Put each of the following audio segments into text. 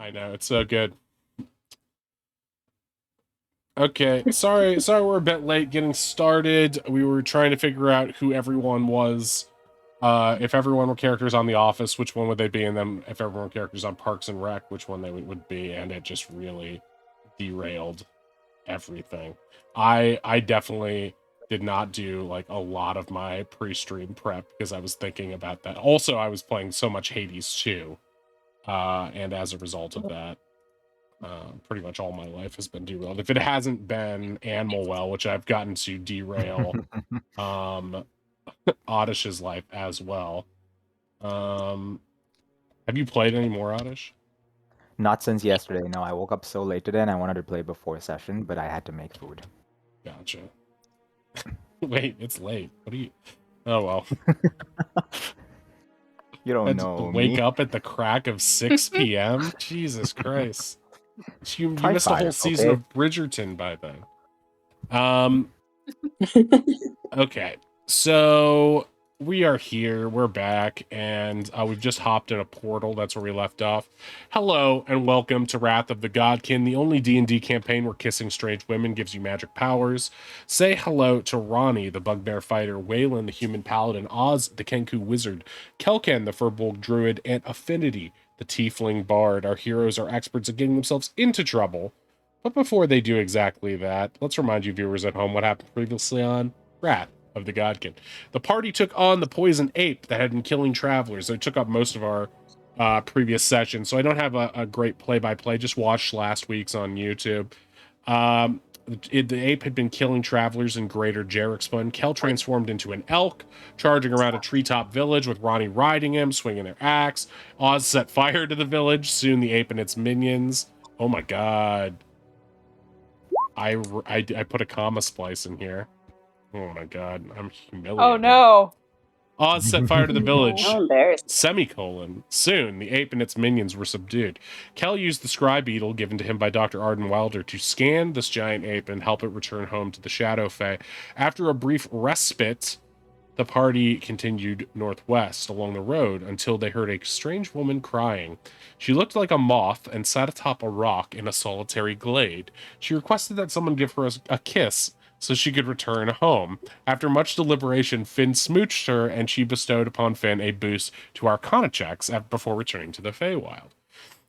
I know, it's so good. Okay, sorry we're a bit late getting started. We were trying to figure out who everyone was. If everyone were characters on The Office, which one would they be? And then if everyone were characters on Parks and Rec, which one they would be? And it just really derailed everything. I definitely did not do like a lot of my pre-stream prep because I was thinking about that. Also, I was playing so much Hades 2. And as a result of that, pretty much all my life has been derailed. If it hasn't been Animal Well, which I've gotten to derail Oddish's life as well. Have you played any more, Oddish? Not since yesterday. No, I woke up so late today and I wanted to play before session, but I had to make food. Gotcha. Wait, it's late. What are you? Oh well. You don't Had know to wake me. up at the crack of 6 p.m. Jesus Christ! You Try missed a whole 5, season okay? of Bridgerton by then. Okay, so we are here. We're back, and we've just hopped in a portal. That's where we left off. Hello, and welcome to Wrath of the Godkin, the only D&D campaign where kissing strange women gives you magic powers. Say hello to Ronnie, the bugbear fighter, Waylon, the human paladin, Oz, the Kenku wizard, Kelkan, the furbolg druid, and Affinity, the tiefling bard. Our heroes are experts at getting themselves into trouble. But before they do exactly that, let's remind you viewers at home what happened previously on Wrath of the Godkin. The party took on the poison ape that had been killing travelers. They took up most of our previous session, so I don't have a great play-by-play. Just watched last week's on YouTube. The ape had been killing travelers in Greater Jerixpun. Kel transformed into an elk, charging around a treetop village with Ronnie riding him, swinging their axe. Oz set fire to the village. Soon the ape and its minions. Oh my god. I put a comma splice in here. Oh my god, I'm humiliated. Oh no. Oz set fire to the village. How embarrassing. Semicolon. Soon, the ape and its minions were subdued. Kel used the scry beetle given to him by Dr. Arden Wilder to scan this giant ape and help it return home to the Shadowfey. After a brief respite, the party continued northwest along the road until they heard a strange woman crying. She looked like a moth and sat atop a rock in a solitary glade. She requested that someone give her a kiss so she could return home. After much deliberation, Finn smooched her, and she bestowed upon Finn a boost to Arcana checks before returning to the Feywild.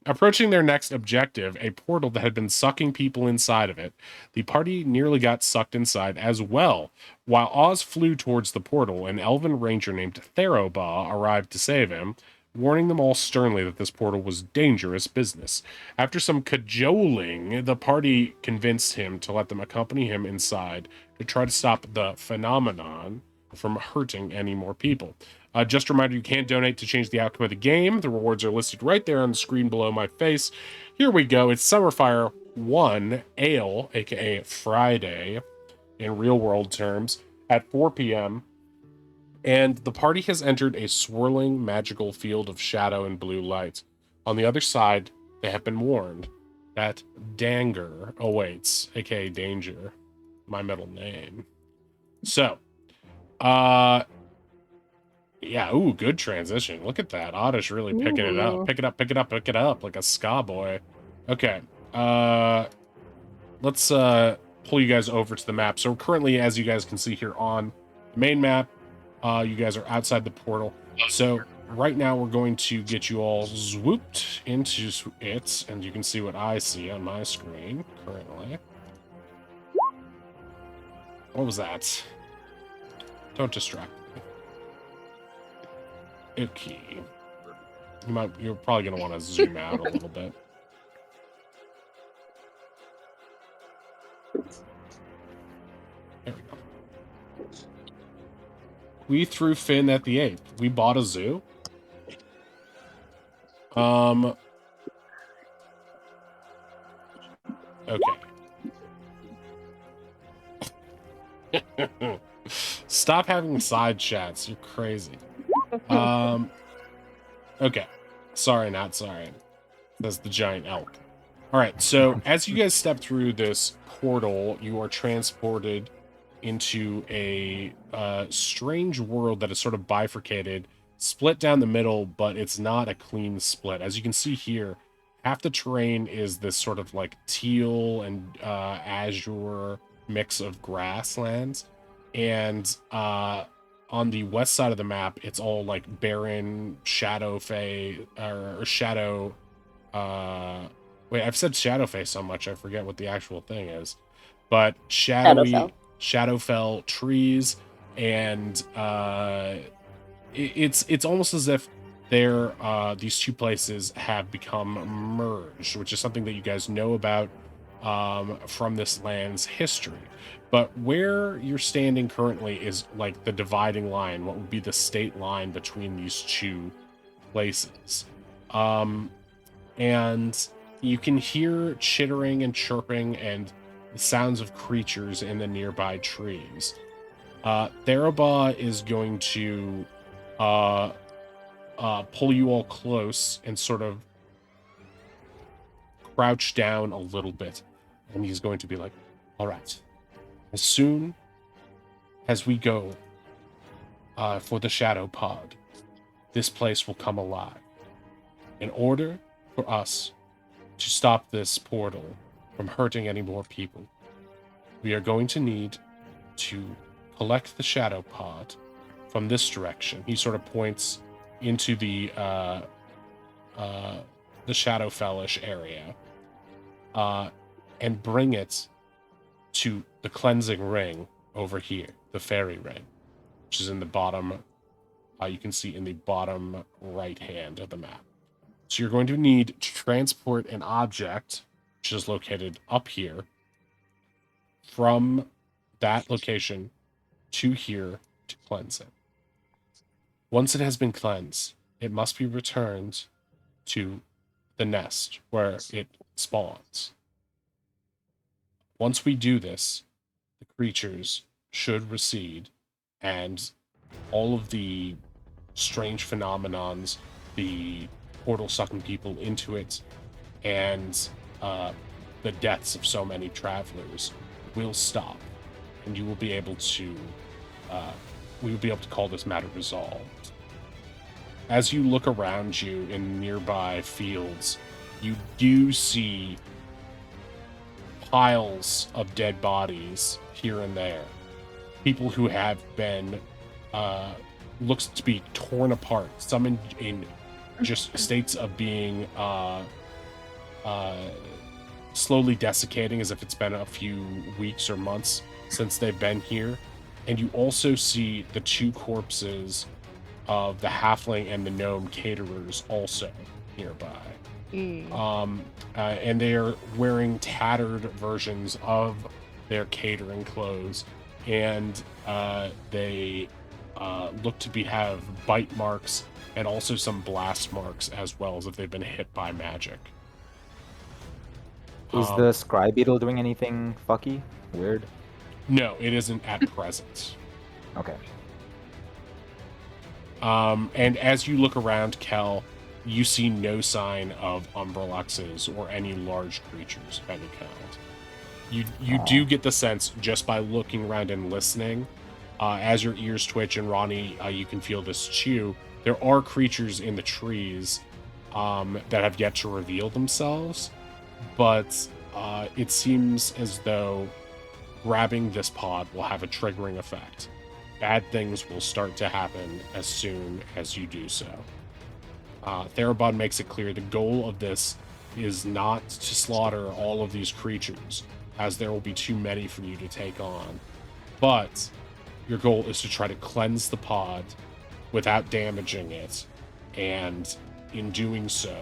Approaching their next objective, a portal that had been sucking people inside of it, the party nearly got sucked inside as well. While Oz flew towards the portal, an elven ranger named Theroba arrived to save him, warning them all sternly that this portal was dangerous business. After some cajoling, the party convinced him to let them accompany him inside to try to stop the phenomenon from hurting any more people. Just a reminder, you can donate to change the outcome of the game. The rewards are listed right there on the screen below my face. Here we go. It's Summerfire 1 Ale, aka Friday, in real world terms, at 4 p.m. And the party has entered a swirling magical field of shadow and blue light. On the other side, they have been warned that Danger awaits, aka Danger, my middle name. So, yeah, ooh, good transition. Look at that. Oddish really picking it up. Pick it up, pick it up, pick it up like a ska boy. Okay. Let's pull you guys over to the map. So currently, as you guys can see here on the main map, you guys are outside the portal. So right now we're going to get you all swooped into it, and you can see what I see on my screen currently. What was that? Don't distract me. Okay. You're probably gonna want to zoom out a little bit. There we go. We threw Finn at the ape. We bought a zoo. Okay. Stop having side chats. You're crazy. Okay. Sorry, not sorry. That's the giant elk. All right. So as you guys step through this portal, you are transported into a strange world that is sort of bifurcated, split down the middle, but it's not a clean split. As you can see here, half the terrain is this sort of like teal and azure mix of grasslands, and on the west side of the map, it's all like barren Shadowfey or Shadow. Wait, I've said Shadowfey so much I forget what the actual thing is, but Shadowfell. Shadowfell trees, and it's almost as if these two places have become merged, which is something that you guys know about from this land's history. But where you're standing currently is like the dividing line, what would be the state line between these two places. And you can hear chittering and chirping and the sounds of creatures in the nearby trees. Theraba is going to pull you all close and sort of crouch down a little bit. And he's going to be like, all right, as soon as we go for the shadow pod, this place will come alive. In order for us to stop this portal from hurting any more people, we are going to need to collect the shadow pod from this direction. He sort of points into the Shadowfellish area, and bring it to the cleansing ring over here, the fairy ring, which is in the bottom. You can see in the bottom right hand of the map. So you're going to need to transport an object, which is located up here, from that location to here to cleanse it. Once it has been cleansed, it must be returned to the nest where it spawns. Once we do this, the creatures should recede, and all of the strange phenomenons, the portal sucking people into it, and the deaths of so many travelers will stop, and you will be able to we will be able to call this matter resolved. As you look around you in nearby fields, you do see piles of dead bodies here and there. People who have been looks to be torn apart, some in just states of being slowly desiccating, as if it's been a few weeks or months since they've been here. And you also see the two corpses of the halfling and the gnome caterers also nearby. And they are wearing tattered versions of their catering clothes, and they look to have bite marks and also some blast marks, as well as if they've been hit by magic. Is the Scry Beetle doing anything fucky? Weird? No, it isn't at present. Okay. And as you look around, Kel, you see no sign of Umbraluxes or any large creatures of any kind. You do get the sense, just by looking around and listening, as your ears twitch, and Ronnie, you can feel this too, there are creatures in the trees that have yet to reveal themselves, but it seems as though grabbing this pod will have a triggering effect. Bad things will start to happen as soon as you do so. Therabod makes it clear the goal of this is not to slaughter all of these creatures, as there will be too many for you to take on, but your goal is to try to cleanse the pod without damaging it, and in doing so,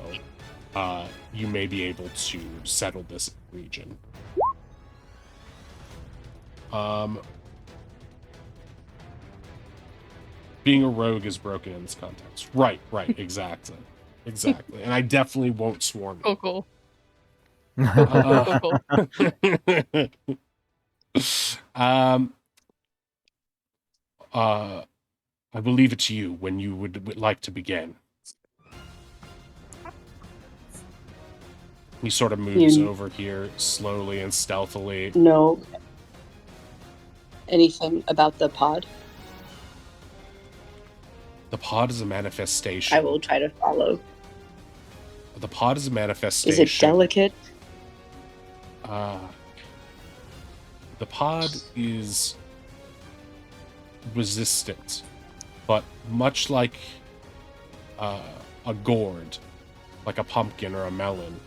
you may be able to settle this region. Being a rogue is broken in this context. Right, exactly. And I definitely won't swarm you. Cool. I will leave it to you when you would like to begin. He sort of moves over here slowly and stealthily. Know anything about the pod? The pod is a manifestation. I will try to follow. The pod is a manifestation. Is it delicate? The pod is resistant, but much like a gourd, like a pumpkin or a melon,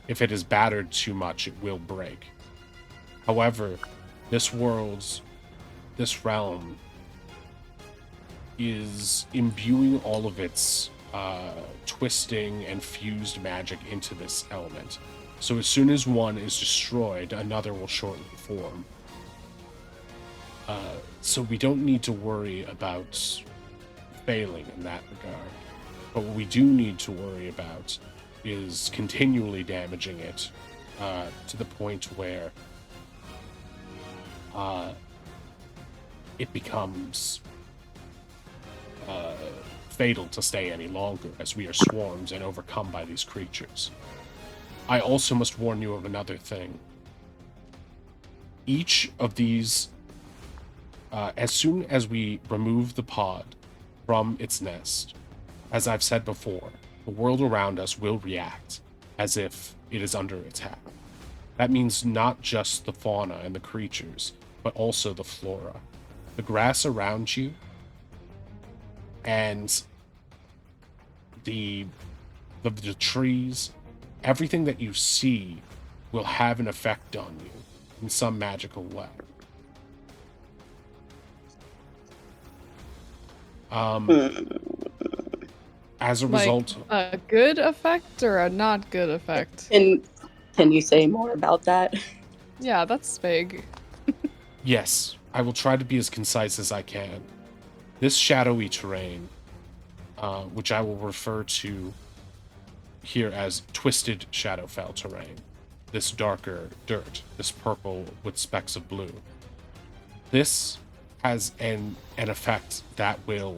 if it is battered too much, it will break. However, this realm is imbuing all of its twisting and fused magic into this element. So as soon as one is destroyed, another will shortly form. So we don't need to worry about failing in that regard. But what we do need to worry about is continually damaging it to the point where it becomes fatal to stay any longer, as we are swarmed and overcome by these creatures. I also must warn you of another thing. Each of these, as soon as we remove the pod from its nest, as I've said before, the world around us will react as if it is under attack. That means not just the fauna and the creatures, but also the flora. The grass around you and the trees, everything that you see will have an effect on you in some magical way. As a result, a good effect or a not good effect? And can you say more about that? Yeah, that's vague. yes, I will try to be as concise as I can. This shadowy terrain, which I will refer to here as twisted Shadowfell terrain, this darker dirt, this purple with specks of blue, this has an effect that will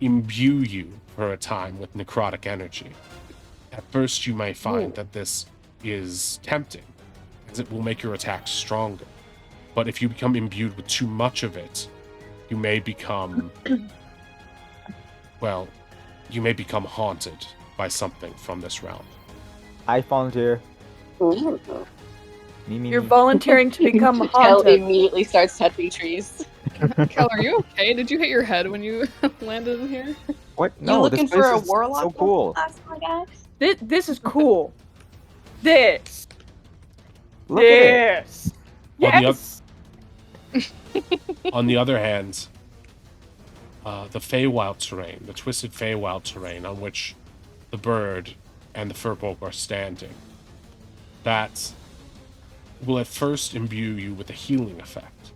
imbue you for a time with necrotic energy. At first, you may find that this is tempting, as it will make your attacks stronger. But if you become imbued with too much of it, you may become, well, you may become haunted by something from this realm. I volunteer. Me. You're volunteering to become Kel haunted. immediately starts touching trees. Kel, are you okay? Did you hit your head when you landed in here? What? You No, looking this place for a is warlock? so cool. Class, my guy? This is cool. This. Look at it. This. On the Yes. On the other hand, the Feywild terrain, the twisted Feywild terrain on which the bird and the furbolg are standing, that will at first imbue you with a healing effect.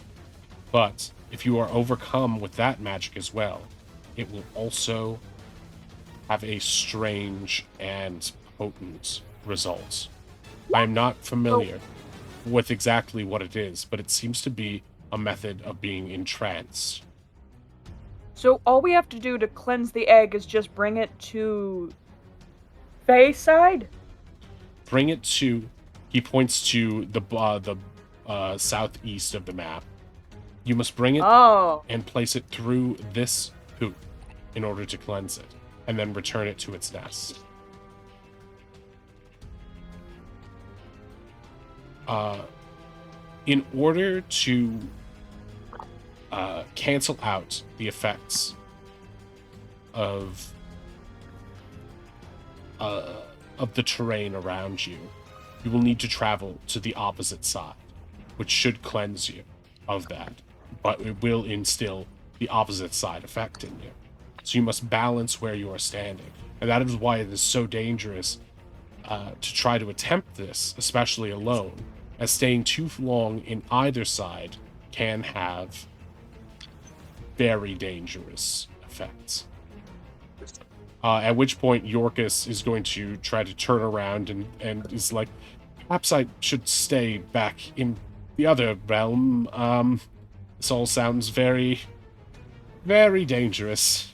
But if you are overcome with that magic as well, it will also have a strange and potent result. I am not familiar with exactly what it is, but it seems to be a method of being entranced. So all we have to do to cleanse the egg is just bring it to Bayside? Bring it to, he points to the southeast of the map. You must bring it Oh. and place it through this hoop in order to cleanse it, and then return it to its nest. In order to cancel out the effects of the terrain around you, you will need to travel to the opposite side, which should cleanse you of that, but it will instill the opposite side effect in you. So you must balance where you are standing, and that is why it is so dangerous to try to attempt this, especially alone, as staying too long in either side can have very dangerous effects. At which point Yorkus is going to try to turn around and is like, perhaps I should stay back in the other realm. This all sounds very, very dangerous.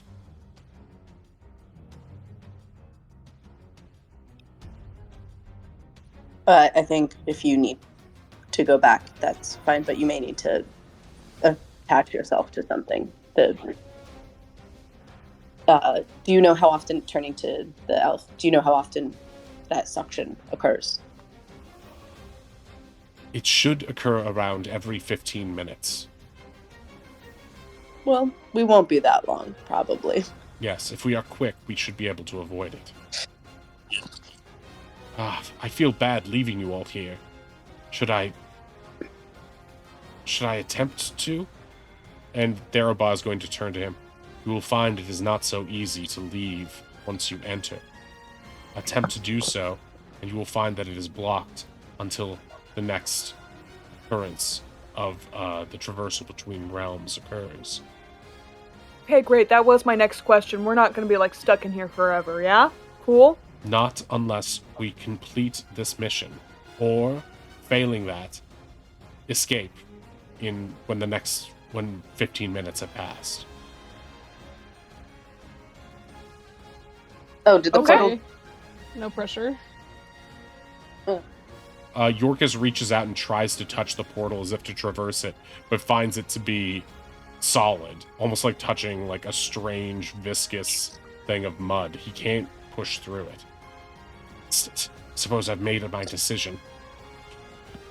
I think if you need to go back, that's fine, but you may need to attach yourself to something. Do you know how often, turning to the elf, do you know how often that suction occurs? It should occur around every 15 minutes. Well, we won't be that long, probably. Yes, if we are quick, we should be able to avoid it. I feel bad leaving you all here. Should I attempt to? And Darabah is going to turn to him. You will find it is not so easy to leave once you enter. Attempt to do so, and you will find that it is blocked until the next occurrence of the traversal between realms occurs. Okay, great. That was my next question. We're not going to be, like, stuck in here forever, yeah? Cool? Not unless we complete this mission, or, failing that, escape when 15 minutes have passed. Oh, did the portal... Okay. No pressure. Yorkus reaches out and tries to touch the portal as if to traverse it, but finds it to be solid, almost like touching like a strange viscous thing of mud. He can't push through it. Suppose I've made my decision.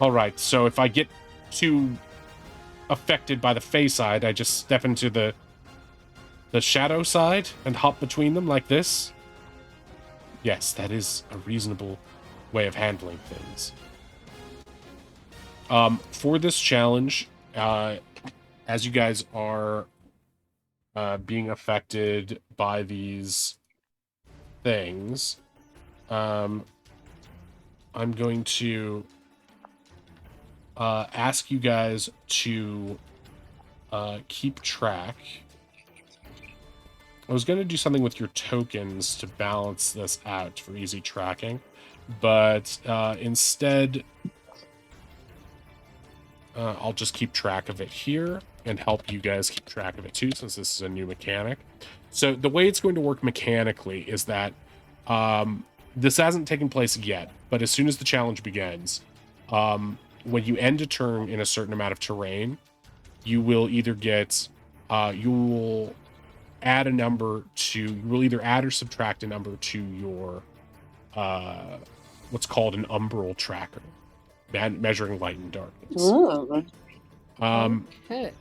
All right, so if I get too affected by the Fey side, I just step into the shadow side and hop between them like this. Yes, that is a reasonable way of handling things. For this challenge, as you guys are being affected by these things, I'm going to ask you guys to keep track. I was going to do something with your tokens to balance this out for easy tracking, but instead, I'll just keep track of it here and help you guys keep track of it too, since this is a new mechanic. So the way it's going to work mechanically is that this hasn't taken place yet, but as soon as the challenge begins, when you end a turn in a certain amount of terrain, you will either get, you will add a number to, you will either add or subtract a number to your, what's called an umbral tracker, measuring light and darkness. Ooh. Okay.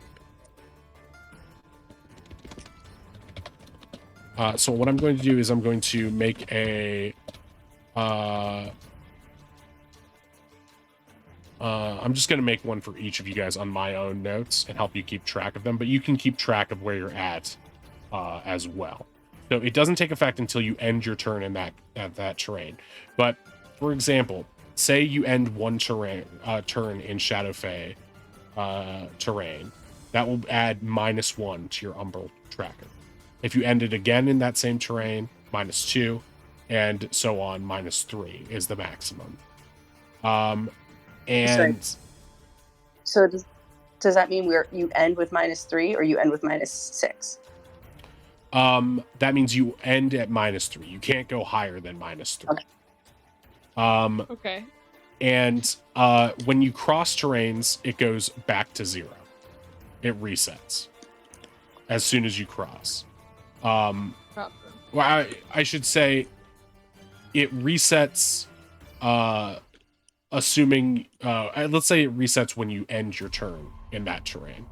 So what I'm going to do is I'm going to make a, I'm just going to make one for each of you guys on my own notes and help you keep track of them, but you can keep track of where you're at as well. So it doesn't take effect until you end your turn in that terrain. But for example, say you end one turn in Shadowfey terrain, that will add -1 to your umbral tracker. If you end it again in that same terrain, -2, and so on, -3 is the maximum. And so does that mean you end with -3 or you end with -6? That means you end at -3. You can't go higher than -3. Okay. Okay. And when you cross terrains, it goes back to 0. It resets as soon as you cross. Well, I should say it resets, assuming, let's say it resets when you end your turn in that terrain.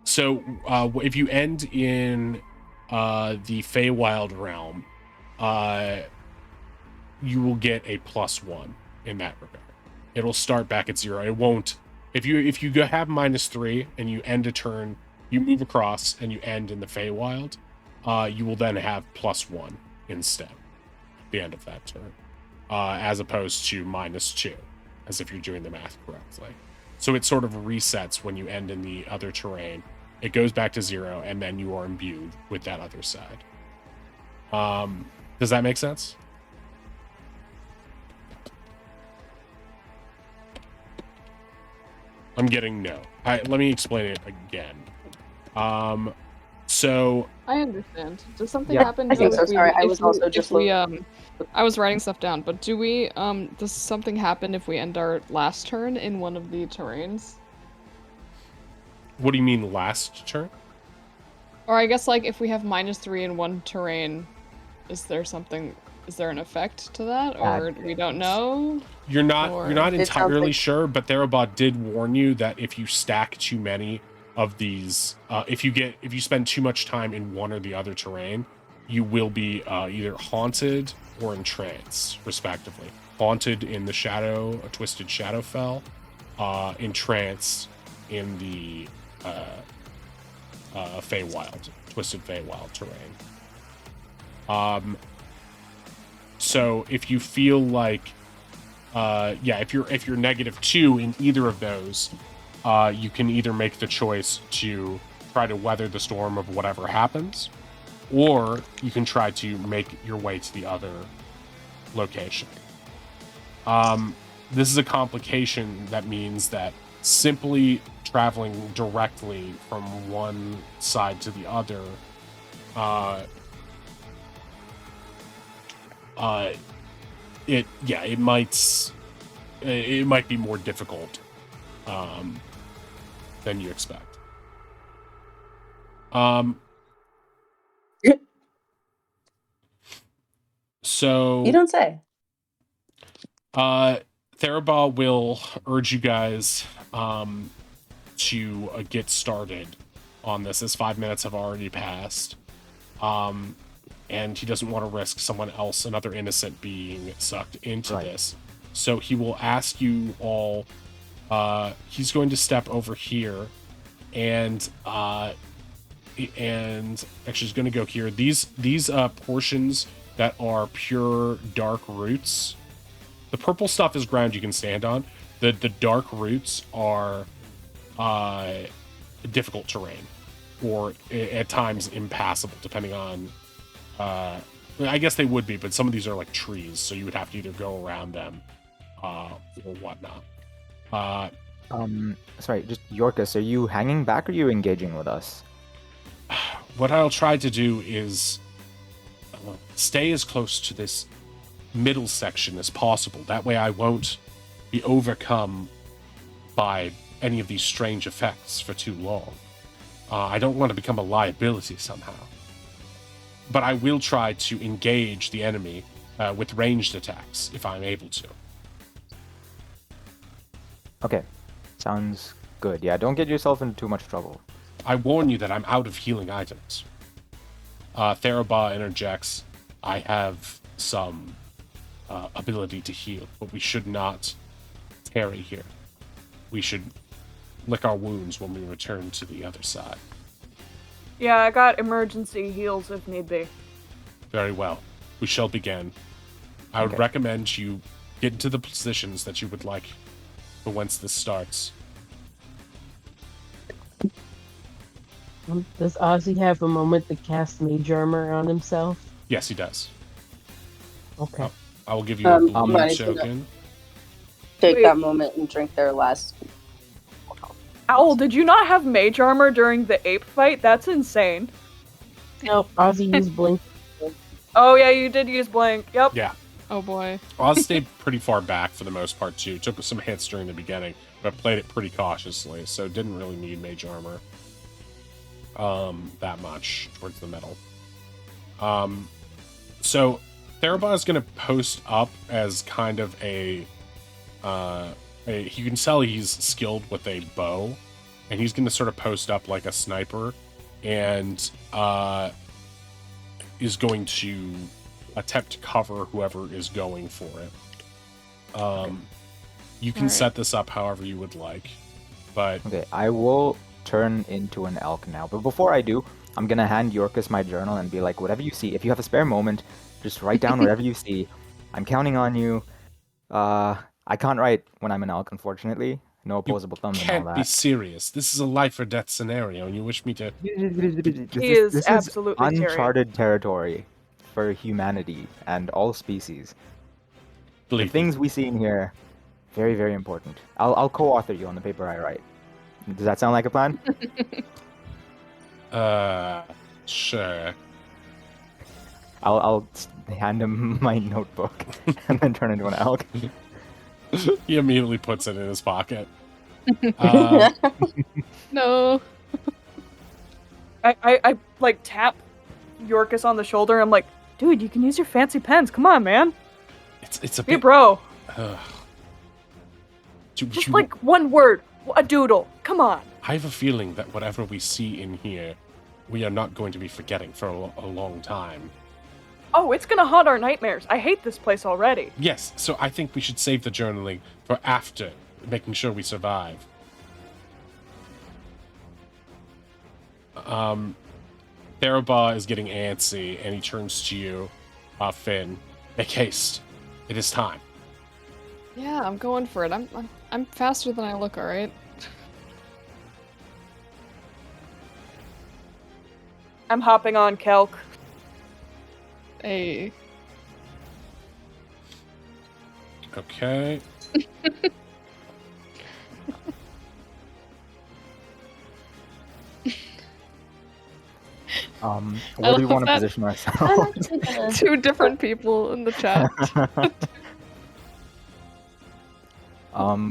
So if you end in the Feywild realm, you will get a +1 in that regard. It'll start back at 0. It won't, if you have -3 and you end a turn, you move across and you end in the Feywild, you will then have +1 instead at the end of that turn, as opposed to -2, as if you're doing the math correctly. So it sort of resets when you end in the other terrain. It goes back to 0, and then you are imbued with that other side. Does that make sense? I'm getting no. Let me explain it again. So I understand. Does something Yeah. happen? I think so. if we- Sorry, I if was we- also if just we I was writing stuff down, but do we does something happen if we end our last turn in one of the terrains? What do you mean last turn? Or I guess, like, if we have -3 in one terrain, is there an effect to that? Or we don't know? You're not It sounds entirely like- sure, but Therabot did warn you that if you stack too many of these, if you spend too much time in one or the other terrain, you will be either haunted or entranced, respectively. Haunted in the Twisted Shadowfell, entranced in the Feywild, Twisted Feywild terrain. So if you feel like, if you're -2 in either of those, you can either make the choice to try to weather the storm of whatever happens, or you can try to make your way to the other location. This is a complication that means that simply traveling directly from one side to the other, it might be more difficult than you expect. So You don't say. Therabah will urge you guys to get started on this, as 5 minutes have already passed. And he doesn't want to risk someone else, another innocent, being sucked into this. So he will ask you all, he's going to step over here and actually he's going to go here. These portions that are pure dark roots, the purple stuff is ground you can stand on. The dark roots are difficult terrain, or at times impassable, depending on I guess they would be, but some of these are like trees, so you would have to either go around them or whatnot. Sorry, just Yorkus, are you hanging back or are you engaging with us? What I'll try to do is stay as close to this middle section as possible. That way I won't be overcome by any of these strange effects for too long. I don't want to become a liability somehow. But I will try to engage the enemy with ranged attacks if I'm able to. Okay, sounds good. Yeah, don't get yourself into too much trouble. I warn you that I'm out of healing items. Therabah interjects, I have some ability to heal, but we should not tarry here. We should lick our wounds when we return to the other side. Yeah, I got emergency heals if need be. Very well. We shall begin. I would recommend you get into the positions that you would like for whence this starts. Does Ozzy have a moment to cast Mage Armor on himself? Yes, he does. Okay. I will give you a blue Minus token. Take Wait. that moment and drink their last. Owl, did you not have mage armor during the ape fight? That's insane. No, Ozzy used Blink. Oh yeah, you did use blink. Yep. Yeah. Oh boy. Oz stayed pretty far back for the most part, too. Took some hits during the beginning, but played it pretty cautiously, so didn't really need mage armor that much towards the middle. So Therabah is going to post up as kind of you can tell he's skilled with a bow, and he's going to sort of post up like a sniper, and is going to attempt to cover whoever is going for it. You can set this up however you would like, but Okay, I will turn into an elk now. But before I do, I'm gonna hand Yorkus my journal and be like, whatever you see, if you have a spare moment, just write down whatever you see. I'm counting on you. I can't write when I'm an elk, unfortunately. No opposable thumbs and all can't be that. serious. This is a life or death scenario, and you wish me to... This absolutely serious. uncharted territory for humanity and all species. The Believe me. things we see in here, very, very important. I'll co-author you on the paper I write. Does that sound like a plan? Sure. I'll hand him my notebook and then turn into an elk. He immediately puts it in his pocket. Um, No. I like tap Yorkus on the shoulder. I'm like, dude, you can use your fancy pens. Come on, man. it's a Hey, bit. bro. Uh, Just like one word, a doodle. Come on. I have a feeling that whatever we see in here, we are not going to be forgetting for a long time. Oh, it's gonna haunt our nightmares. I hate this place already. Yes, so I think we should save the journaling for after, making sure we survive. Theraba is getting antsy, and he turns to you, Finn. Make haste. It is time. Yeah, I'm going for it. I'm faster than I look, alright? I'm hopping on Kelk. Hey. Okay. Where do we love want to that. position I ourselves? like to, Two different people in the chat.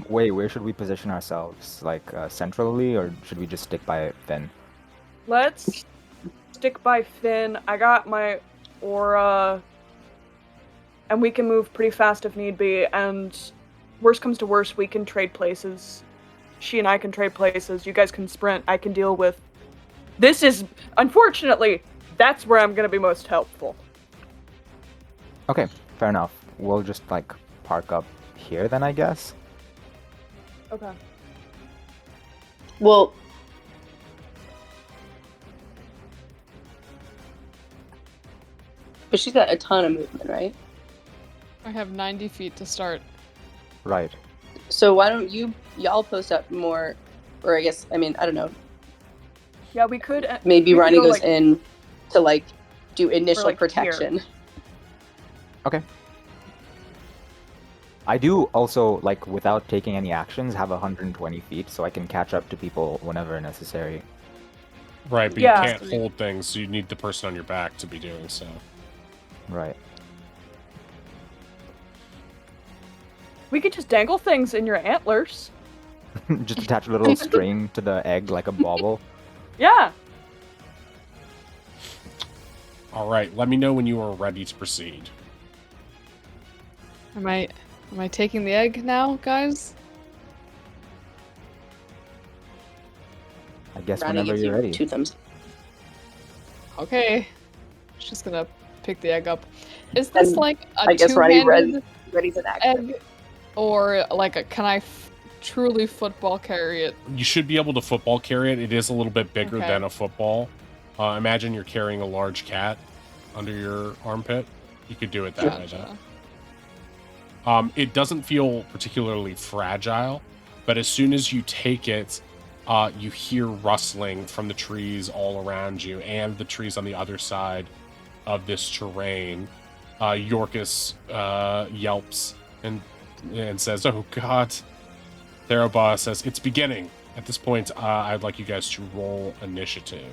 Wait, where should we position ourselves? Like, centrally, or should we just stick by Finn? Let's stick by Finn. I got my aura. And we can move pretty fast if need be. And worst comes to worst, we can trade places. She and I can trade places. You guys can sprint. I can deal with... This is... Unfortunately, that's where I'm going to be most helpful. Okay, fair enough. We'll just, like, park up here then, I guess? Okay. well, but she's got a ton of movement, right? I have 90 feet to start. Right. So why don't y'all post up more, or I don't know. Yeah, we could... Maybe we could Ronnie go, goes like, in to like do initial like, here. protection. Okay. I do also, like, without taking any actions, have 120 feet, so I can catch up to people whenever necessary. Right, but Yeah. you can't hold things, so you need the person on your back to be doing so. Right. We could just dangle things in your antlers. Just attach a little string to the egg like a bauble. Yeah. All right, let me know when you are ready to proceed. Am I taking the egg now, guys? I guess Ronnie whenever gives you're you ready. 2 thumbs. Okay. Just gonna pick the egg up. Is this And like a I guess Ronnie two-handed ready for the action. egg? Or like can I truly football carry it? You should be able to football carry it. It is a little bit bigger Okay. than a football. Imagine you're carrying a large cat under your armpit. You could do it that way. Gotcha. It doesn't feel particularly fragile, but as soon as you take it, you hear rustling from the trees all around you and the trees on the other side of this terrain. Yorkus yelps and says, "Oh God." Theraba says, "It's beginning." At this point, I'd like you guys to roll initiative.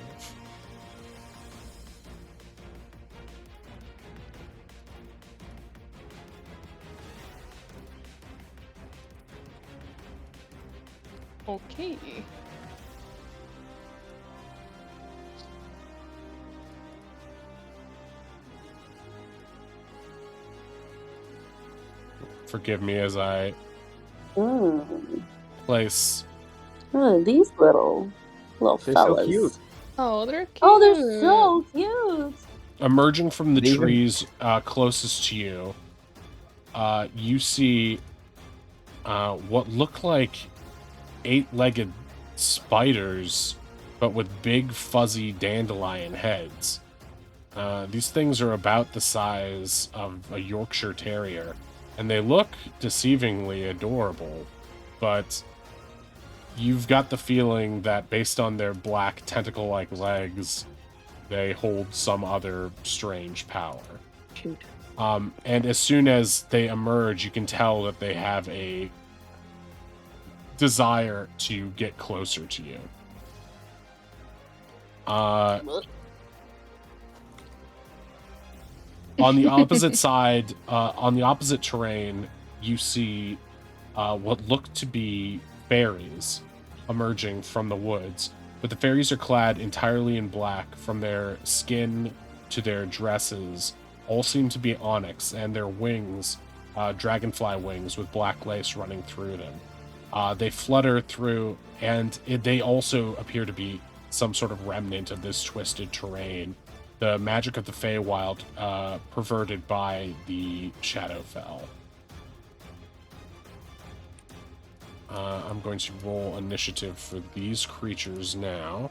Okay. Forgive me as I Mm. place. Oh, these little They're fellas. so cute. Oh, they're cute. Oh, they're so cute. Emerging from the They even- trees closest to you, you see what look like 8-legged spiders, but with big fuzzy dandelion heads. These things are about the size of a Yorkshire Terrier, and they look deceivingly adorable, but you've got the feeling that based on their black tentacle-like legs, they hold some other strange power. Shoot. And as soon as they emerge, you can tell that they have a desire to get closer to you. On the opposite side, on the opposite terrain, you see what look to be fairies emerging from the woods, but the fairies are clad entirely in black. From their skin to their dresses, all seem to be onyx, and their wings, dragonfly wings with black lace running through them. They flutter through, and they also appear to be some sort of remnant of this twisted terrain. The magic of the Feywild, perverted by the Shadowfell. I'm going to roll initiative for these creatures now.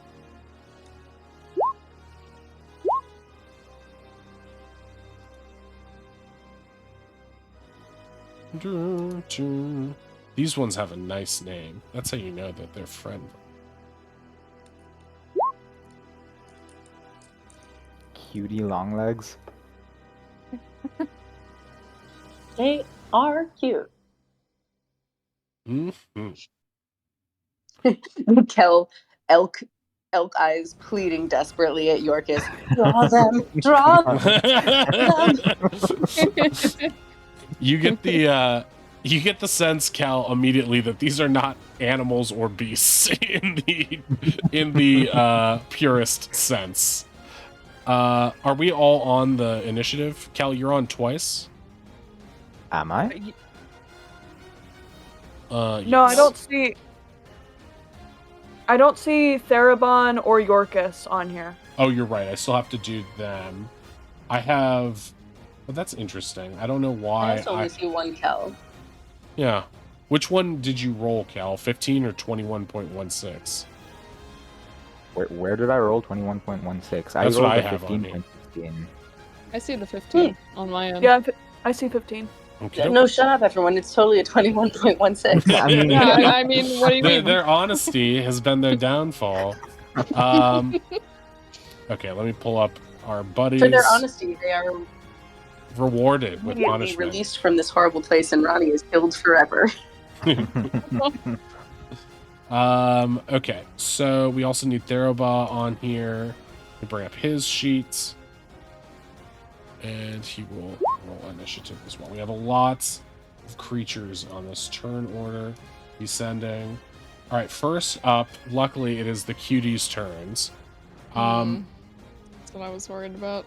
These ones have a nice name. That's how you know that they're friendly. Cutie long legs. They are cute. Mm-hmm. Kel, elk eyes pleading desperately at Yorkis. Draw them, draw them. You get the sense, Cal, immediately that these are not animals or beasts in the purest sense. Are we all on the initiative? Cal, you're on twice. Am I? No, Yes. I don't see Therabon or Yorkis on here. Oh, you're right. I still have to do them. I have. Well, that's interesting. I don't know why. I also only see one Kel. Yeah. Which one did you roll, Cal? 15 or 21.16? Where did I roll 21.16? That's I rolled what I a have on me. 15.16. I see the 15 on my end. Yeah, I see 15. Okay. No, shut up, everyone. It's totally a 21.16. I mean, Yeah, I mean, what do you mean? Their honesty has been their downfall. Okay, let me pull up our buddies. For their honesty, they are Rewarded with immediately punishment. released from this horrible place, and Ronnie is killed forever. Okay, so we also need Theroba on here. We bring up his sheets. And he will roll initiative as well. We have a lot of creatures on this turn order. Descending. All right, first up, luckily it is the cuties' turns. That's what I was worried about.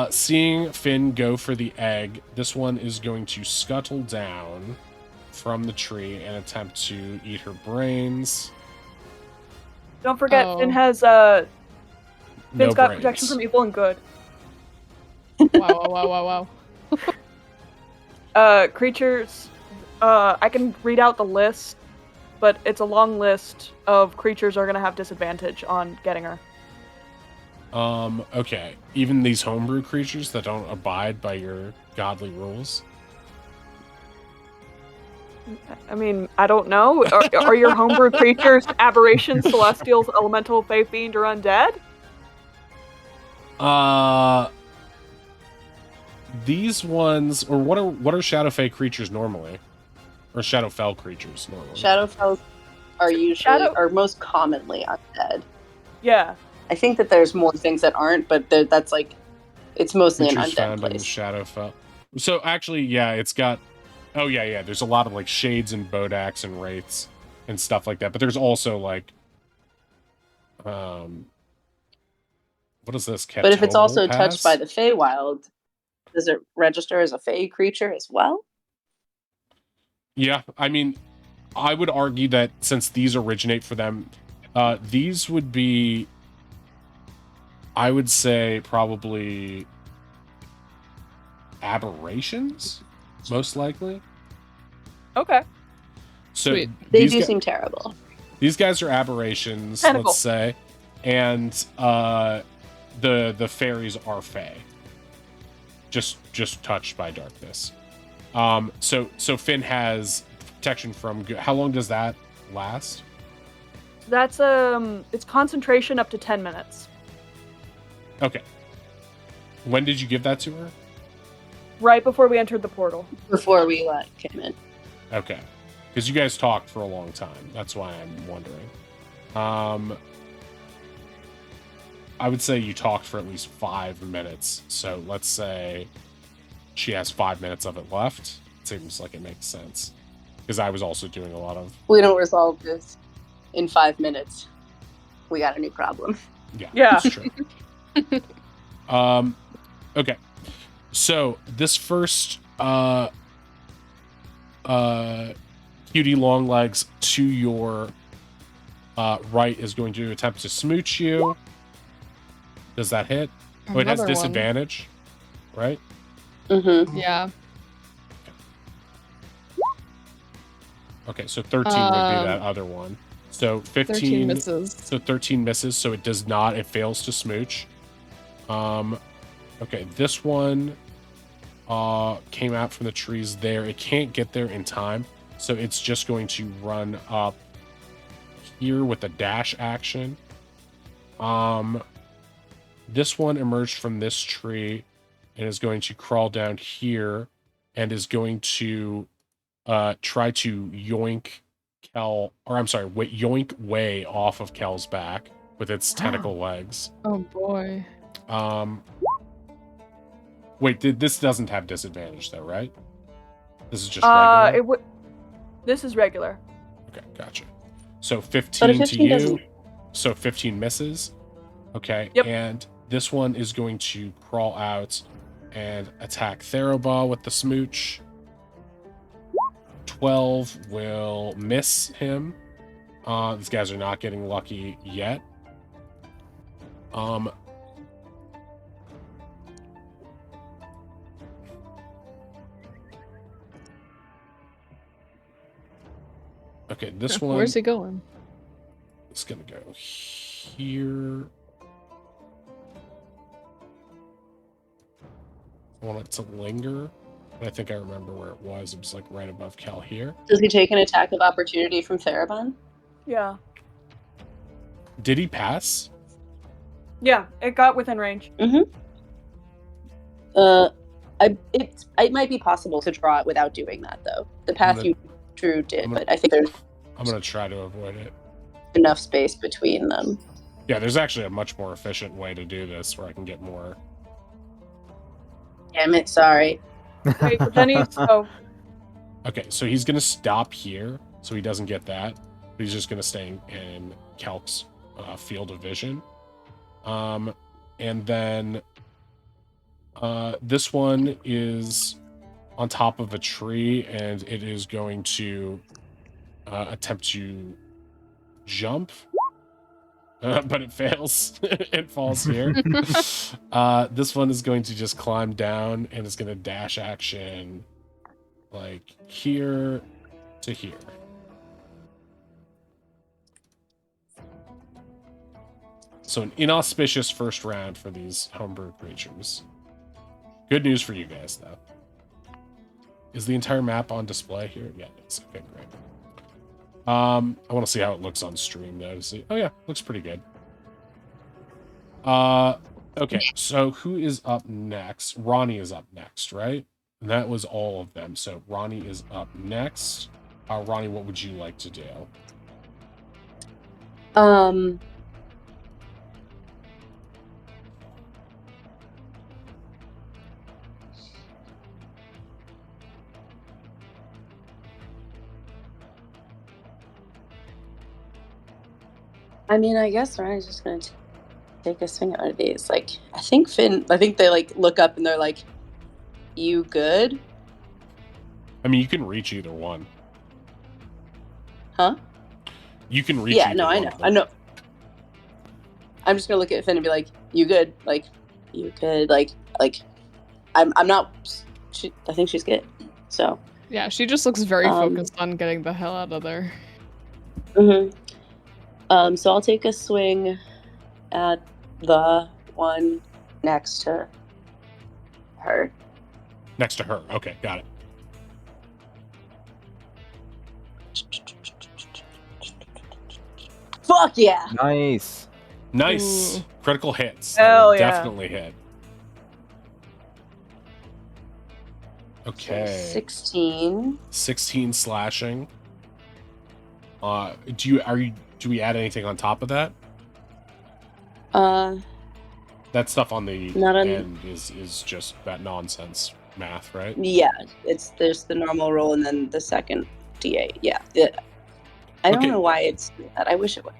Seeing Finn go for the egg, this one is going to scuttle down from the tree and attempt to eat her brains. Don't forget, Oh. Finn's No got brains. protection from evil and good. Wow. Creatures, I can read out the list, but it's a long list of creatures are gonna have disadvantage on getting her. Okay. Even these homebrew creatures that don't abide by your godly rules? I mean, I don't know. Are your homebrew creatures aberrations, celestials, elemental, fae, fiend, or undead? These ones, or what are Shadowfey creatures normally? Or Shadowfell creatures normally? Shadowfells are usually, or most commonly, undead. Yeah. I think that there's more things that aren't, but that's like, it's mostly an Creatures undead found in place. Shadowfell. So actually, yeah, it's got. Oh yeah. There's a lot of like shades and bodaks and wraiths and stuff like that. But there's also like, what is this? But if it's also Ketobel touched by Pass? the Feywild, does it register as a Fey creature as well? Yeah, I mean, I would argue that since these originate for them, these would be, I would say, probably aberrations, most likely. Okay. So Sweet. They these do gu- seem terrible. These guys are aberrations, Tentacle. let's say, and the fairies are fey, just touched by darkness. So Finn has protection from. How long does that last? That's it's concentration up to 10 minutes. Okay. When did you give that to her? Right before we entered the portal. Before we came in. Okay. Because you guys talked for a long time. That's why I'm wondering. I would say you talked for at least 5 minutes. So let's say she has 5 minutes of it left. Seems like it makes sense. because I was also doing a lot of. We don't resolve this in 5 minutes. We got a new problem. Yeah. That's true. Okay. So this first cutie Longlegs to your right is going to attempt to smooch you. Does that hit? Oh, it has Another one. disadvantage, right? Mm-hmm. Yeah. Okay, so 13 would be that other one. So 15 13 misses. So 13 misses, so it does not, it fails to smooch. Okay, this one came out from the trees there. It can't get there in time, so it's just going to run up here with a dash action. This one emerged from this tree and is going to crawl down here and is going to try to yoink Kel, or I'm sorry, yoink Way off of Kel's back with its tentacle legs. Oh boy. Wait, this doesn't have disadvantage though, right? This is just regular? This is regular. Okay, gotcha. So But 15 a to 15 you. doesn't. So 15 misses. Okay, Yep. and this one is going to crawl out and attack Theroba with the smooch. 12 will miss him. These guys are not getting lucky yet. Okay, this one. Where's he going? It's gonna go here. I want it to linger, but I think I remember where it was. It was like right above Cal here. Does he take an attack of opportunity from Theroban? Yeah. Did he pass? Yeah, it got within range. It might be possible to draw it without doing that, though. The path you drew did, but I think there's I'm gonna try to avoid it. enough space between them. Yeah, there's actually a much more efficient way to do this where I can get more. Damn it, sorry. Wait, but then Okay, so he's gonna stop here, so he doesn't get that. He's just gonna stay in Kelk's field of vision. And then this one is on top of a tree, and it is going to attempt to jump, but it fails. It falls here. This one is going to just climb down, and it's going to dash action like here to here. So an inauspicious first round for these homebrew creatures. Good news for you guys, though. Is the entire map on display here? Yeah, it is. Okay, great. I want to see how it looks on stream, though. To see. Oh, yeah, looks pretty good. Okay, so who is up next? Ronnie is up next, right? And that was all of them. So Ronnie is up next. Ronnie, what would you like to do? I mean, I guess Ronnie's just gonna take a swing at one of these. Like, I think they like look up and they're like, "You good?" I mean, you can reach either one. Huh? You can reach. Yeah, either no, I one know, of them. I know. I'm just gonna look at Finn and be like, "You good?" Like, "You good?" Like, I'm not. I think she's good. So. Yeah, she just looks very focused on getting the hell out of there. Mm-hmm. So I'll take a swing at the one next to her. Next to her. Okay, got it. Fuck yeah! Nice. Nice. Ooh. Critical hits. Hell That would yeah. definitely hit. Okay. 16. 16 slashing. Do we add anything on top of that? That stuff on the Not on- end is just that nonsense math, right? Yeah, there's the normal roll and then the second D8. Yeah. I don't Okay. know why it's that. I wish it would.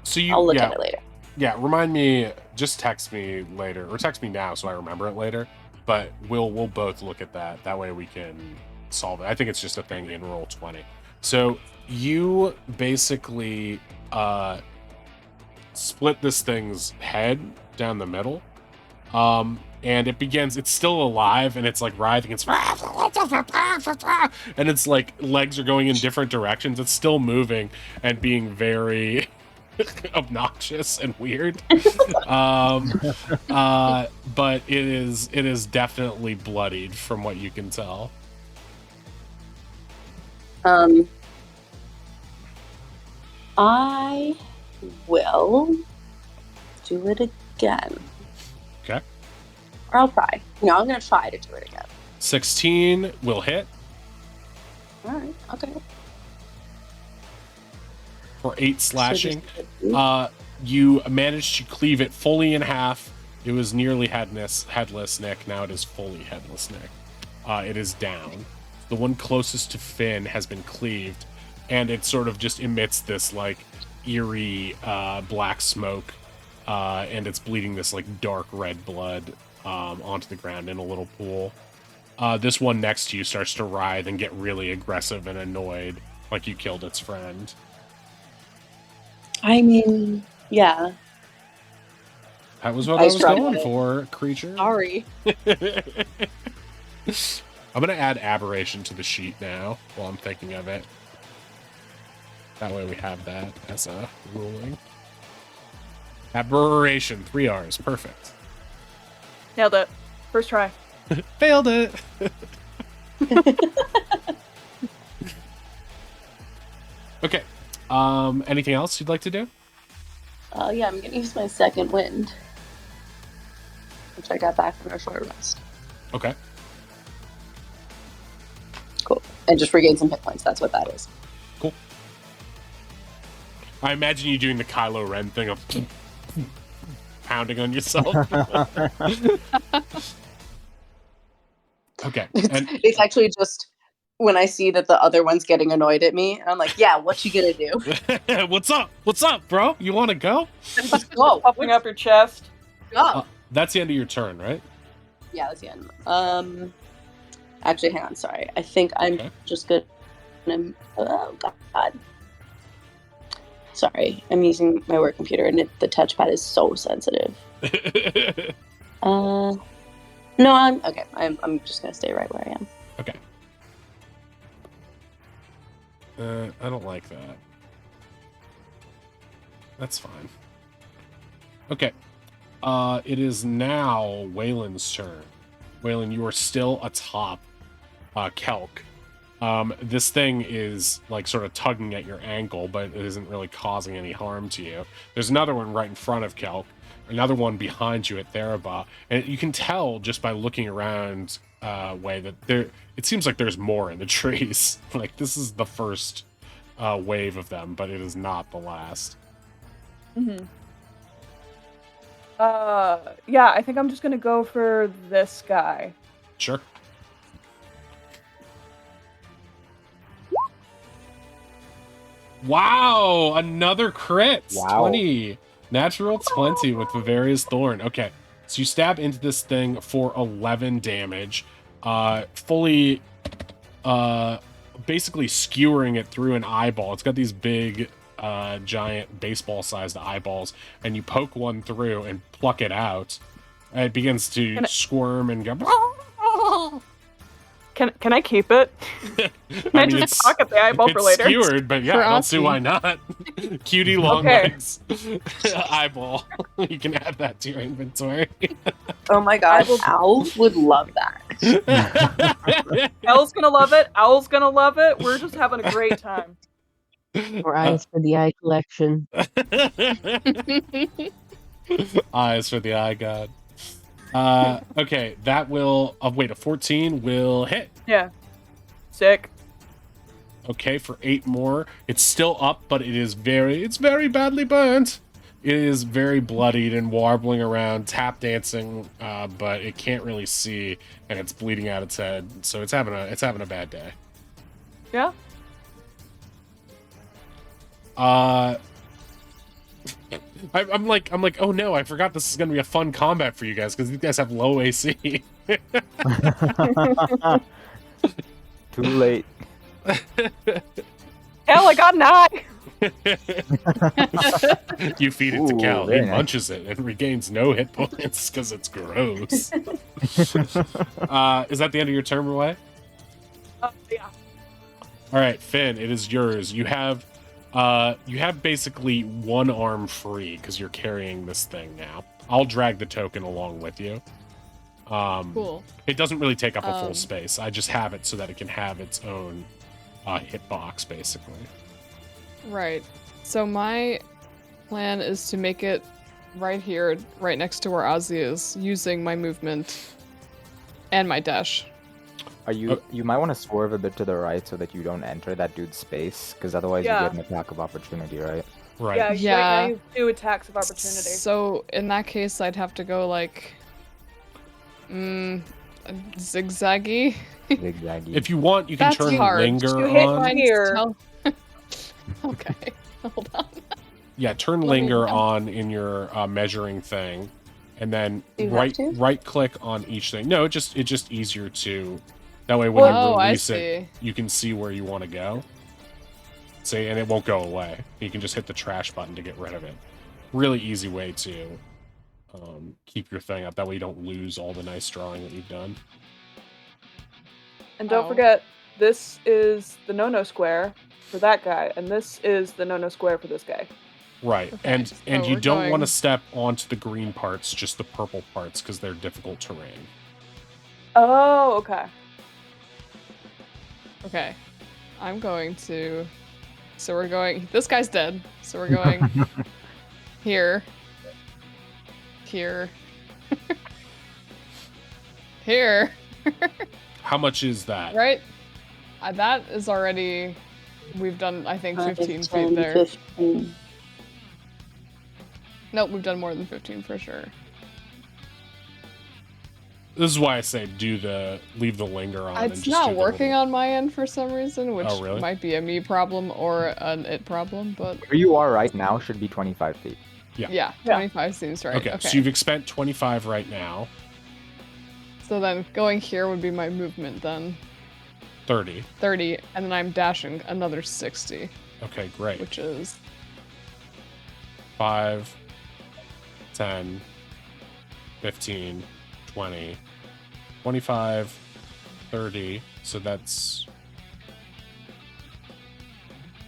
So I'll look at it later. Yeah, remind me. Just text me later, or text me now so I remember it later. But we'll both look at that. That way we can solve it. I think it's just a thing in roll 20. So you basically split this thing's head down the middle. And it begins, it's still alive, and it's like writhing, and it's like legs are going in different directions. It's still moving and being very obnoxious and weird. But it is definitely bloodied from what you can tell. I will do it again. Okay. Or I'll try. No, I'm gonna try to do it again. 16 will hit All right. Okay. for 8 slashing. So You managed to cleave it fully in half. It was nearly headless, Nick. Now it is fully headless, Nick. It is down. The one closest to Finn has been cleaved, and it sort of just emits this like eerie black smoke, and it's bleeding this like dark red blood onto the ground in a little pool. This one next to you starts to writhe and get really aggressive and annoyed, like you killed its friend. I mean, yeah. That was what I was going for, creature. Sorry. I'm going to add aberration to the sheet now while I'm thinking of it. That way we have that as a ruling. Aberration, 3 R's, perfect. Nailed it. First try. Failed it. Okay. Anything else you'd like to do? Yeah, I'm gonna use my second wind, which I got back from our short rest. Okay. Cool. And just regain some hit points. That's what that is. Cool. I imagine you doing the Kylo Ren thing of pounding on yourself. Okay. And It's actually just when I see that the other one's getting annoyed at me, I'm like, yeah, what you gonna do? What's up? What's up, bro? You want to go? Let's go. Puffing up your chest. Go. That's the end of your turn, right? Yeah, that's the end. Actually, hang on. Sorry. I think I'm just gonna. Oh God. Sorry, I'm using my work computer, and the touchpad is so sensitive. No, I'm okay. I'm just gonna stay right where I am. Okay. I don't like that. That's fine. Okay. It is now Waylon's turn. Waylon, you are still atop Kelk. This thing is like sort of tugging at your ankle, but it isn't really causing any harm to you. There's another one right in front of Kelk, another one behind you at Theraba, and you can tell just by looking around way that it seems like there's more in the trees. Like this is the first wave of them, but it is not the last. Mm-hmm. Yeah, I think I'm just gonna go for this guy. Sure. Wow, another crit. Wow. 20. Natural 20 with Bavaria's Thorn. Okay, so you stab into this thing for 11 damage. Fully, basically skewering it through an eyeball. It's got these big, giant baseball-sized eyeballs, and you poke one through and pluck it out. And it begins to squirm and go... Can I keep it? Can I just pocket the eyeball for later? It's skewered, but yeah, I don't see why not. Cutie long legs eyeball. You can add that to your inventory. Oh my God, Owl would love that. Owl's gonna love it. Owl's gonna love it. We're just having a great time. More eyes for the eye collection. Eyes for the eye god. Okay, that will... wait, a 14 will hit. Yeah. Sick. Okay, for 8 more. It's still up, but it's very badly burnt. It is very bloodied and warbling around, tap dancing, but it can't really see, and it's bleeding out its head. So it's having a bad day. Yeah. I'm like, oh no, I forgot this is gonna be a fun combat for you guys because these guys have low AC. Too late. Hell, I got an eye! You feed it to Ooh, Cal. He very nice. munches it and regains no hit points because it's gross. Is that the end of your turn, Roy? Yeah. All right, Finn, it is yours. You have basically one arm free because you're carrying this thing now. I'll drag the token along with you. Cool. It doesn't really take up a full space. I just have it so that it can have its own hitbox, basically. Right. So my plan is to make it right here, right next to where Ozzy is, using my movement and my dash. Are you? You might want to swerve a bit to the right so that you don't enter that dude's space, because otherwise Yeah. you get an attack of opportunity, right? Right. Yeah, Yeah. right now you have 2 attacks of opportunity. So in that case, I'd have to go like, zigzaggy. Zigzaggy. If you want, you can That's turn hard. linger You hit on. mine. Here. Okay, hold on. Yeah, turn Let me linger know. on in your measuring thing, and then Do you have to? right click on each thing. No, it's just easier to. That way, when Oh, you I release it, see. you can see where you want to go. See, and it won't go away. You can just hit the trash button to get rid of it. Really easy way to keep your thing up. That way, you don't lose all the nice drawing that you've done. And don't Oh. forget, this is the no-no square for that guy, and this is the no-no square for this guy. Right, Okay, and so you we're don't want to going- step onto the green parts, just the purple parts, because they're difficult terrain. Oh, okay. Okay, I'm going to. So we're going. This guy's dead. So we're going here, here, here. How much is that? Right? That is already. We've done, I think, 15 10, feet there. 15. Nope, we've done more than 15 for sure. This is why I say leave the linger on. and It's just not do the working little- on my end for some reason, which Oh, really? might be a me problem or an it problem, but Where you are right now should be 25 feet. Yeah. yeah, Yeah. 25 seems right. Okay, so you've spent 25 right now. So then going here would be my movement then. 30. 30, and then I'm dashing another 60, Okay, great. which is 5, 10, 15, 20, 25, 30. So that's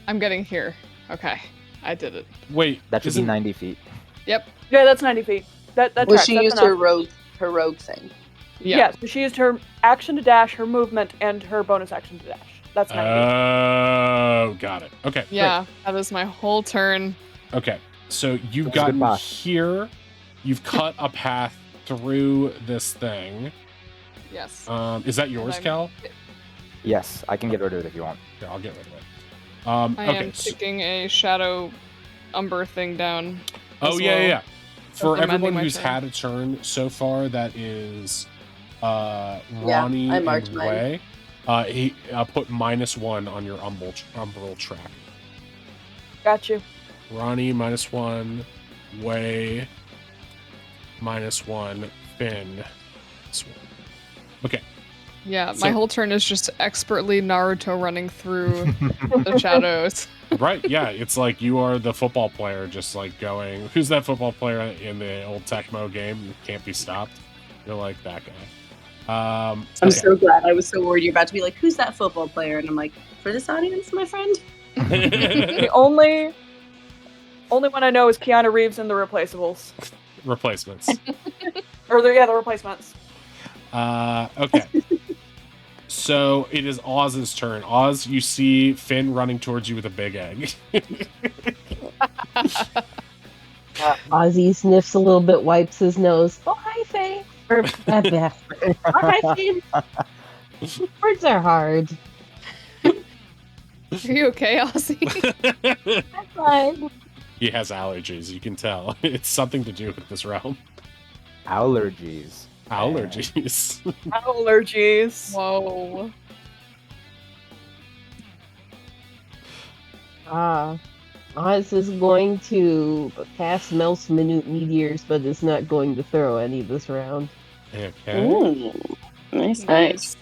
I'm getting here. Okay, I did it. wait. That should be isn't 90 feet. Yep. Yeah, that's 90 feet. That Well, tracks. she That's used enough. her rogue thing. Yeah. Yeah, so she used her action to dash, her movement, and her bonus action to dash. That's 90. Oh, got it. Okay. Yeah, that is my whole turn. Great. Okay. So you've That's a good gotten path. here. You've cut a path through this thing. Yes. Is that yours, I'm- Cal? Yes, I can get rid of it if you want. Yeah, I'll get rid of it. I Okay. am taking a shadow umber thing down. Oh as yeah, yeah, well. yeah. For amending everyone my who's turn. had a turn so far, that is Ronnie I marked and mine. Way. He put -1 on your umbral track. Got you. Ronnie -1, Way -1, Finn -1. Okay. Yeah, So- my whole turn is just expertly Naruto running through the shadows. Right, yeah, it's like you are the football player just like going, who's that football player in the old Tecmo game? Can't be stopped. You're like that guy. I'm okay. so glad. I was so worried you're about to be like, who's that football player? And I'm like, for this audience, my friend? The only one I know is Keanu Reeves in The Replaceables. Replacements. Or the replacements. Okay. So it is Oz's turn. Oz, you see Finn running towards you with a big egg. Ozzy sniffs a little bit, wipes his nose. Oh, hi, Faye. Or, Beth. Oh, hi, Faye. Words are hard. Are you okay, Ozzy? I'm fine. He has allergies, you can tell. It's something to do with this realm. Allergies. Allergies. Allergies. Whoa. Oz is going to cast Mel's Minute Meteors, but is not going to throw any this round. Okay. Ooh, nice.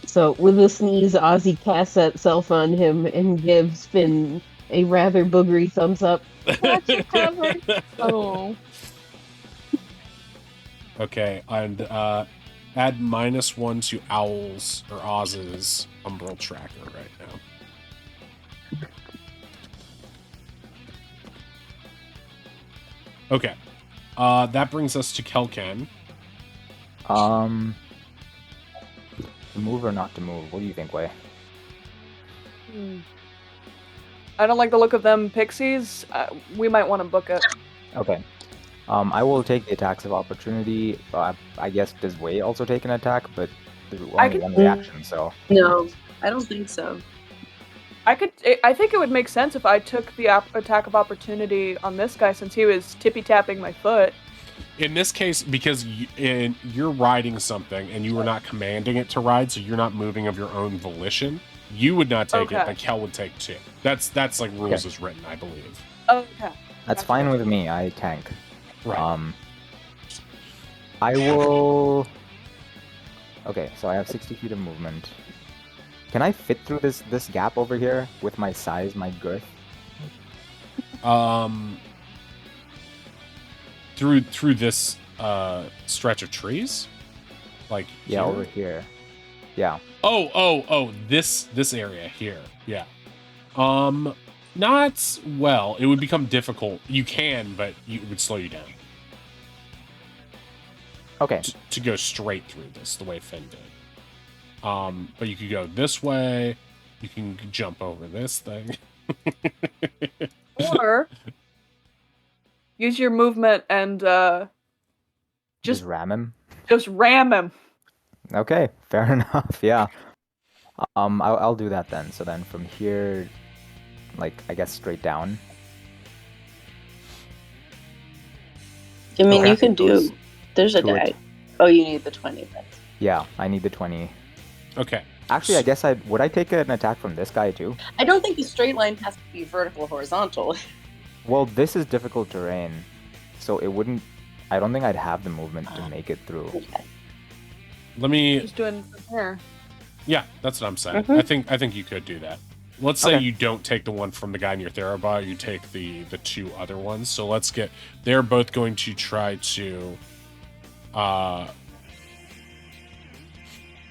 So with a sneeze, Ozzy casts that self on him and gives Finn a rather boogery thumbs up. Watch your cover. Oh. Okay, and add -1 to Owl's or Oz's Umbral Tracker right now. Okay. That brings us to Kelken. To move or not to move? What do you think, Wei? I don't like the look of them pixies. We might want to book it. Okay. I will take the attacks of opportunity. I guess does Wei also take an attack? But there's only one reaction, so. No, I don't think so. I think it would make sense if I took the attack of opportunity on this guy since he was tippy-tapping my foot. In this case, because you're riding something and you were not commanding it to ride, so you're not moving of your own volition, you would not take it, but Kel would take 2. That's like rules is written, I believe. Okay. That's fine with me. I tank. Right. I will... Okay, so I have 60 feet of movement. Can I fit through this gap over here with my size, my girth? Through this stretch of trees? Like yeah, here? over here. Yeah. Oh, this area here. Yeah. Not well. It would become difficult. You can, but it would slow you down. Okay. To go straight through this, the way Finn did. But you could go this way. You can jump over this thing. Or use your movement and just ram him. Just ram him. Okay, fair enough. Yeah. I'll do that then. So then from here, like I guess straight down. I mean, you can do. There's a die. Oh, you need the 20. Yeah, I need the 20. Okay. Actually, I guess would I take an attack from this guy too? I don't think the straight line has to be vertical or horizontal. Well, this is difficult terrain, so it wouldn't. I don't think I'd have the movement to make it through. Okay. Let me. Just doing here. Yeah, that's what I'm saying. I think you could do that. Let's say you don't take the one from the guy near Theraba, you take the 2 other ones. So let's get. They're both going to try to.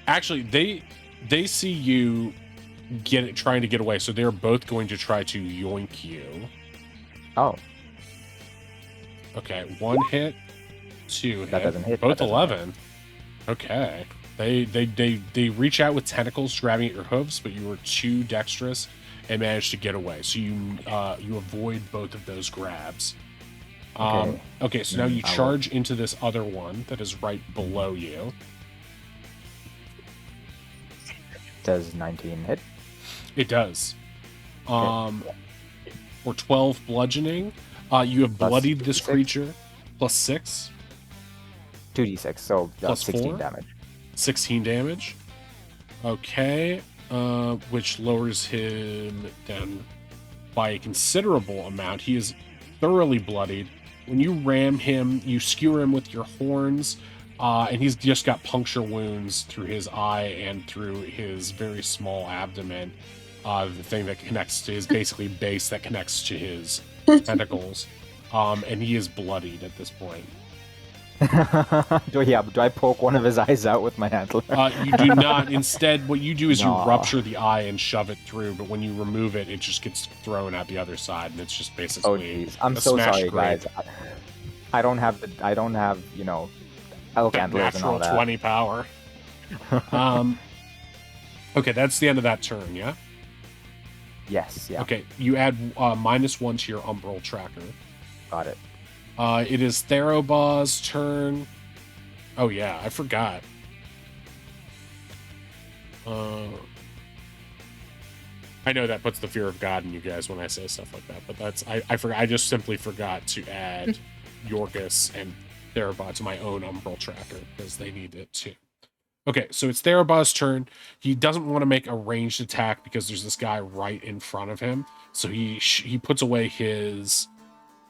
Actually, they see you trying to get away, so they're both going to try to yoink you. Oh. Okay, 1 hit, 2 hit. That doesn't hit. Both 11. Okay. They reach out with tentacles grabbing at your hooves, but you were too dexterous and managed to get away. So you avoid both of those grabs. Okay, so now you charge into this other one that is right below you. Does 19 hit? It does. For 12 bludgeoning. You have bloodied this creature. Plus 6. 2d6, so plus 16 4? damage. 16 damage. Okay. Which lowers him down by a considerable amount. He is thoroughly bloodied. When you ram him, you skewer him with your horns, and he's just got puncture wounds through his eye and through his very small abdomen. The thing that connects to his basically base that connects to his tentacles. And he is bloodied at this point. Do I poke one of his eyes out with my antler? You do not. Instead, what you do is you rupture the eye and shove it through, but when you remove it, it just gets thrown at the other side, and it's just basically. Oh jeez, I'm so sorry, guys. I don't have elk antlers and all that. Natural 20 power. Okay, that's the end of that turn. Yeah. Yes. Yeah. Okay, you add -1 to your umbral tracker. Got it. It is Therobaw's turn. Oh yeah, I forgot. I know that puts the fear of God in you guys when I say stuff like that, but that's I forgot. I just simply forgot to add Yorkus and Therabaw to my own umbral tracker because they need it too. Okay, so it's Therabaw's turn. He doesn't want to make a ranged attack because there's this guy right in front of him. So he puts away his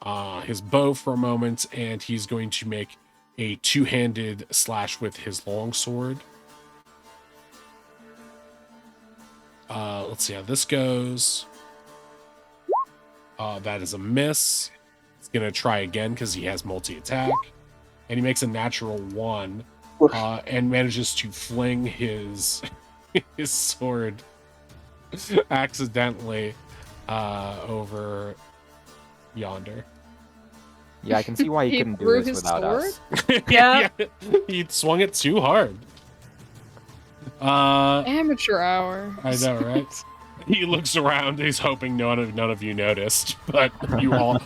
bow for a moment, and he's going to make a two-handed slash with his longsword. Let's see how this goes. That is a miss. He's gonna try again because he has multi-attack, and he makes a natural 1. And manages to fling his his sword accidentally over yonder. Yeah, I can see why he He couldn't do threw this his without us. Yeah. He swung it too hard. Amateur hour. I know, right? He looks around. He's hoping none of you noticed, but you all.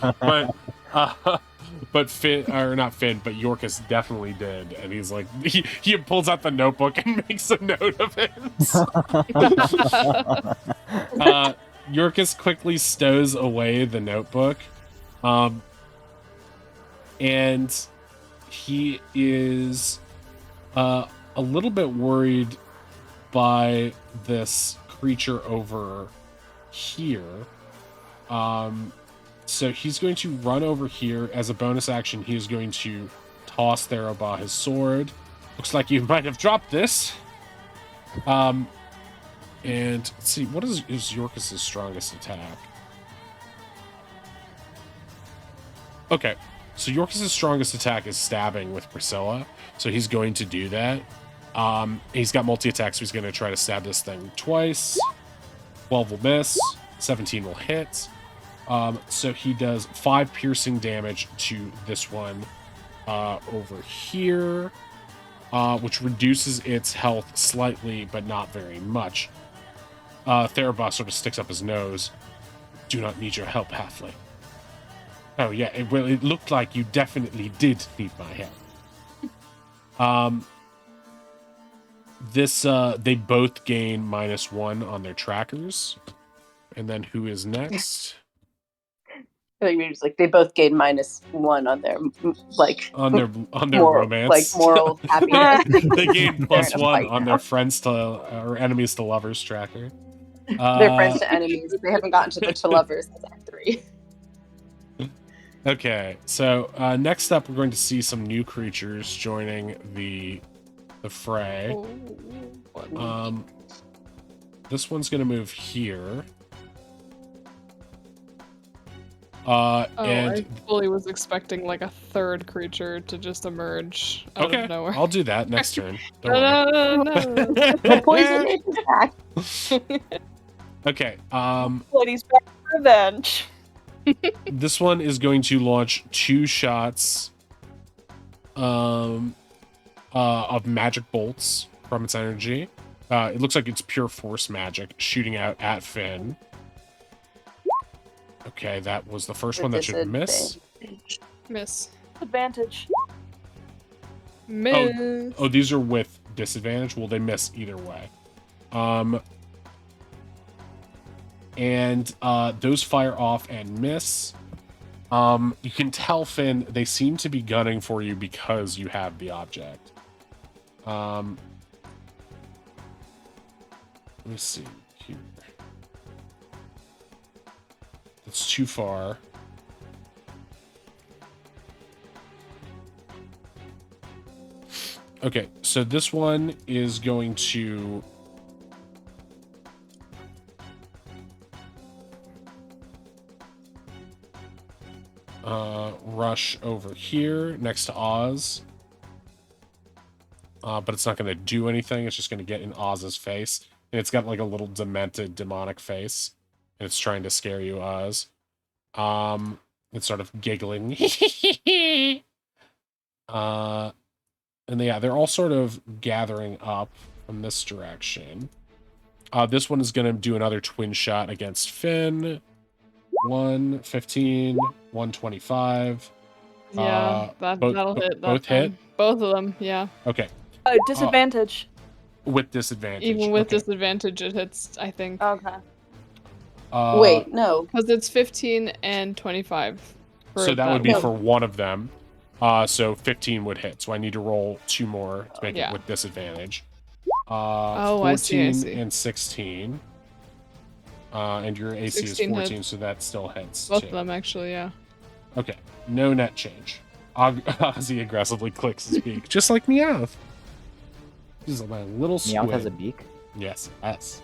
But Finn, or not Finn, but Yorkus definitely did, and he's like, he pulls out the notebook and makes a note of it. Yorkus quickly stows away the notebook, and he is a little bit worried by this creature over here. So he's going to run over here. As a bonus action, he is going to toss Therabah his sword. Looks like you might have dropped this. And let's see, what is Yorkus' strongest attack? Okay, so Yorkus' strongest attack is stabbing with Priscilla, so he's going to do that. He's got multi-attack, so he's going to try to stab this thing twice. 12 will miss, 17 will hit. So he does 5 piercing damage to this one over here, which reduces its health slightly, but not very much. Therabah sort of sticks up his nose. Do not need your help, halfling. Oh yeah, it looked like you definitely did need my help. They both gain -1 on their trackers. And then who is next? It's like they both gain -1 on their on their romance, like moral happiness. They gain +1 on now. their friends to or enemies to lovers tracker. They're friends to enemies. They haven't gotten to lovers since Act 3. Okay, so next up, we're going to see some new creatures joining the fray. This one's going to move here. And I fully was expecting like a third creature to just emerge out of nowhere. I'll do that next turn. Don't worry. No. Poison attack. Okay. Ladies back for revenge. This one is going to launch 2 shots of magic bolts from its energy. It looks like it's pure force magic shooting out at Finn. Okay, that was the first one that should miss. Miss. Advantage. Miss. Oh, these are with disadvantage. Well, they miss either way. And those fire off and miss. You can tell, Finn, they seem to be gunning for you because you have the object. Let me see here. It's too far. Okay, so this one is going to rush over here next to Oz. But it's not going to do anything. It's just going to get in Oz's face. And it's got like a little demented demonic face. And it's trying to scare you, Oz. It's sort of giggling. And yeah, they're all sort of gathering up from this direction. This one is going to do another twin shot against Finn. 115, 125. Yeah, that'll hit. Both hit? Both of them, yeah. Okay. Disadvantage. With disadvantage. Even with disadvantage, it hits, I think. Okay. Wait, no. Because it's 15 and 25. So that would be for one of them. So 15 would hit. So I need to roll 2 more to make it with disadvantage. Oh, 14 I see. and 16. And your AC is 16 14, hits. so that still hits Both too. of them, actually, yeah. Okay, no net change. Ozzy aggressively clicks his beak, just like Meowth. This is my little squid. Meowth has a beak. Yes, yes.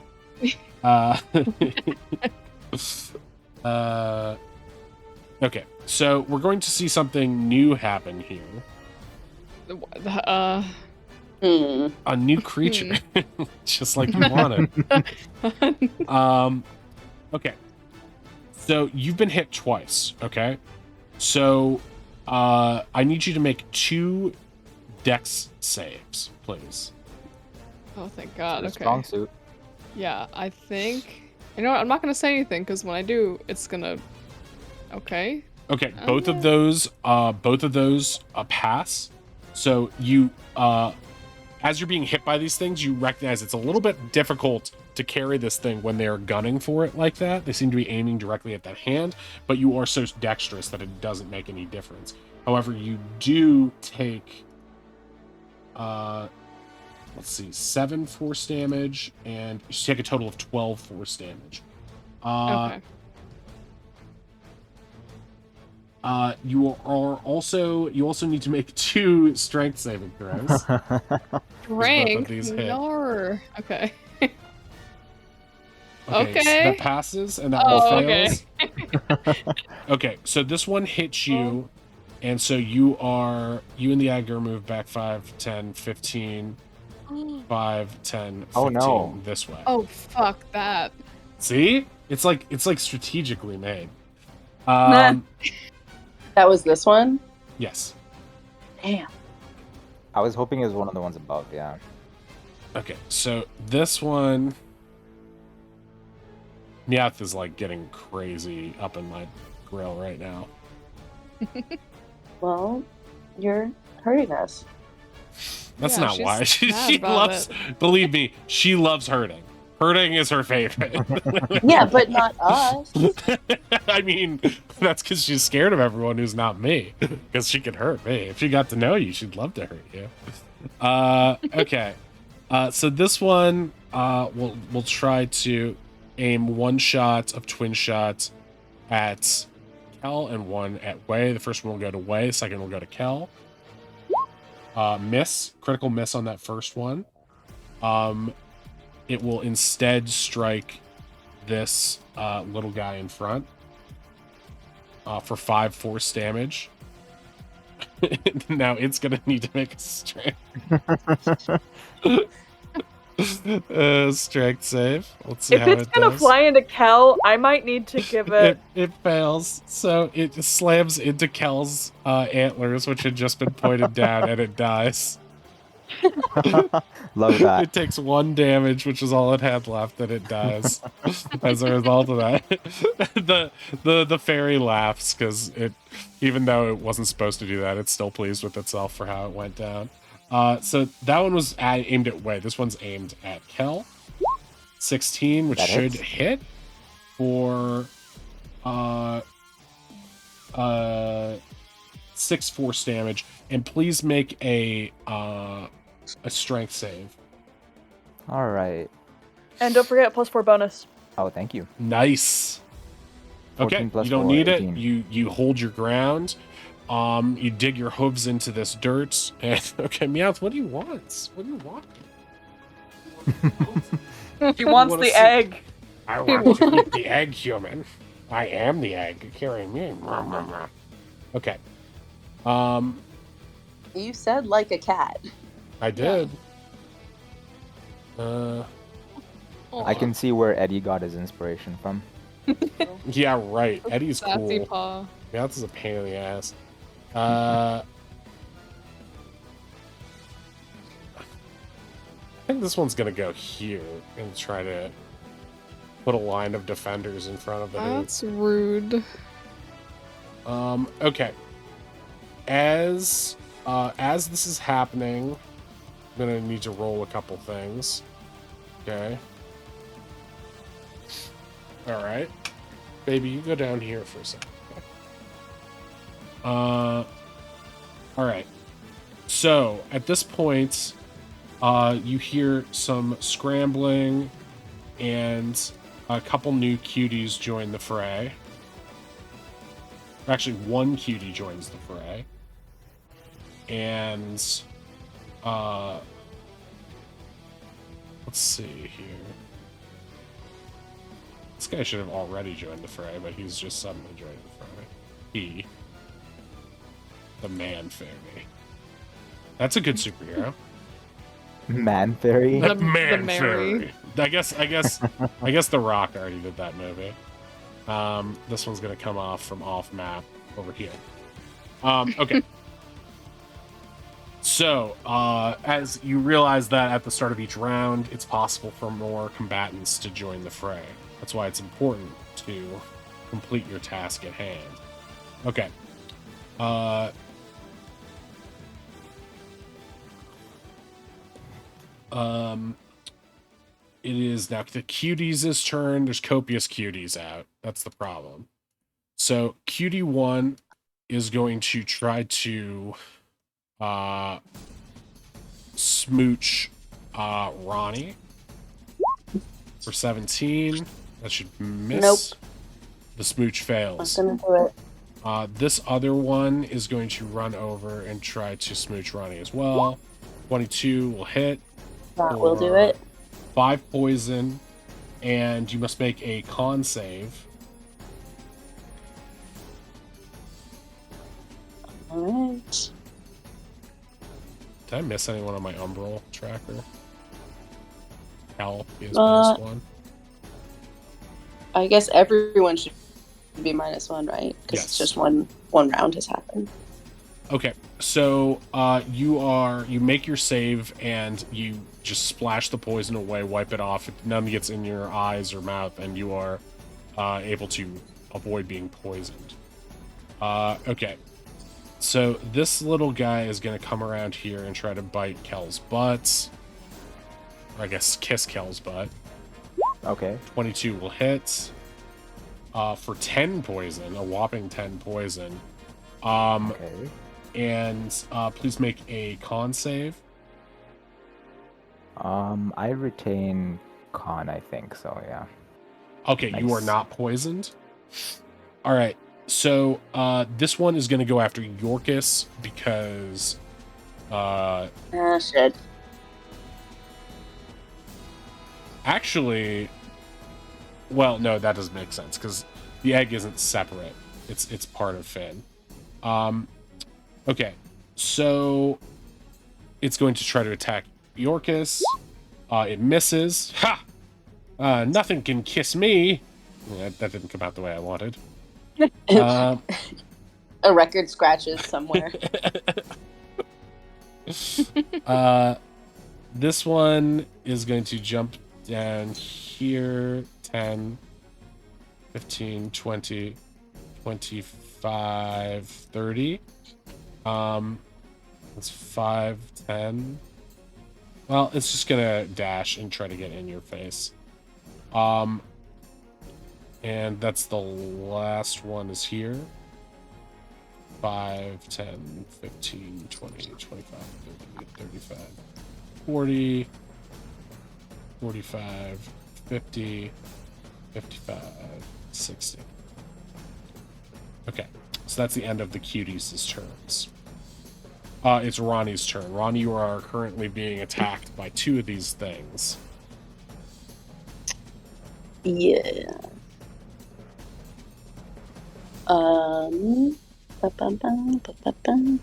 uh, okay, so we're going to see something new happen here. A new creature, just like you wanted. Okay. So you've been hit twice, okay? So I need you to make 2 dex saves, please. Oh, thank God. It's a Okay. strong suit. Yeah, I think. You know what? I'm not gonna say anything because when I do, it's gonna. Okay. Okay, both of those pass. So you as you're being hit by these things, you recognize it's a little bit difficult to carry this thing when they're gunning for it like that. They seem to be aiming directly at that hand, but you are so dexterous that it doesn't make any difference. However, you do take let's see, 7 force damage, and you take a total of 12 force damage. Okay. You also need to make 2 strength saving throws. Rank. these hit. Yar. Okay. Okay, so that passes, and that one fails. Okay, so this one hits you, and so you and the Agger move back 5, 10, 15, 5, 10, 15 Oh, no. this way. Oh, fuck that. See? It's like strategically made. Nah. That was this one? Yes. Damn. I was hoping it was one of the ones above, yeah. Okay, so this one... Meowth is like getting crazy up in my grill right now. Well, you're hurting us. That's Yeah, not she's why. mad She about loves, believe me, she loves hurting. Hurting is her favorite. Yeah, but not us. I mean, that's because she's scared of everyone who's not me. Because she could hurt me. If she got to know you, she'd love to hurt you. Okay. So this one, we'll try to aim 1 shot of twin shots at Kel and 1 at Wei. The first one will go to Wei. The second will go to Kel. Critical miss on that first one. It will instead strike this little guy in front for 5 force damage. Now it's gonna need to make a strength strength save. Let's see If how it's it gonna does. fly into Kel, I might need to give it. It fails, so it slams into Kel's antlers, which had just been pointed down, and it dies. Love that. It takes 1 damage, which is all it had left, and it dies as a result of that. The fairy laughs because even though it wasn't supposed to do that, it's still pleased with itself for how it went down. So that one was aimed at Wei. This one's aimed at Kel. 16, which That should hits. hit for 6 force damage. And please make a strength save. All right. And don't forget +4 bonus. Oh, thank you. Nice. 14 Okay, plus you don't 4, need 18. it. You hold your ground. You dig your hooves into this dirt. And okay, Meowth, what do you want? What do you want? He wants wanna the see- egg. I want to eat the egg, human. I am the egg. Carry me. Okay. You said like a cat. I did. I can see where Eddie got his inspiration from. Yeah, right. Eddie's Sassy cool. paw. Meowth is a pain in the ass. I think this one's gonna go here and try to put a line of defenders in front of it. That's rude. Okay. As this is happening, I'm gonna need to roll a couple things. Okay. All right, baby, you go down here for a second. All right. So at this point, You hear some scrambling, and a couple new cuties join the fray. Actually, one cutie joins the fray. And let's see here. This guy should have already joined the fray, but he's just suddenly joined the fray. The man fairy. That's a good superhero. Man Fairy. The Man Mary. fairy. I guess The Rock already did that movie. This one's gonna come off from off map over here. Okay. So, as you realize that at the start of each round, it's possible for more combatants to join the fray. That's why it's important to complete your task at hand. Okay. It is now the cuties' turn. There's copious cuties out. That's the problem. So, cutie 1 is going to try to smooch Ronnie for 17. That should miss. Nope. The smooch I'm fails. gonna do it. This other one is going to run over and try to smooch Ronnie as well. 22 will hit. That will do it. 5 poison, and you must make a con save. Alright. Did I miss anyone on my Umbral tracker? Cal is -1. I guess everyone should be -1, right? Because Yes. it's just one round has happened. Okay, so you make your save and you just splash the poison away, wipe it off. None gets in your eyes or mouth, and you are able to avoid being poisoned. Okay, so this little guy is going to come around here and try to bite Kel's butt. Or I guess kiss Kel's butt. Okay. 22 will hit for 10 poison, a whopping 10 poison. Okay. And please make a con save. I retain con, I think, so yeah. Okay, you are Nice. not poisoned. All right, so this one is going to go after Yorkus because Shit. actually, well, no, that doesn't make sense because the egg isn't separate. It's part of Finn. Okay, so it's going to try to attack Yorkus. It misses. Ha! Nothing can kiss me. Yeah, that didn't come out the way I wanted. A record scratches somewhere. This one is going to jump down here. 10, 15, 20, 25, 30. It's 5, 10. Well, it's just gonna dash and try to get in your face. And that's the last one is here. 5, 10, 15, 20, 25, 30, 35, 40, 45, 50, 55, 60. Okay, so that's the end of the cuties' turns. It's Ronnie's turn. Ronnie, you are currently being attacked by 2 of these things. Yeah. Ba-bum-bum, ba-ba-bum.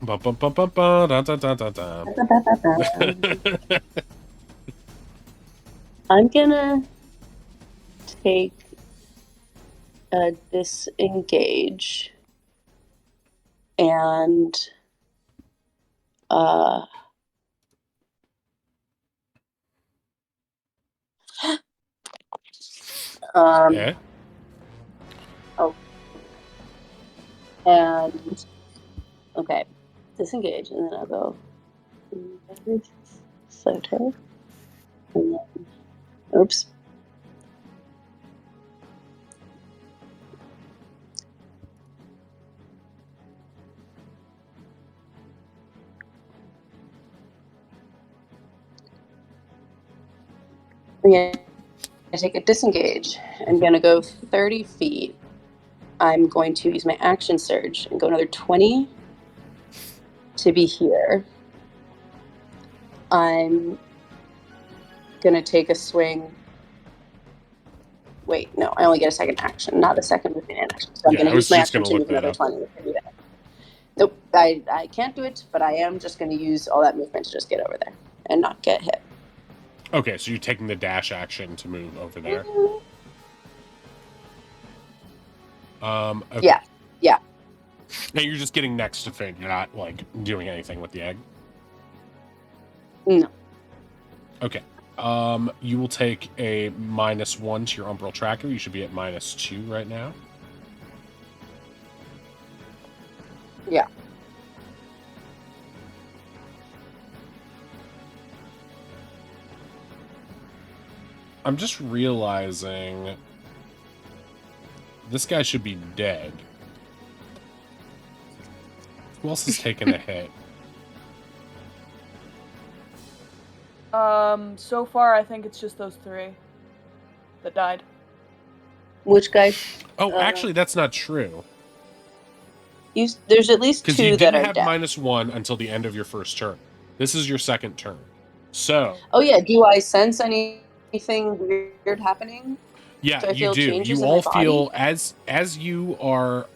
Bum, bum, bum, bum, bum, da, da, da, da, da. Ba-ba-ba-ba. I'm gonna take a disengage and Yeah. and okay, disengage, and then I'll go Soto, and then oops. I'm going to take a disengage. I'm going to go 30 feet. I'm going to use my action surge and go another 20 to be here. I'm going to take a swing. Wait, no, I only get a second action, not a second movement and action. So I'm going to use my action to move another 20 to do that. Nope, I can't do it, but I am just going to use all that movement to just get over there and not get hit. Okay, so you're taking the dash action to move over there. Okay. Yeah. And you're just getting next to Finn. You're not, like, doing anything with the egg? No. Okay. You will take a -1 to your umbral tracker. You should be at -2 right now. Yeah. I'm just realizing this guy should be dead. Who else has taken a hit? So far I think it's just those 3 that died. Which guy? Oh, actually, that's not true. There's at least 2 Because you that didn't are have dead. -1 until the end of your first turn. This is your second turn. So. Oh yeah, do I sense anything weird happening? Yeah, I you feel do. changes You in all my body? feel as you are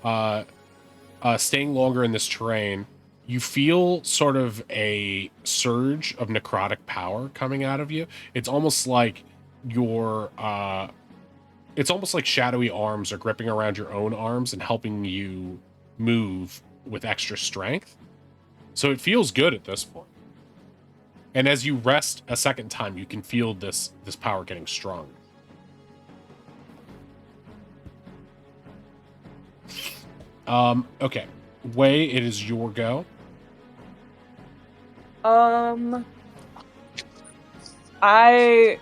staying longer in this terrain, you feel sort of a surge of necrotic power coming out of you. It's almost like your it's almost like shadowy arms are gripping around your own arms and helping you move with extra strength. So it feels good at this point. And as you rest a second time, you can feel this power getting stronger. Okay. Wei, it is your go. I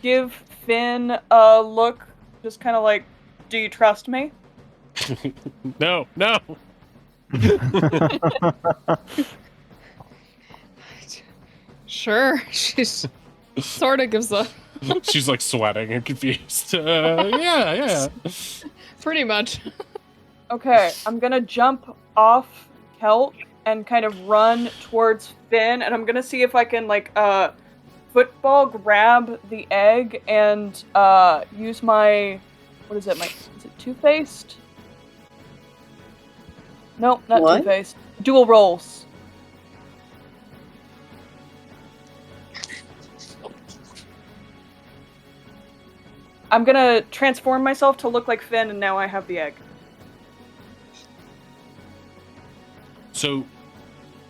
give Finn a look, just kind of like, do you trust me? No. Sure. She's sort of gives a... She's like sweating and confused. Yeah. Pretty much. Okay, I'm gonna jump off Kelk and kind of run towards Finn, and I'm gonna see if I can, like, football grab the egg and, use my... What is it? Is it Two-Faced? Nope, not What? Two-Faced. Dual rolls. I'm gonna transform myself to look like Finn, and now I have the egg. So,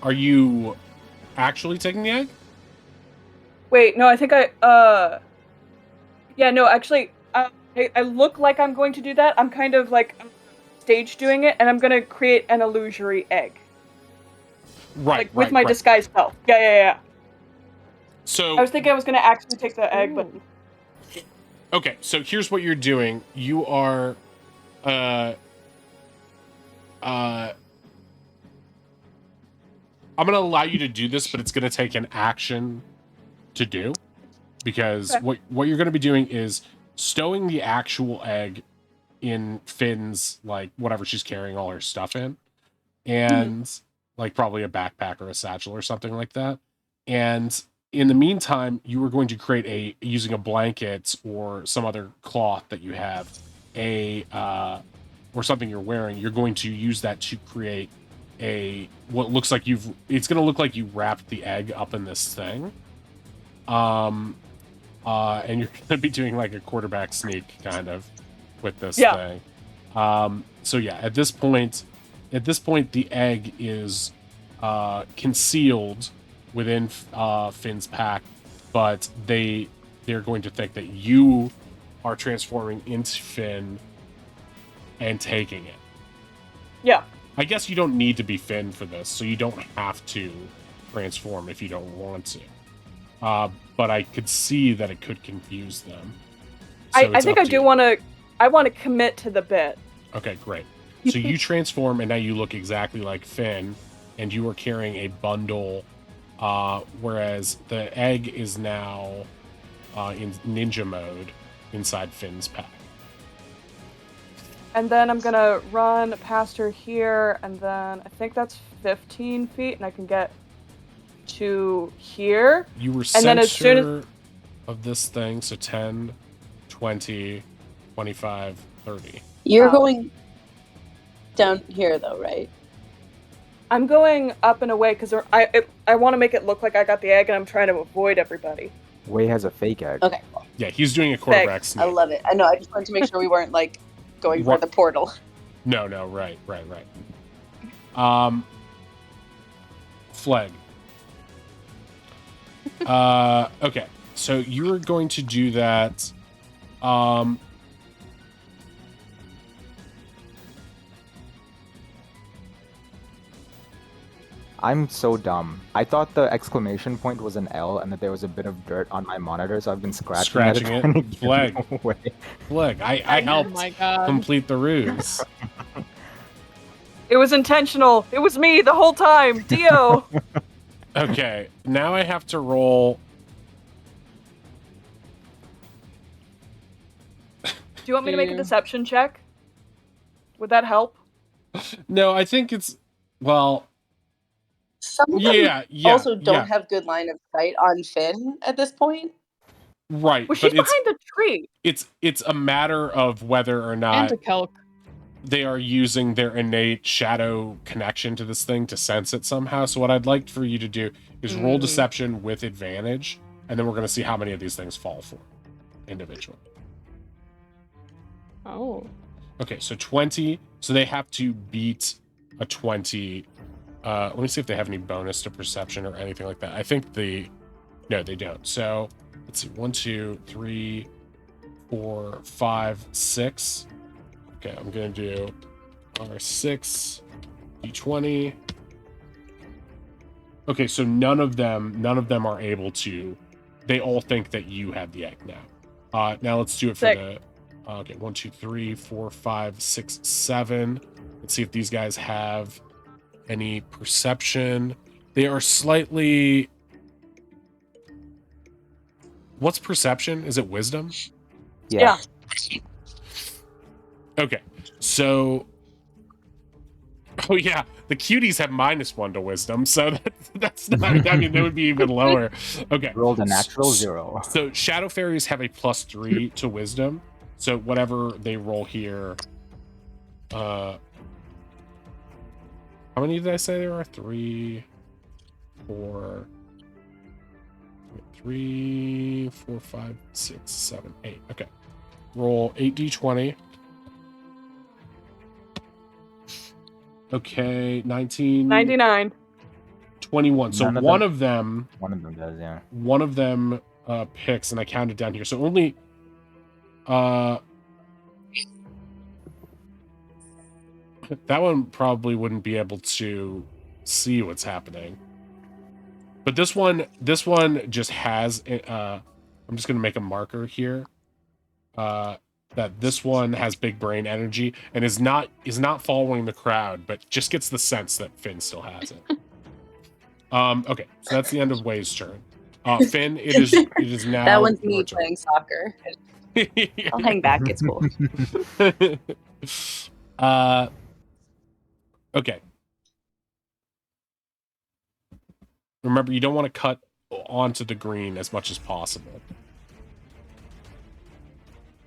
are you actually taking the egg? Wait, no, I think yeah, no, actually, I look like I'm going to do that. I'm kind of, like, stage doing it, and I'm gonna create an illusory egg. Right, like, with my disguise self. Yeah. So I was thinking I was gonna actually take the egg, but... Okay, so here's what you're doing. You are, I'm gonna allow you to do this, but it's gonna take an action to do, because Okay. what you're gonna be doing is stowing the actual egg in Finn's, like, whatever she's carrying all her stuff in, and like probably a backpack or a satchel or something like that. And in the meantime, you are going to create using a blanket or some other cloth that you have, or something you're wearing. You're going to use that to create what looks like it's going to look like you wrapped the egg up in this thing. And you're going to be doing like a quarterback sneak kind of with this thing. So yeah, at this point, the egg is concealed within Finn's pack, but they're going to think that you are transforming into Finn and taking it. Yeah. I guess you don't need to be Finn for this, so you don't have to transform if you don't want to. But I could see that it could confuse them. So I think I do want to... I want to commit to the bit. Okay, great. So you transform, and now you look exactly like Finn, and you are carrying a bundle, whereas the egg is now in ninja mode inside Finn's pack. And then I'm gonna run past her here, and then I think that's 15 feet, and I can get to here. You were And center then as soon as of this thing, so 10, 20, 25, 30. You're going down here, though, right? I'm going up and away because I want to make it look like I got the egg, and I'm trying to avoid everybody. Way has a fake egg. Okay. Yeah, he's doing a quarterback I sneak. love it. I know. I just wanted to make sure we weren't like going for the portal. No, right. Flag. Okay, so you're going to do that. I'm so dumb. I thought the exclamation point was an L and that there was a bit of dirt on my monitor, so I've been scratching it. trying to get Flag. it away. Flag. I helped complete the ruse. It was intentional. It was me the whole time. Dio. Okay, now I have to roll. Do you want me to make a deception check? Would that help? No, I think it's well. Some of them also don't have good line of sight on Finn at this point. Right. Well, she's behind the tree. It's a matter of whether or not they are using their innate shadow connection to this thing to sense it somehow. So what I'd like for you to do is roll deception with advantage, and then we're going to see how many of these things fall for individually. Oh. Okay, so 20. So they have to beat a 20. Let me see if they have any bonus to perception or anything like that. I think no, they don't. So let's see. 1, 2, 3, 4, 5, 6. Okay, I'm gonna do R6, D20. Okay, so none of them are able to. They all think that you have the egg now. Now let's do it for the. Okay, 1, 2, 3, 4, 5, 6, 7. Let's see if these guys have any perception. They are slightly. What's perception? Is it wisdom? Yeah. Okay, so. Oh yeah, the cuties have -1 to wisdom, so that's not. I mean, they would be even lower. Okay. Rolled a natural 0. So shadow fairies have a +3 to wisdom. So whatever they roll here. How many did I say there are? 3, 4, 3, 4, 5, 6, 7, 8. Okay. Roll 8d20. Okay, 19. 99. 21. So one of them does, yeah. One of them picks, and I counted down here. So only that one probably wouldn't be able to see what's happening. But this one just has I'm just gonna make a marker here. That this one has big brain energy and is not following the crowd, but just gets the sense that Finn still has it. Okay, so that's the end of Way's turn. Finn, it is now. That one's me playing soccer. I'll hang back. It's cool. Okay. Remember, you don't want to cut onto the green as much as possible.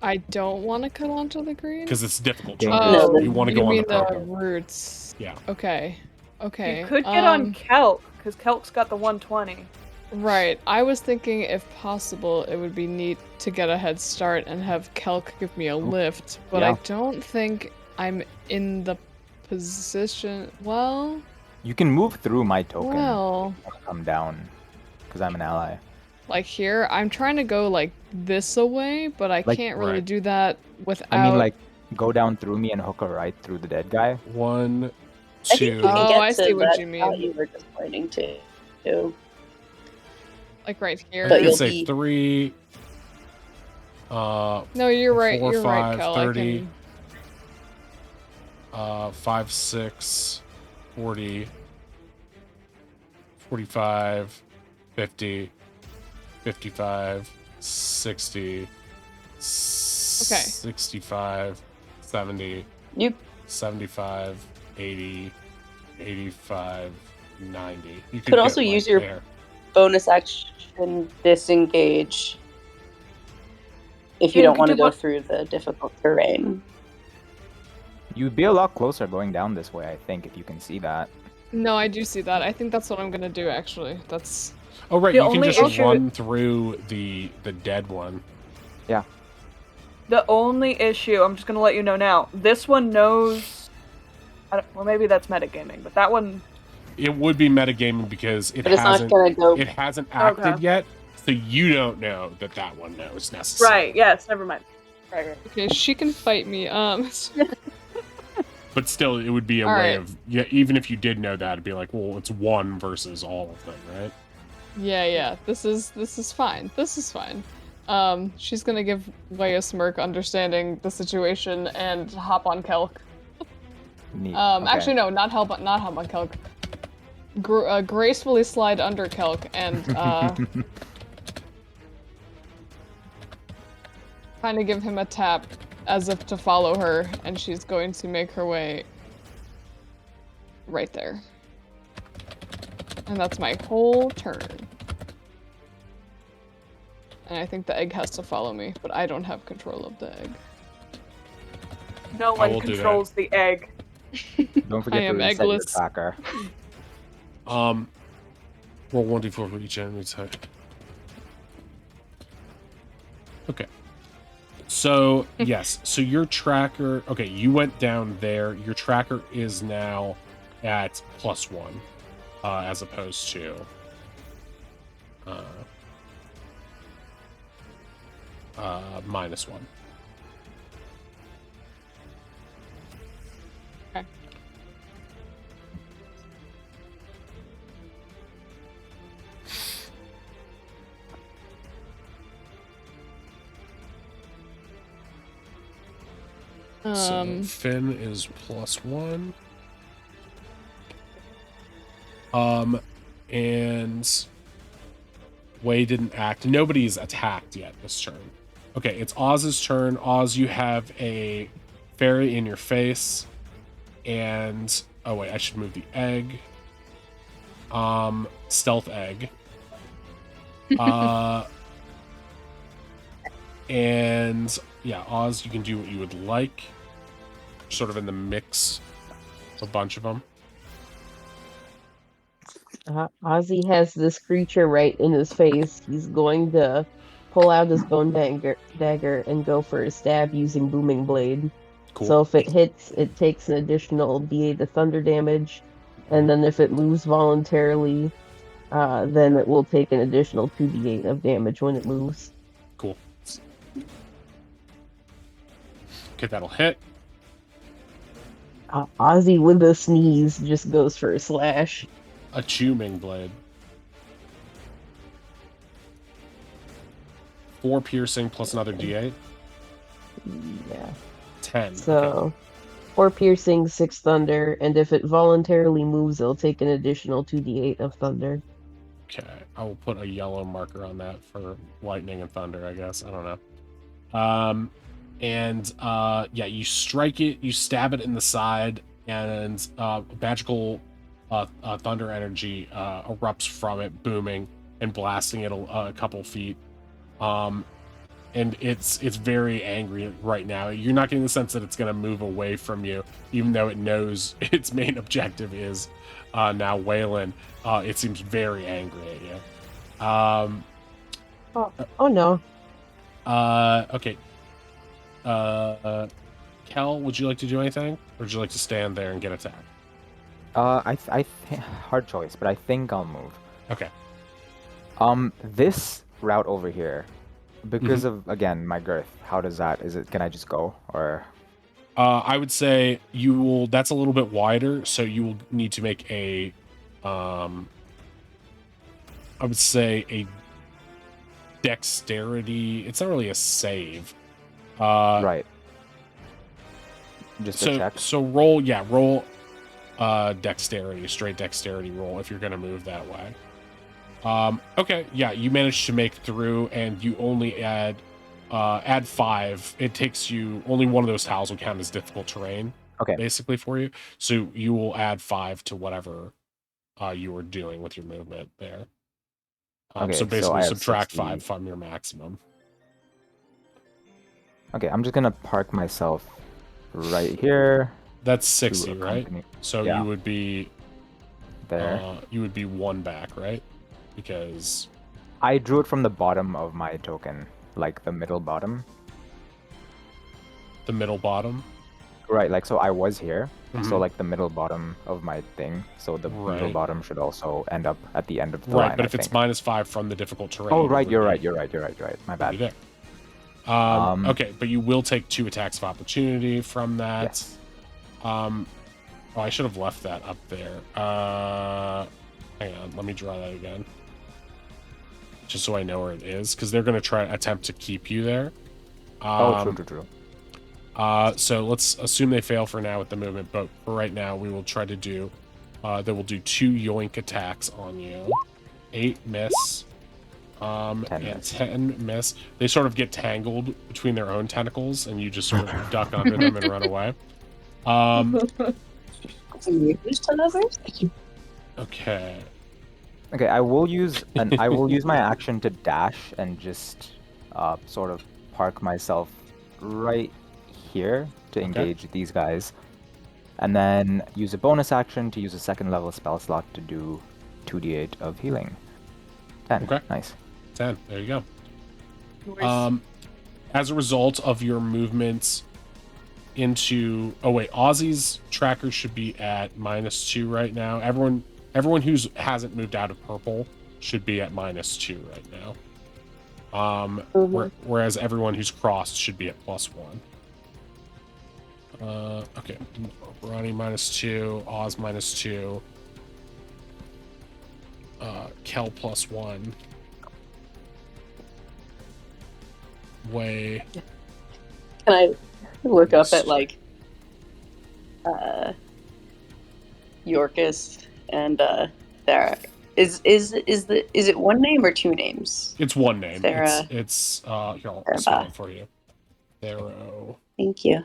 I don't want to cut onto the green? Because it's difficult. Oh, you want to go on the purple. Roots. Yeah. Okay. You could get on Kelk, because Kelk's got the 120. Right. I was thinking, if possible, it would be neat to get a head start and have Kelk give me a lift, but I don't think I'm in the position. Well, you can move through my token. Well, come down, because I'm an ally. Like here, I'm trying to go like this away, but I can't really do that without. I mean, like, go down through me and hook a right through the dead guy. 1, 2. Oh, I see what you mean. You were just pointing to. Like right here. I could say 3. No, you're right. 4, You're 5, right, Kel. 30. 5, 6, 40, 45, 50, 55, 60, 65, 70, You 75, 80, 85, 90. You could also get, use like, your there. bonus action disengage if you Ian, don't could want to you go look- through the difficult terrain. You'd be a lot closer going down this way, I think, if you can see that. No, I do see that. I think that's what I'm gonna do, actually. That's... Oh, right, The you can only just issue- run through the dead one. The only issue, I'm just gonna let you know now, this one knows... well, maybe that's metagaming, but that one... It would be metagaming because it But it's not hasn't going to go. it hasn't acted Okay. yet, so you don't know that one knows necessarily. Right, yes, never mind. Right. Okay, she can fight me. But still, it would be a All way right. of, yeah. Even if you did know that, it'd be like, well, it's one versus all of them, right? Yeah. This is fine. This is fine. She's gonna give Way a smirk, understanding the situation, and hop on Kelk. Neat. Okay. Actually, no, not hop on Kelk. Gracefully slide under Kelk and kind of give him a tap as if to follow her, and she's going to make her way right there. And that's my whole turn. And I think the egg has to follow me, but I don't have control of the egg. No I will one do that. controls the egg. Don't I forget to am reset your eggless. tracker. Roll 1d4 for each enemy type. Okay. So, yes. So your tracker... Okay, you went down there. Your tracker is now at +1, as opposed to... -1. Okay. So Finn is +1. And Way didn't act. Nobody's attacked yet this turn. Okay, it's Oz's turn. Oz, you have a fairy in your face. And oh wait, I should move the egg. Stealth egg. And yeah, Oz, you can do what you would like. Sort of in the mix, a bunch of them. Ozzy has this creature right in his face. He's going to pull out his bone dagger and go for a stab using Booming Blade. Cool. So if it hits, it takes an additional d8 of thunder damage, and then if it moves voluntarily, then it will take an additional 2d8 of damage when it moves. Cool. Okay, that'll hit. Ozzy with a sneeze just goes for a slash. A Booming Blade. 4 piercing plus another d8. Yeah. 10. So, Okay. 4 piercing, 6 thunder, and if it voluntarily moves, it'll take an additional 2d8 of thunder. Okay, I will put a yellow marker on that for lightning and thunder, I guess. I don't know. Yeah, you strike it, you stab it in the side, and magical thunder energy erupts from it, booming and blasting it a couple feet. And it's very angry right now. You're not getting the sense that it's going to move away from you, even though it knows its main objective is now Waylon. It seems very angry at you. Oh no. Okay. Kel, would you like to do anything, or would you like to stand there and get attacked? Hard choice, but I think I'll move. Okay. This route over here, because of again my girth, how does that? Can I just go or? I would say you will. That's a little bit wider, so you will need to make a. I would say a dexterity. It's not really a save. Right. Just a check. So roll. Yeah, roll. Dexterity, straight dexterity roll if you're gonna move that way. Okay, yeah, you managed to make through, and you only add 5. It takes you only one of those tiles will count as difficult terrain. Okay. Basically for you, so you will add 5 to whatever you were doing with your movement there. Okay, so so basically I have subtract 60. 5 from your maximum. Okay, I'm just gonna park myself right here. That's 60, right? accompany- So Yeah. you would be There. you would be 1 back, right? Because I drew it from the bottom of my token, like the middle bottom. the middle bottom. Right, like so I was here, so Mhm. like the middle bottom of my thing. So the middle Right. bottom should also end up at the end of the Right, line. but I if it's think. -5 from the difficult terrain. Oh it right, would you're be- right. My would be bad. there. Okay, but you will take 2 attacks of opportunity from that. Yes. Oh, I should have left that up there. Hang on, let me draw that again. Just so I know where it is, because they're going to try attempt to keep you there. True. So let's assume they fail for now with the movement, but for right now, we will try to do... they will do 2 yoink attacks on you. 8 miss. 10 and miss. 10 miss. They sort of get tangled between their own tentacles, and you just sort of duck under them and run away. Use turnovers? Okay. Okay, I will use my action to dash and just sort of park myself right here to engage these guys, and then use a bonus action to use a 2nd level spell slot to do 2d8 of healing. 10. Okay. Nice. 10. There you go. Nice. As a result of your movements into... Oh, wait. Aussie's tracker should be at -2 right now. Everyone who hasn't moved out of purple should be at -2 right now. Whereas everyone who's crossed should be at +1. Okay. Ronnie -2. Oz -2. Kel +1. Way. Can I look up at like Yorkus and Thera? Is it one name or 2 names? It's 1 name. Thera. It's here, I'll spell it for you. Thero. Thank you.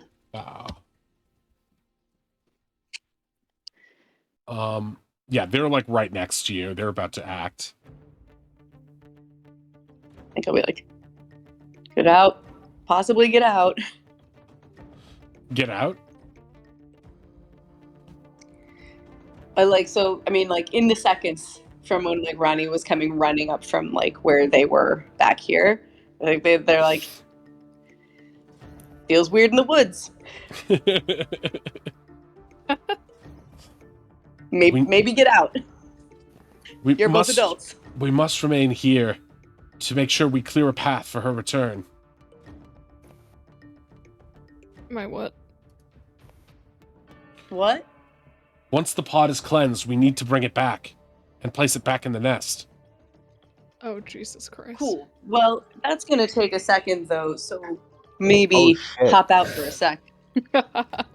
Yeah, they're like right next to you. They're about to act. I think I'll be like, get out. Possibly get out. Get out? Like in the seconds from when like Ronnie was running up from like where they were back here, like they're like, feels weird in the woods. Maybe get out. You're both adults. We must remain here to make sure we clear a path for her return. My what? What? Once the pod is cleansed, we need to bring it back and place it back in the nest. Oh, Jesus Christ. Cool. Well, that's gonna take a second though, so maybe hop out for a sec.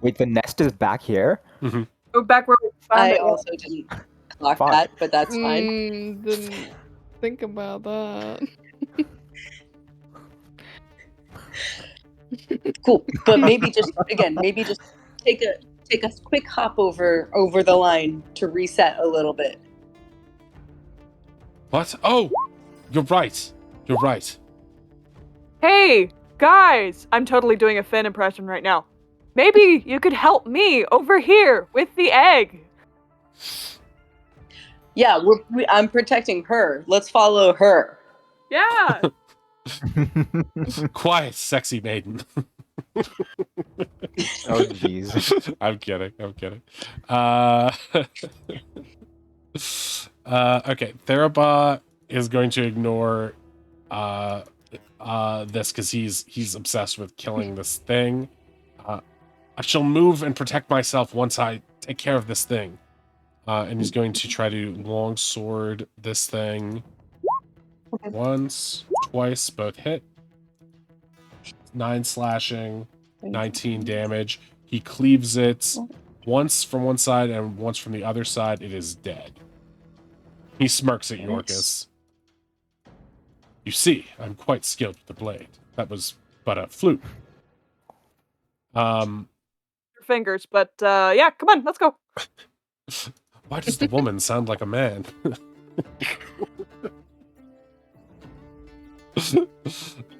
Wait, the nest is back here? Mm-hmm. Go back where we found I it. also didn't clock that, but that's fine. Didn't think about that. Cool. But maybe just take a quick hop over the line to reset a little bit. What? Oh, you're right. You're right. Hey, guys! I'm totally doing a Finn impression right now. Maybe you could help me over here with the egg. Yeah, I'm protecting her. Let's follow her. Yeah. Quiet, sexy maiden. Oh, jeez. I'm kidding. Okay, Theraba is going to ignore this because he's obsessed with killing this thing. I shall move and protect myself once I take care of this thing. And he's going to try to longsword this thing. Once, twice, both hit. 9 slashing, 19 damage. He cleaves it once from one side and once from the other side. It is dead. He smirks at Yorkus. You see, I'm quite skilled with the blade. That was but a fluke. Your fingers, but yeah, come on, let's go. Why does the woman sound like a man?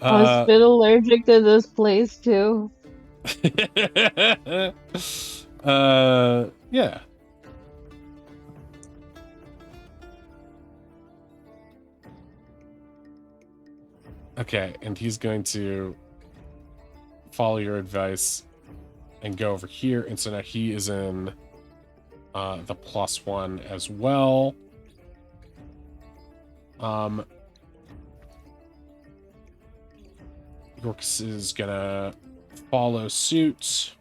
I was bit allergic to this place too. Yeah. Okay, and he's going to follow your advice and go over here, and so now he is in the +1 as well. Yorks is gonna follow suit,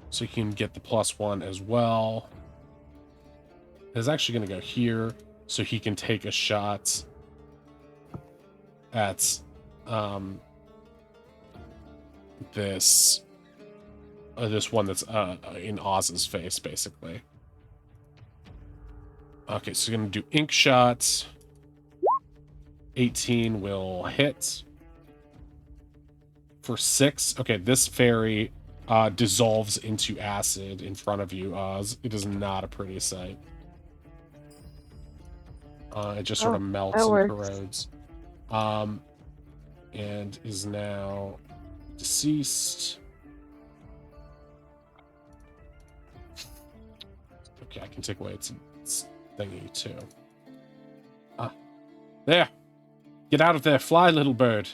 so he can get the +1 as well. He's actually gonna go here, so he can take a shot at this one that's in Oz's face, basically. Okay, so we're gonna do ink shots. 18 will hit for 6. Okay, this fairy dissolves into acid in front of you, Oz. It is not a pretty sight. It just sort of melts and corrodes. And is now deceased. Okay, I can take away its thingy too. There! Get out of there, fly, little bird.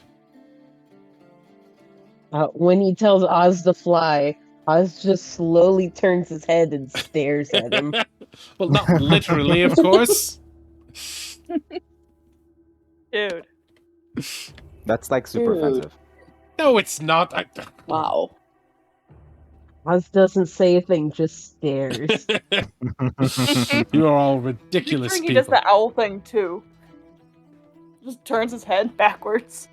When he tells Oz to fly, Oz just slowly turns his head and stares at him. Well, not literally, of course. Dude. That's like super offensive. No, it's not. Wow. Oz doesn't say a thing, just stares. You are all ridiculous He people. does the owl thing too. Just turns his head backwards.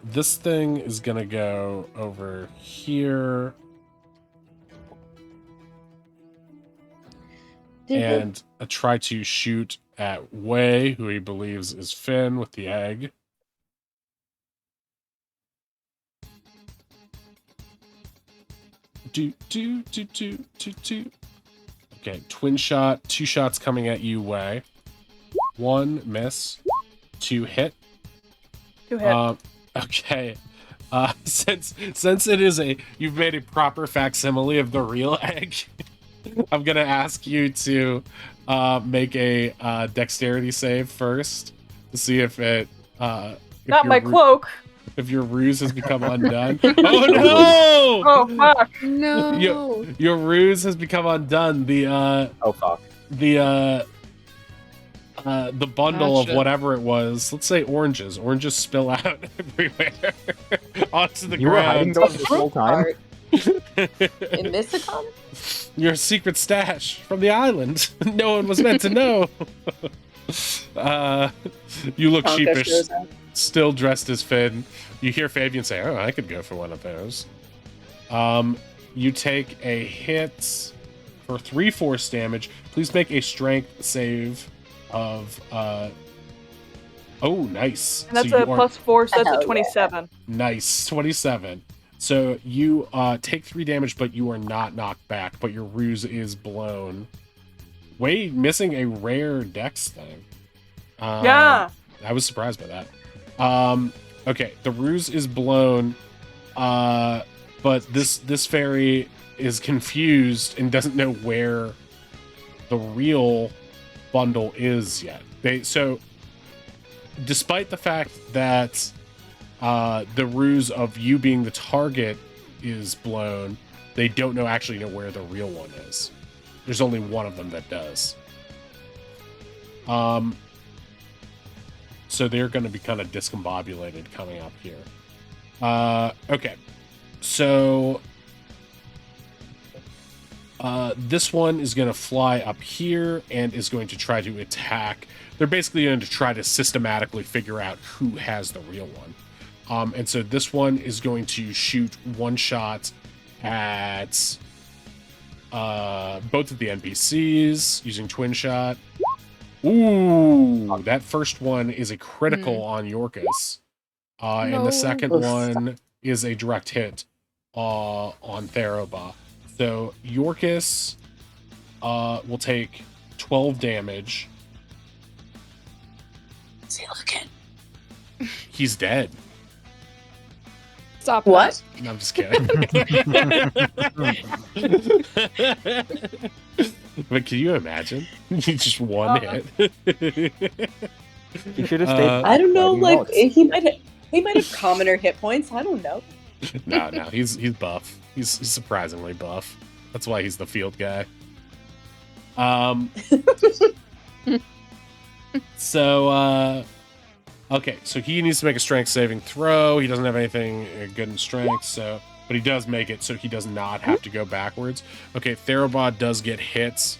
This thing is gonna go over here. And try to shoot at Wei, who he believes is Finn, with the egg. Okay, twin shot. 2 shots coming at you, Wei. 1 miss. 2 hit. 2 hit. Okay. Since it is you've made a proper facsimile of the real egg, I'm gonna ask you to make a dexterity save first to see if it Not my cloak. If your ruse has become undone. Oh no! Oh fuck! No. Your ruse has become undone. The oh fuck. The bundle Gotcha. of whatever it was, let's say oranges. Oranges spill out everywhere onto the You were hiding ground. those this whole time? In this economy? Your secret stash from the island. No one was meant to know. You look Tonka sheepish, shows up. still dressed as Finn. You hear Fabian say, "Oh, I could go for one of those." You take a hit for 3 force damage. Please make a strength save of oh, nice. And that's So you a +4, so that's Hell a yeah. 27. Nice, 27. So you take 3 damage, but you are not knocked back, but your ruse is blown. Wei missing a rare dex thing. Yeah. I was surprised by that. Okay, the ruse is blown, but this fairy is confused and doesn't know where the real bundle is yet. So despite the fact that the ruse of you being the target is blown, they don't actually know where the real one is. There's only one of them that does. So they're going to be kind of discombobulated coming up here. Okay. So this one is going to fly up here and is going to try to attack. They're basically going to try to systematically figure out who has the real one. And so this one is going to shoot 1 shot at both of the NPCs using twin shot, Ooh, that first one is a critical on Yorkus. And the second Oof. one is a direct hit on Theroba. So Yorkus will take 12 damage. What's he looking? He's dead. Stop What? No, I'm just kidding. But can you imagine? Just one hit. You should have stayed. I don't know. writing Like notes. he might have commoner hit points. I don't know. No, he's buff. He's surprisingly buff. That's why he's the field guy. So okay, so he needs to make a strength saving throw. He doesn't have anything good in strength, so but he does make it, so he does not have to go backwards. Okay, Therabod does get hits.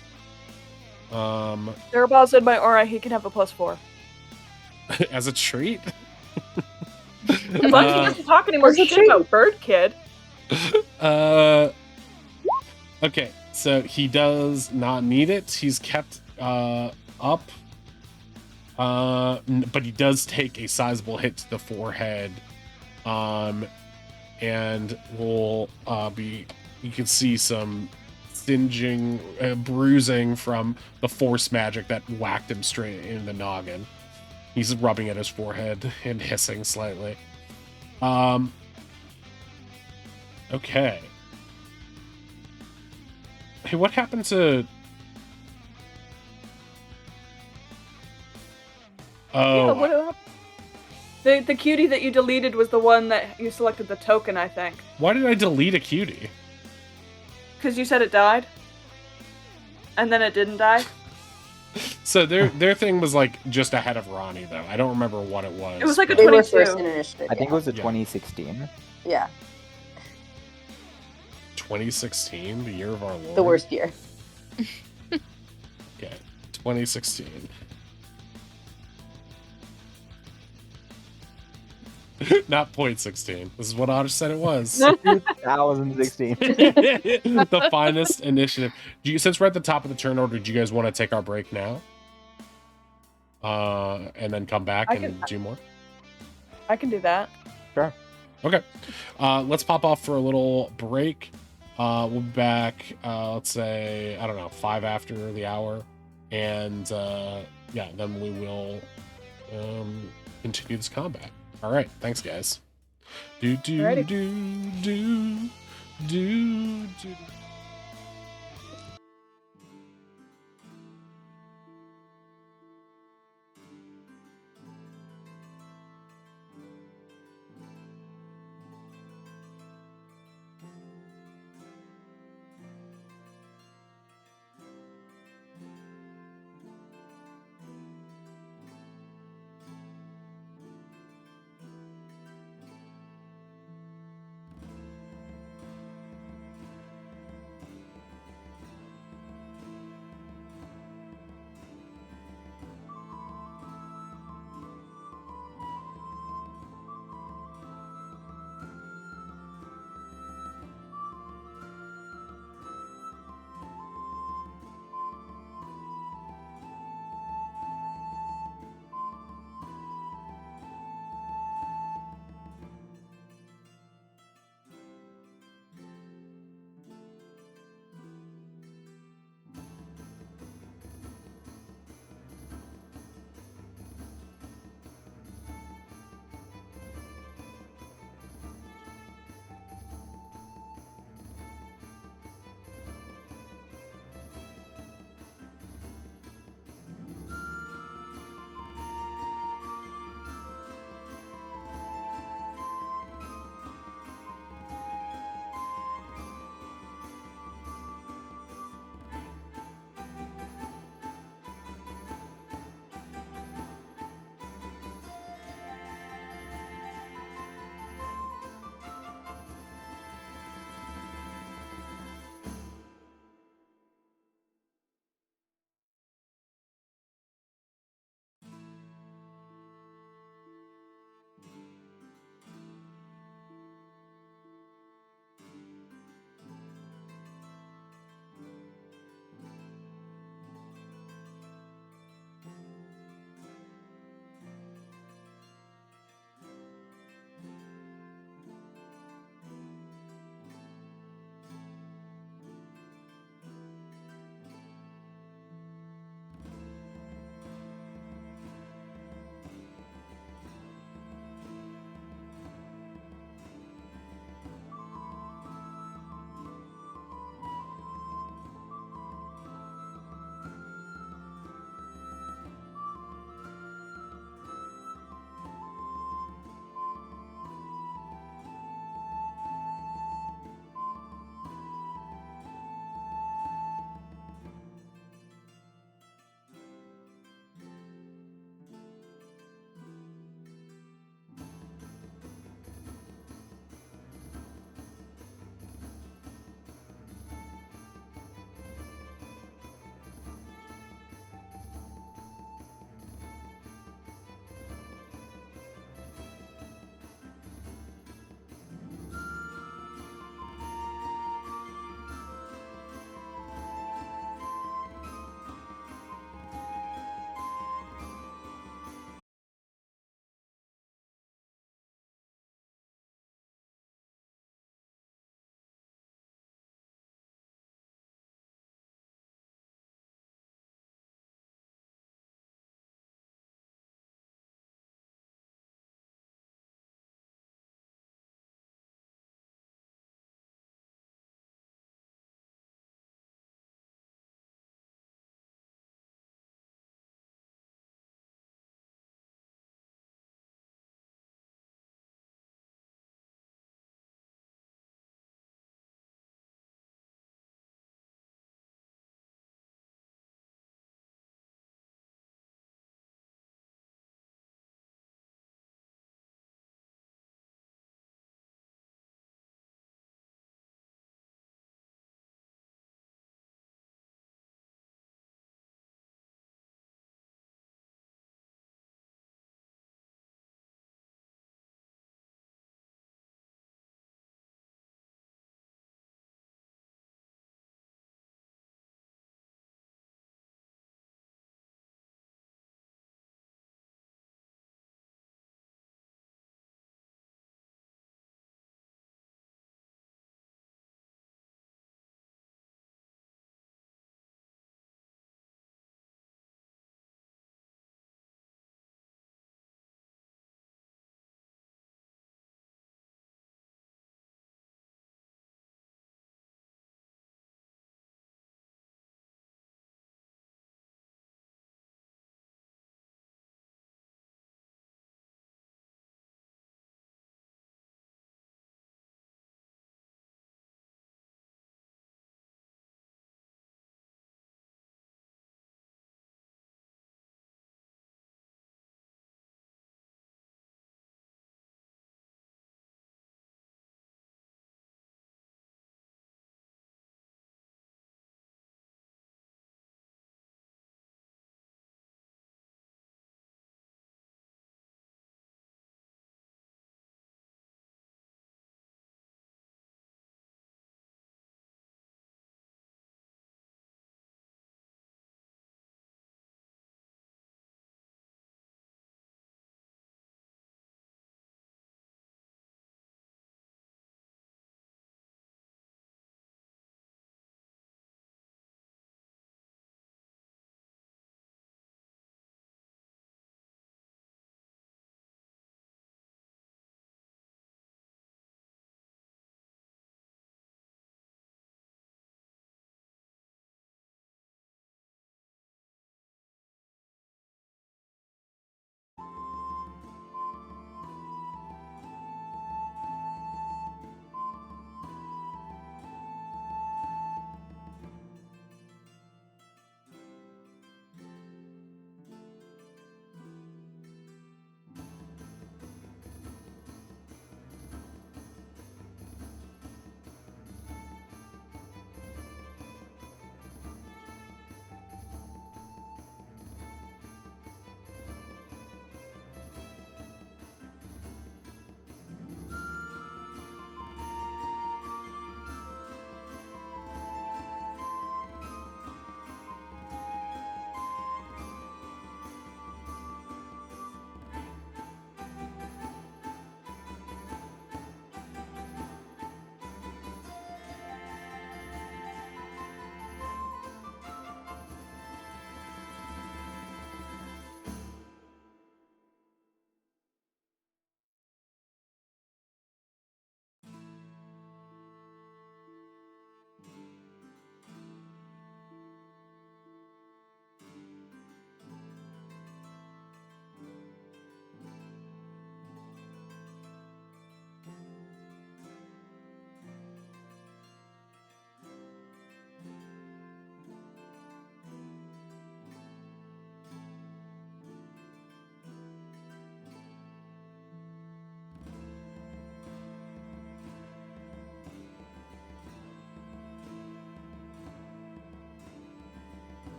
Therabod's in my aura. He can have a +4. As a treat. As long as he doesn't talk anymore shit about Bird Kid. Okay, so he does not need it. He's kept up. But he does take a sizable hit to the forehead. And will be, you can see some singeing, bruising from the force magic that whacked him straight in the noggin. He's rubbing at his forehead and hissing slightly. Okay. Hey, what happened to... Oh, Yeah, what happened? The cutie that you deleted was the one that you selected the token, I think. why did I delete a cutie? Because you said it died. And then it didn't die. So their thing was like just ahead of Ronnie though. I don't remember what it was. It was like a but- They were 22. first in initiative. I think it was the Yeah. 2016. Yeah, 2016, the year of our Lord. the worst year. Okay, 2016. Not 0.16. This is what Otter said it was. 2016. The finest initiative. Since we're at the top of the turn order, do you guys want to take our break now? And then come back and do more? I can do that. Sure. Okay. Let's pop off for a little break. We'll be back, let's say, I don't know, 5 after the hour. And yeah, then we will continue this combat. All right. Thanks, guys. Do, do, Alrighty. do, do, do, do.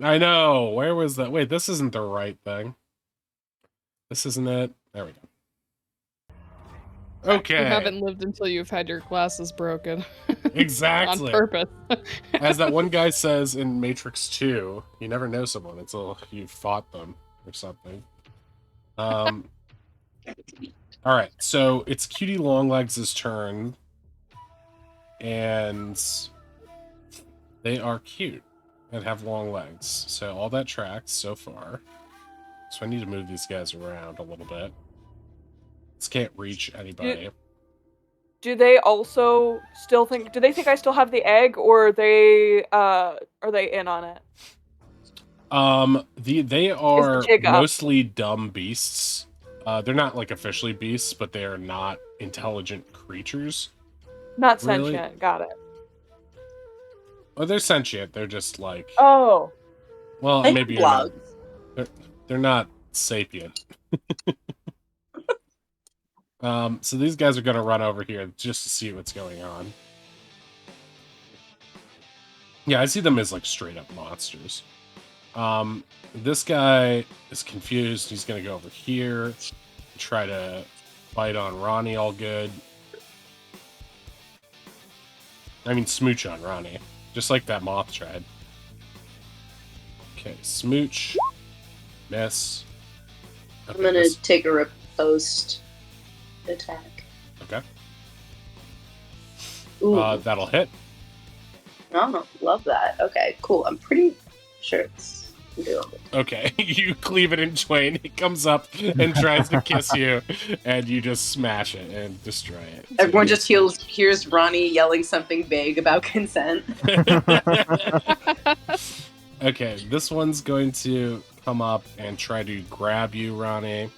I know. Where was that? Wait, this isn't the right thing. This isn't it. There we go. Okay. You haven't lived until you've had your glasses broken. Exactly. On purpose. As that one guy says in Matrix 2, you never know someone until you've fought them or something. All right, so it's Cutie Longlegs' turn, and they are cute and have long legs. So all that tracks so far. So I need to move these guys around a little bit. This can't reach anybody. Do they also still think? Do they think I still have the egg, or are they in on it? They are jig up? mostly dumb beasts. They're not like officially beasts, but they are not intelligent creatures. Not Really? sentient. Got it. Oh, they're sentient. They're just like, Oh, well, Like maybe you're not. blogs. They're not sapient. So these guys are gonna run over here just to see what's going on. Yeah, I see them as like straight up monsters. This guy is confused. He's gonna go over here, try to bite on Ronnie all good. I mean, smooch on Ronnie, just like that moth tried. Okay, smooch, miss. Okay, I'm gonna take a riposte attack. Okay. Ooh, That'll hit. oh, love that. Okay, cool. I'm pretty sure it's doable. Okay, you cleave it in twain. It comes up and tries to kiss you, and you just smash it and destroy it. So Everyone just hears Ronnie yelling something vague about consent. Okay, this one's going to come up and try to grab you, Ronnie.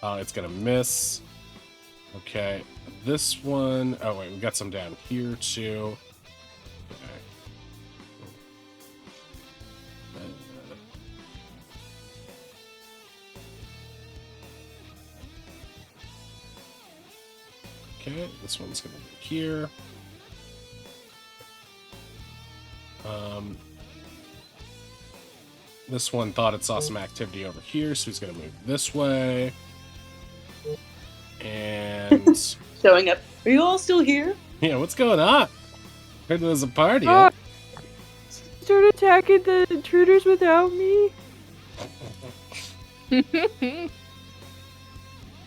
It's gonna miss. Okay, this one... Oh, wait, we got some down here, too. Okay, this one's gonna go here. This one thought it saw some activity over here, so he's gonna move this way. And Showing up. Are you all still here? yeah, what's going on? Heard there was a party. Oh. Start attacking the intruders without me.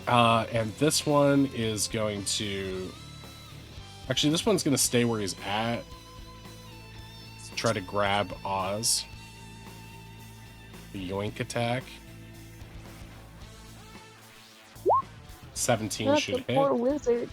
And this one is going to... Actually, this one's going to stay where he's at. Try to grab Oz. The yoink attack. 17 Not should the hit. poor wizard.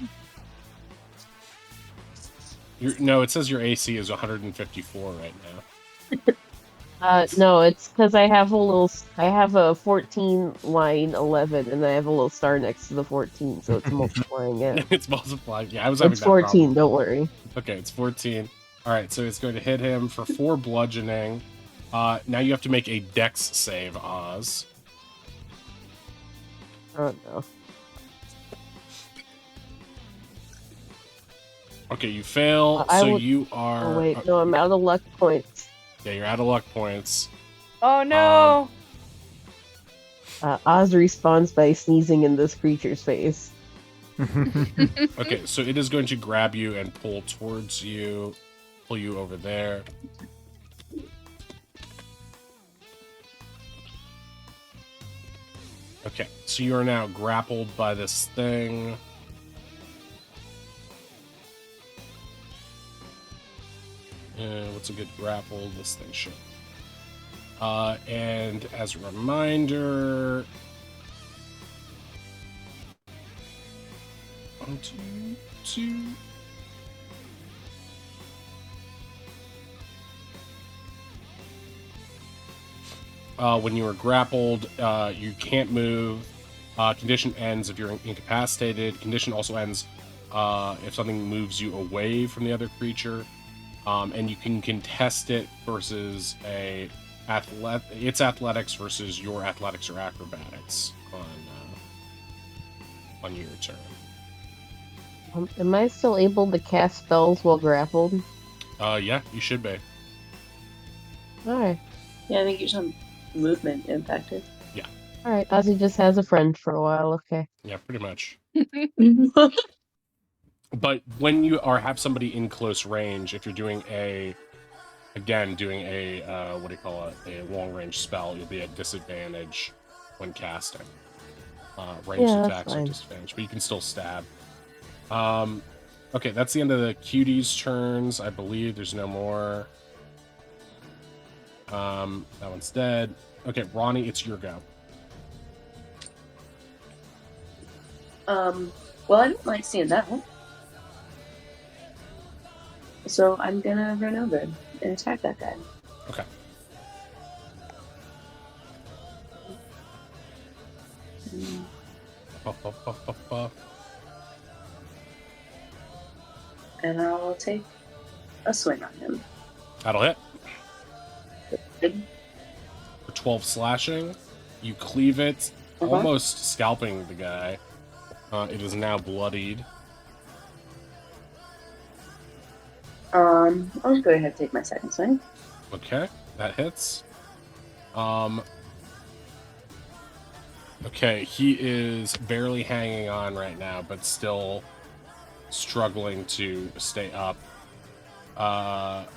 No, it says your AC is 154 right now. No, it's because I have a 14 line 11, and I have a little star next to the 14, so it's multiplying it. It's multiplied. Yeah, I was having It's that 14, problem. don't worry. Okay, it's 14. Alright, so it's going to hit him for 4 bludgeoning. Now you have to make a dex save, Oz. Oh no. Okay, you fail, so you are... Oh wait, no, I'm out of luck points. Yeah, you're out of luck points. Oh no! Oz respawns by sneezing in this creature's face. Okay, so it is going to grab you and pull towards you. Pull you over there. Okay, so you are now grappled by this thing. What's a good grapple? This thing should. And as a reminder... 1, 2, 2... when you are grappled, you can't move. Condition ends if you're incapacitated. Condition also ends if something moves you away from the other creature. And you can contest it versus its athletics versus your athletics or acrobatics on your turn. Am I still able to cast spells while grappled? Yeah, you should be. Alright. Yeah, I think you're some movement impacted. Alright, Ozzy just has a friend for a while, okay. Yeah, pretty much. But when you have somebody in close range, if you're doing a what do you call it, a long range spell, you'll be at disadvantage when casting. Ranged Yeah, that's attacks are fine. disadvantage, but you can still stab. Okay, that's the end of the cuties' turns. I believe there's no more. That one's dead. Okay, Ronnie, it's your go. Well, I don't like seeing that one. So I'm gonna run over and attack that guy. Okay. And I'll take a swing on him. That'll hit. For 12 slashing, you cleave it, almost scalping the guy. It is now bloodied. I'll go ahead and take my second swing. Okay, that hits. Okay, he is barely hanging on right now, but still struggling to stay up. At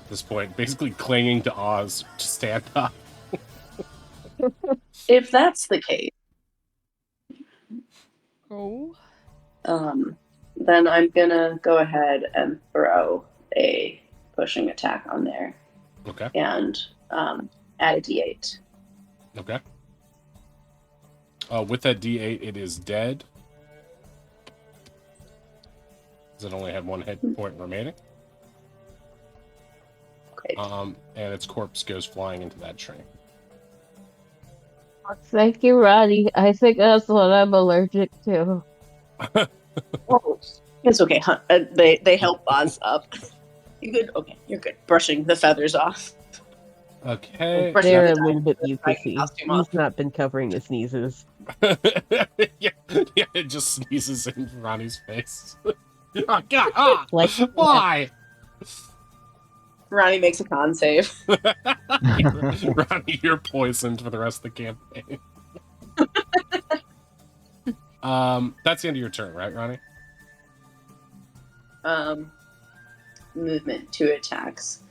this point, basically clinging to Oz to stand up. If that's the case, then I'm gonna go ahead and throw a pushing attack on there. Okay. And add a D8. Okay. With that D8, it is dead. Does it only have one hit point remaining? Okay. And its corpse goes flying into that tree. Thank you, Roddy. I think that's what I'm allergic to. Oh, it's okay. They help Oz up. You good? Okay, you're good. Brushing the feathers off. Okay. They're a little bit mucusy. He's not been covering his sneezes. yeah, it just sneezes in Ronnie's face. Oh, God! Ah! Like, why? Ronnie makes a con save. Ronnie, you're poisoned for the rest of the campaign. That's the end of your turn, right, Ronnie? Movement, 2 attacks.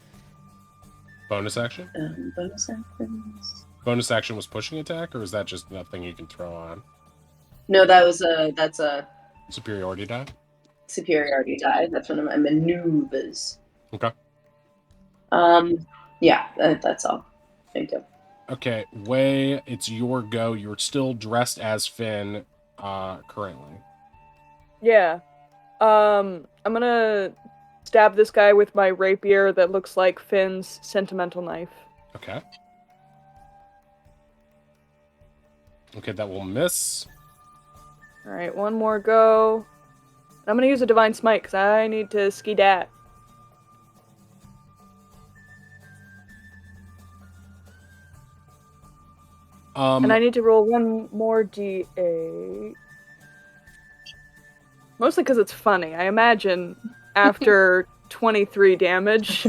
Bonus action? Bonus actions. Bonus action was pushing attack, or is that just nothing you can throw on? No, that's a superiority die. Superiority die. That's one of my maneuvers. Okay. Yeah, that's all. Thank you. Okay, Wei, it's your go. You're still dressed as Finn, currently. Yeah. I'm gonna stab this guy with my rapier that looks like Finn's sentimental knife. Okay. Okay, that will miss. Alright, one more go. I'm gonna use a Divine Smite, because I need to ski-dat. And I need to roll one more D8. Mostly because it's funny. I imagine after 23 damage.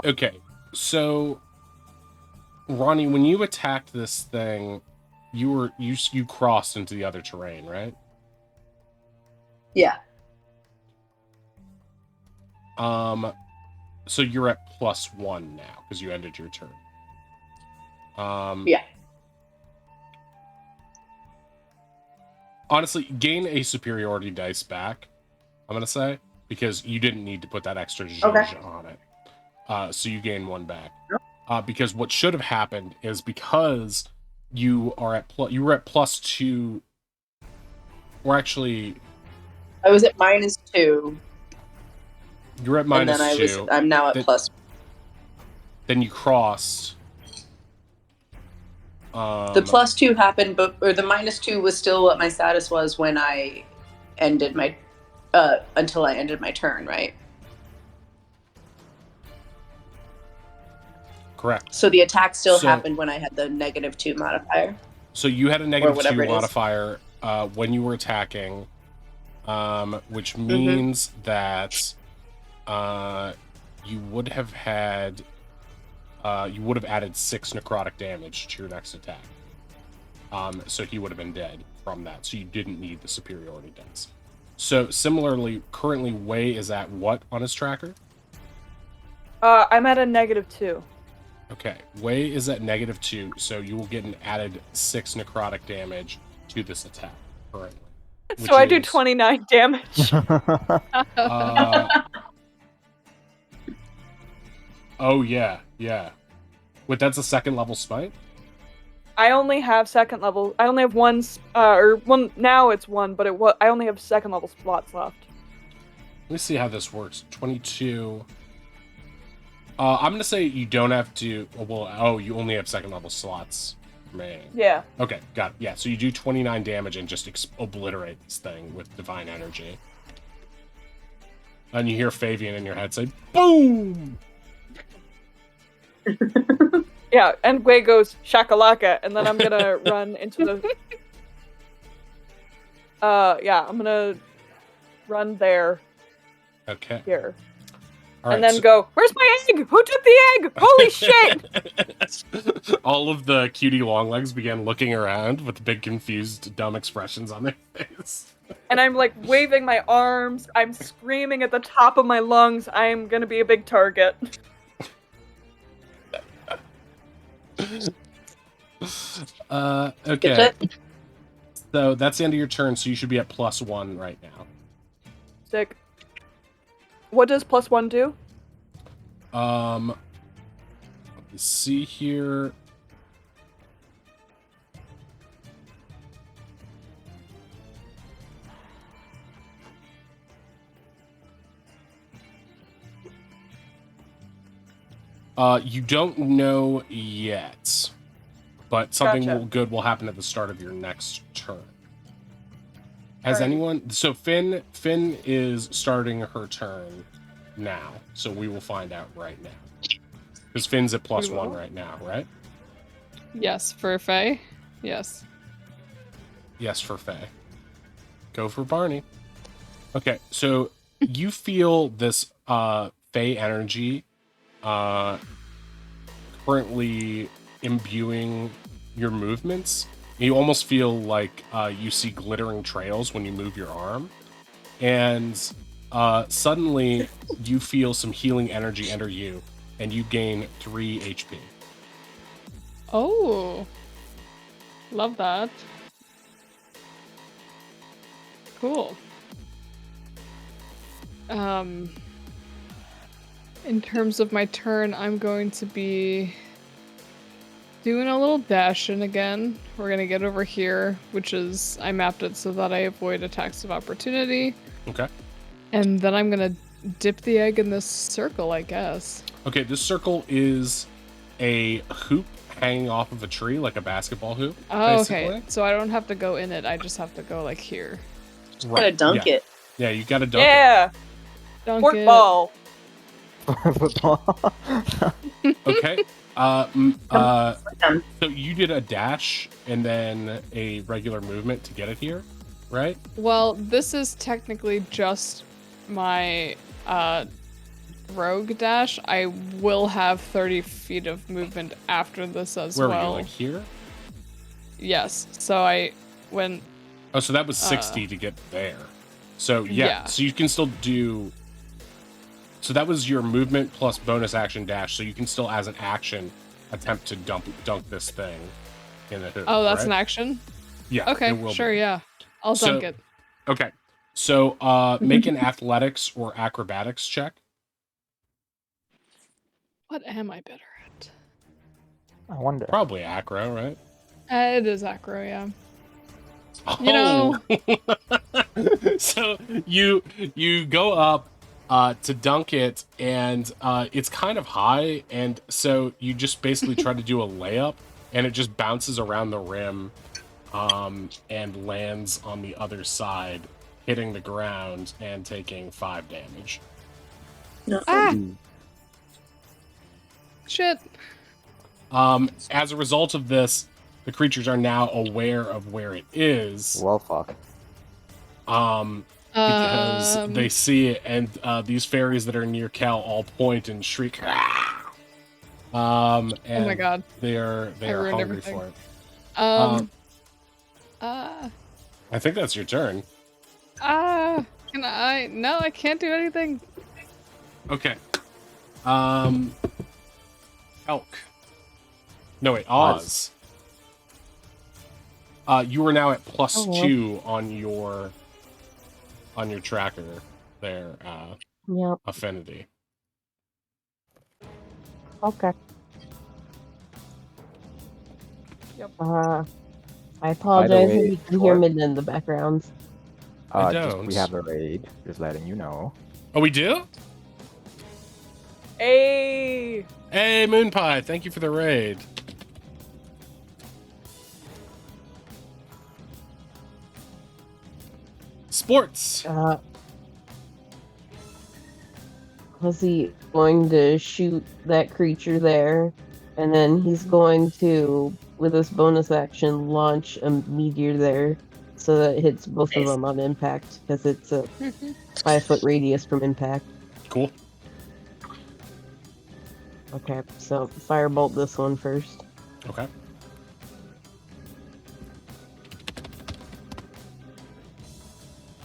Okay, so Ronnie, when you attacked this thing, you crossed into the other terrain, right? Yeah. So you're at +1 now because you ended your turn. Yeah. Honestly, gain a superiority dice back, I'm gonna say, because you didn't need to put that extra zhuzh on it. So you gain 1 back. Because what should have happened is because you are at you were at +2. Or actually, I was at -2. You're at -2. I'm now at +. Then you crossed. The +2 happened, or the -2 was still what my status was when I ended my, until I ended my turn, right? Correct. So the attack still happened when I had the -2 modifier. So you had a -2 modifier when you were attacking, which means that you would have had you would have added 6 necrotic damage to your next attack. So he would have been dead from that. So you didn't need the superiority dice. So similarly, currently Wei is at what on his tracker? I'm at a -2. Okay, Wei is at -2, so you will get an added 6 necrotic damage to this attack currently. So I do 29 damage. Oh yeah. Wait, that's a 2nd level smite? I only have 2nd level. I only have one, now it's 1, but I only have 2nd level slots left. Let me see how this works. 22. I'm gonna say you don't have to. Well, you only have 2nd level slots remaining. Yeah. Okay, got it. Yeah, so you do 29 damage and just obliterate this thing with divine energy. And you hear Fabian in your head say, "Boom!" Yeah, and Wei goes shakalaka, and then I'm gonna run into the. I'm gonna run there. Okay. Here. All right, and then go, where's my egg? Who took the egg? Holy shit! All of the cutie long legs began looking around with big, confused, dumb expressions on their face. And I'm like waving my arms. I'm screaming at the top of my lungs. I'm gonna be a big target. Okay. So that's the end of your turn, so you should be at +1 right now. Sick. What does +1 do? Let me see here. You don't know yet, but something good will happen at the start of your next turn. Has anyone? So Finn is starting her turn now, so we will find out right now. Because Finn's at +1 right now, right? Yes, for Faye. Yes. Yes, for Faye. Go for Barney. Okay, so you feel this Faye energy currently imbuing your movements. You almost feel like you see glittering trails when you move your arm. And suddenly you feel some healing energy enter you, and you gain 3 HP. Oh. Love that. Cool. In terms of my turn, I'm going to be doing a little dash in again. We're going to get over here, which is, I mapped it so that I avoid attacks of opportunity. Okay. And then I'm going to dip the egg in this circle, I guess. Okay, this circle is a hoop hanging off of a tree, like a basketball hoop. Oh, basically. okay. So I don't have to go in it. I just have to go, like, here. Right. Gotta dunk it. Yeah, you gotta dunk it. Yeah! Dunk Sport it. ball! Okay. So you did a dash and then a regular movement to get it here, right? Well, this is technically just my rogue dash. I will have 30 feet of movement after this as Where well. were you, like here? Yes. So I went. Oh, so that was 60 to get there. So yeah, so you can still do. So that was your movement plus bonus action dash. So you can still, as an action, attempt to dunk this thing in the hoop. Oh, that's right? an action? Yeah. Okay, it will sure, be. yeah. I'll dunk it. Okay. So make an athletics or acrobatics check. What am I better at? I wonder. Probably acro, right? It is acro, yeah. Oh. You know. So you go up to dunk it, and it's kind of high, and so you just basically try to do a layup, and it just bounces around the rim and lands on the other side, hitting the ground and taking 5 damage. No. Shit. As a result of this, the creatures are now aware of where it is. Well, fuck. because they see it, and these fairies that are near Cal all point and shriek. And oh my god. they are hungry everything. for it. I think that's your turn. can I? No, I can't do anything. Okay. Elk. No, wait, Oz. You are now at +2 on your tracker there, Yep. affinity. Okay. Yep. I apologize way, if you can hear me in the background. I don't. We have a raid, just letting you know. Oh, we do? Hey! Hey, Moonpie, thank you for the raid. Sports. Was he going to shoot that creature there, and then he's going to, with this bonus action, launch a meteor there, so that it hits both of them on impact, because it's a 5-foot radius from impact. Cool. Okay, so firebolt this one first. Okay.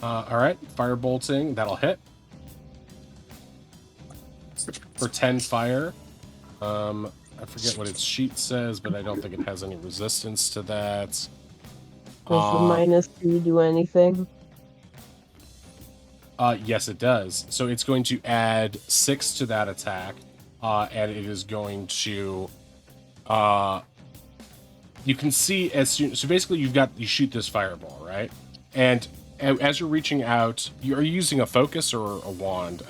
All right, firebolting, that'll hit. For 10 fire. I forget what its sheet says, but I don't think it has any resistance to that. Does the -2 do anything? Yes, it does. So it's going to add 6 to that attack, and it is going to. You can see as soon. So basically, you shoot this fireball, right? And as you're reaching out, are you using a focus or a wand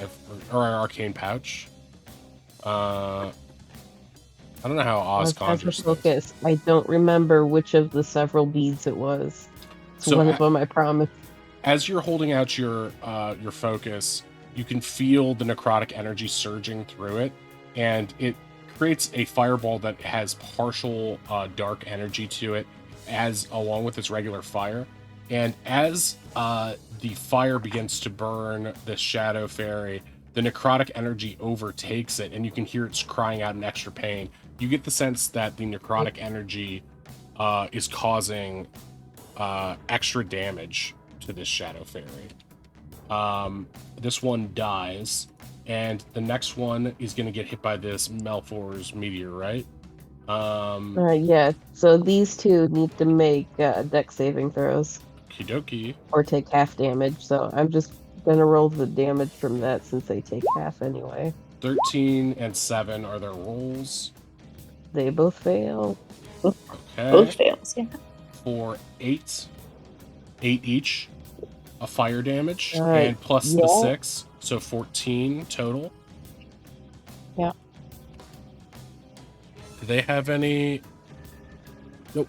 or an arcane pouch? I don't know how Oz conjures focus. I don't remember which of the several beads it was. It's one of them, I promise. As you're holding out your focus, you can feel the necrotic energy surging through it, and it creates a fireball that has partial dark energy to it, along with its regular fire. And as the fire begins to burn the Shadow Fairy, the necrotic energy overtakes it, and you can hear it's crying out in extra pain. You get the sense that the necrotic energy is causing extra damage to this Shadow Fairy. This one dies, and the next one is going to get hit by this Melfor's meteor, right? Yeah, so these two need to make dex saving throws. Okie dokie. Or take half damage, so I'm just gonna roll the damage from that since they take half anyway. 13 and 7 are their rolls. They both fail. Okay. Both fails, yeah. For 8 each of fire damage, Right. and plus the 6, so 14 total. Yeah. Do they have any? Nope.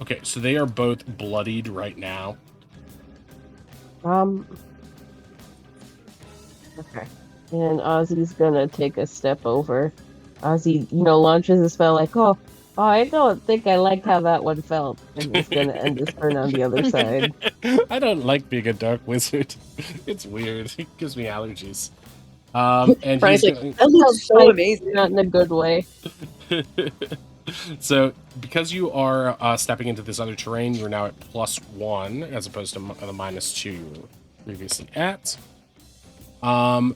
Okay, so they are both bloodied right now. Okay. And Ozzy's gonna take a step over. Ozzy, launches a spell like, oh, I don't think I like how that one felt. And he's gonna end his turn on the other side. I don't like being a dark wizard. It's weird. It gives me allergies. And Brian's he's like, that looks so amazing. Not in a good way. So, because you are stepping into this other terrain, you're now at +1 as opposed to the -2 you were previously at. And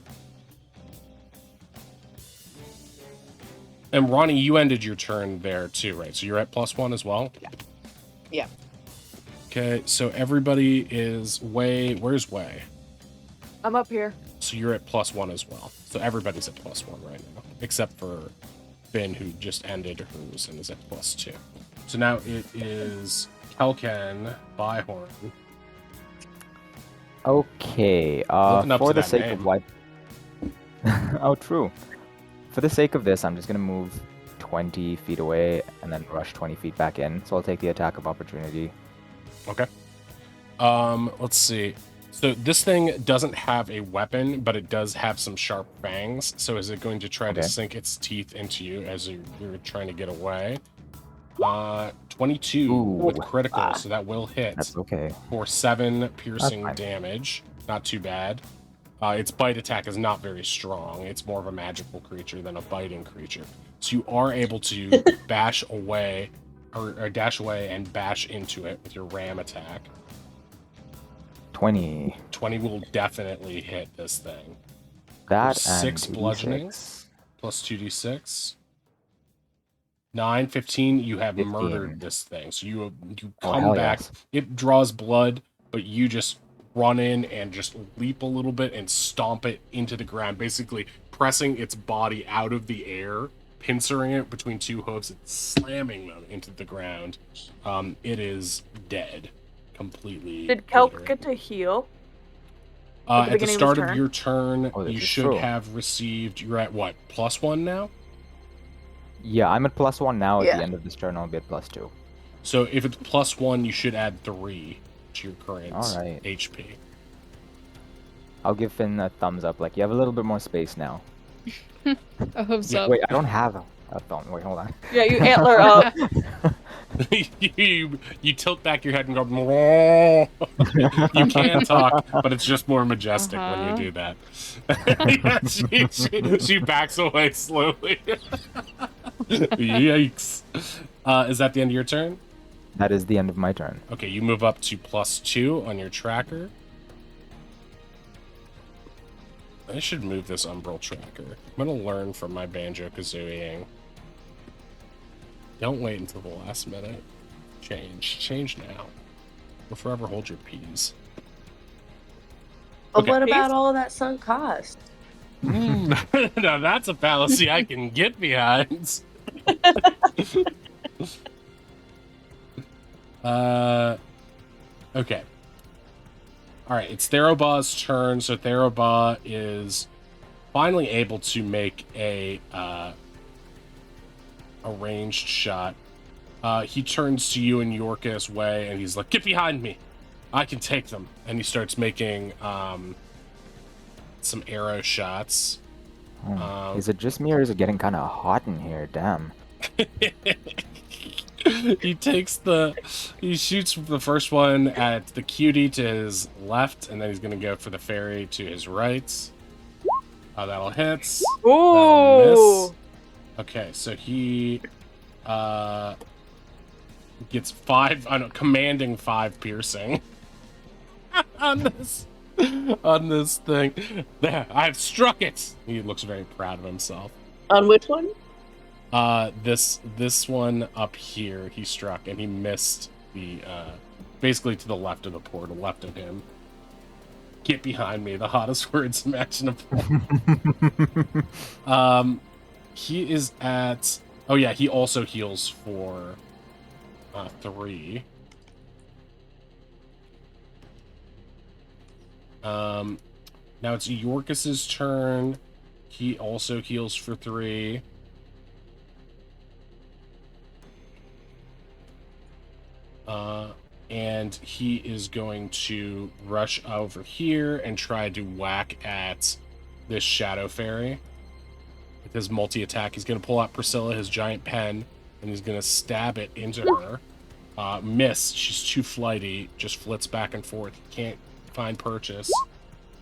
Ronnie, you ended your turn there too, right? So you're at +1 as well? Yeah. Okay, so everybody is where's Way? I'm up here. So you're at +1 as well. So everybody's at +1 right now, except for Finn, who just ended hers and is at +2. So now it is Kelken Byhorn. Okay, for the sake of what? Oh, true. For the sake of this, I'm just gonna move 20 feet away and then rush 20 feet back in. So I'll take the attack of opportunity. Okay. Let's see. So this thing doesn't have a weapon, but it does have some sharp fangs. So is it going to try to sink its teeth into you as you're trying to get away? 22 Ooh. with critical, so that will hit That's okay. for 7 piercing fine. damage. Not too bad. Its bite attack is not very strong. It's more of a magical creature than a biting creature. So you are able to bash away, or dash away and bash into it with your ram attack. 20. 20 will definitely hit this thing. That For and 6 bludgeoning. 2d6. Plus 2d6. 9, 15, you have 15. murdered this thing. So you Oh, come hell back. yes. It draws blood, but you just run in and just leap a little bit and stomp it into the ground, basically pressing its body out of the air, pincering it between 2 hooves and slamming them into the ground. It is dead. Completely. Did Kelk obliterated. get to heal? At the beginning of his start of turn? your turn, Oh, this you is should true. have received, you're at what, +1 now? Yeah, I'm at +1 now. At Yeah. the end of this turn, I'll be at +2. So if it's +1, you should add 3 to your current Alright. HP. I'll give Finn a thumbs up. Like, you have a little bit more space now. I hope Yeah, so. Wait, I don't have a thumb. Wait, hold on. Yeah, you antler up. you tilt back your head and go, "Mwah." You can talk, but it's just more majestic when you Uh-huh. do that. Yeah, she backs away slowly. Yikes. Is that the end of your turn? That is the end of my turn. Okay, you move up to +2 on your tracker. I should move this Umbral tracker. I'm gonna learn from my Banjo-Kazooieing. Don't wait until the last minute. Change now. Or forever hold your peas. But Okay. what about all of that sunk cost? Now that's a fallacy I can get behind. Okay. Alright, it's Therobaw's turn, so Therobaw is finally able to make a ranged shot. He turns to you and Yorkus way, and he's like, "Get behind me! I can take them." And he starts making some arrow shots. Is it just me, or is it getting kind of hot in here? Damn. He shoots the first one at the cutie to his left, and then he's gonna go for the fairy to his right. That'll hit. That'll miss. Ooh. Okay, so he gets 5, commanding 5 piercing on this thing. There, I've struck it. He looks very proud of himself. On which one? This one up here he struck, and he missed the basically to the left of the portal, left of him. Get behind me, the hottest words imaginable. He is at, oh yeah, he also heals for 3. Now it's Yorkus's turn. He also heals for 3. And he is going to rush over here and try to whack at this Shadow Fairy. With his multi-attack, he's going to pull out Priscilla, his giant pen, and he's going to stab it into her. Miss. She's too flighty. Just flits back and forth. Can't find purchase.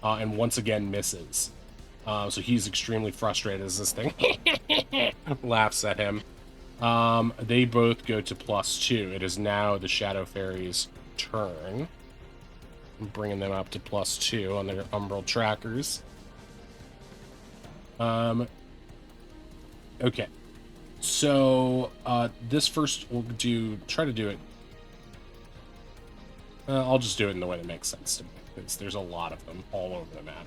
And once again misses. So he's extremely frustrated as this thing laughs at him. They both go to +2. It is now the Shadow Fairy's turn. I'm bringing them up to +2 on their Umbral trackers. Okay. So, this first we'll try to do it. I'll just do it in the way that makes sense to me, because there's a lot of them all over the map.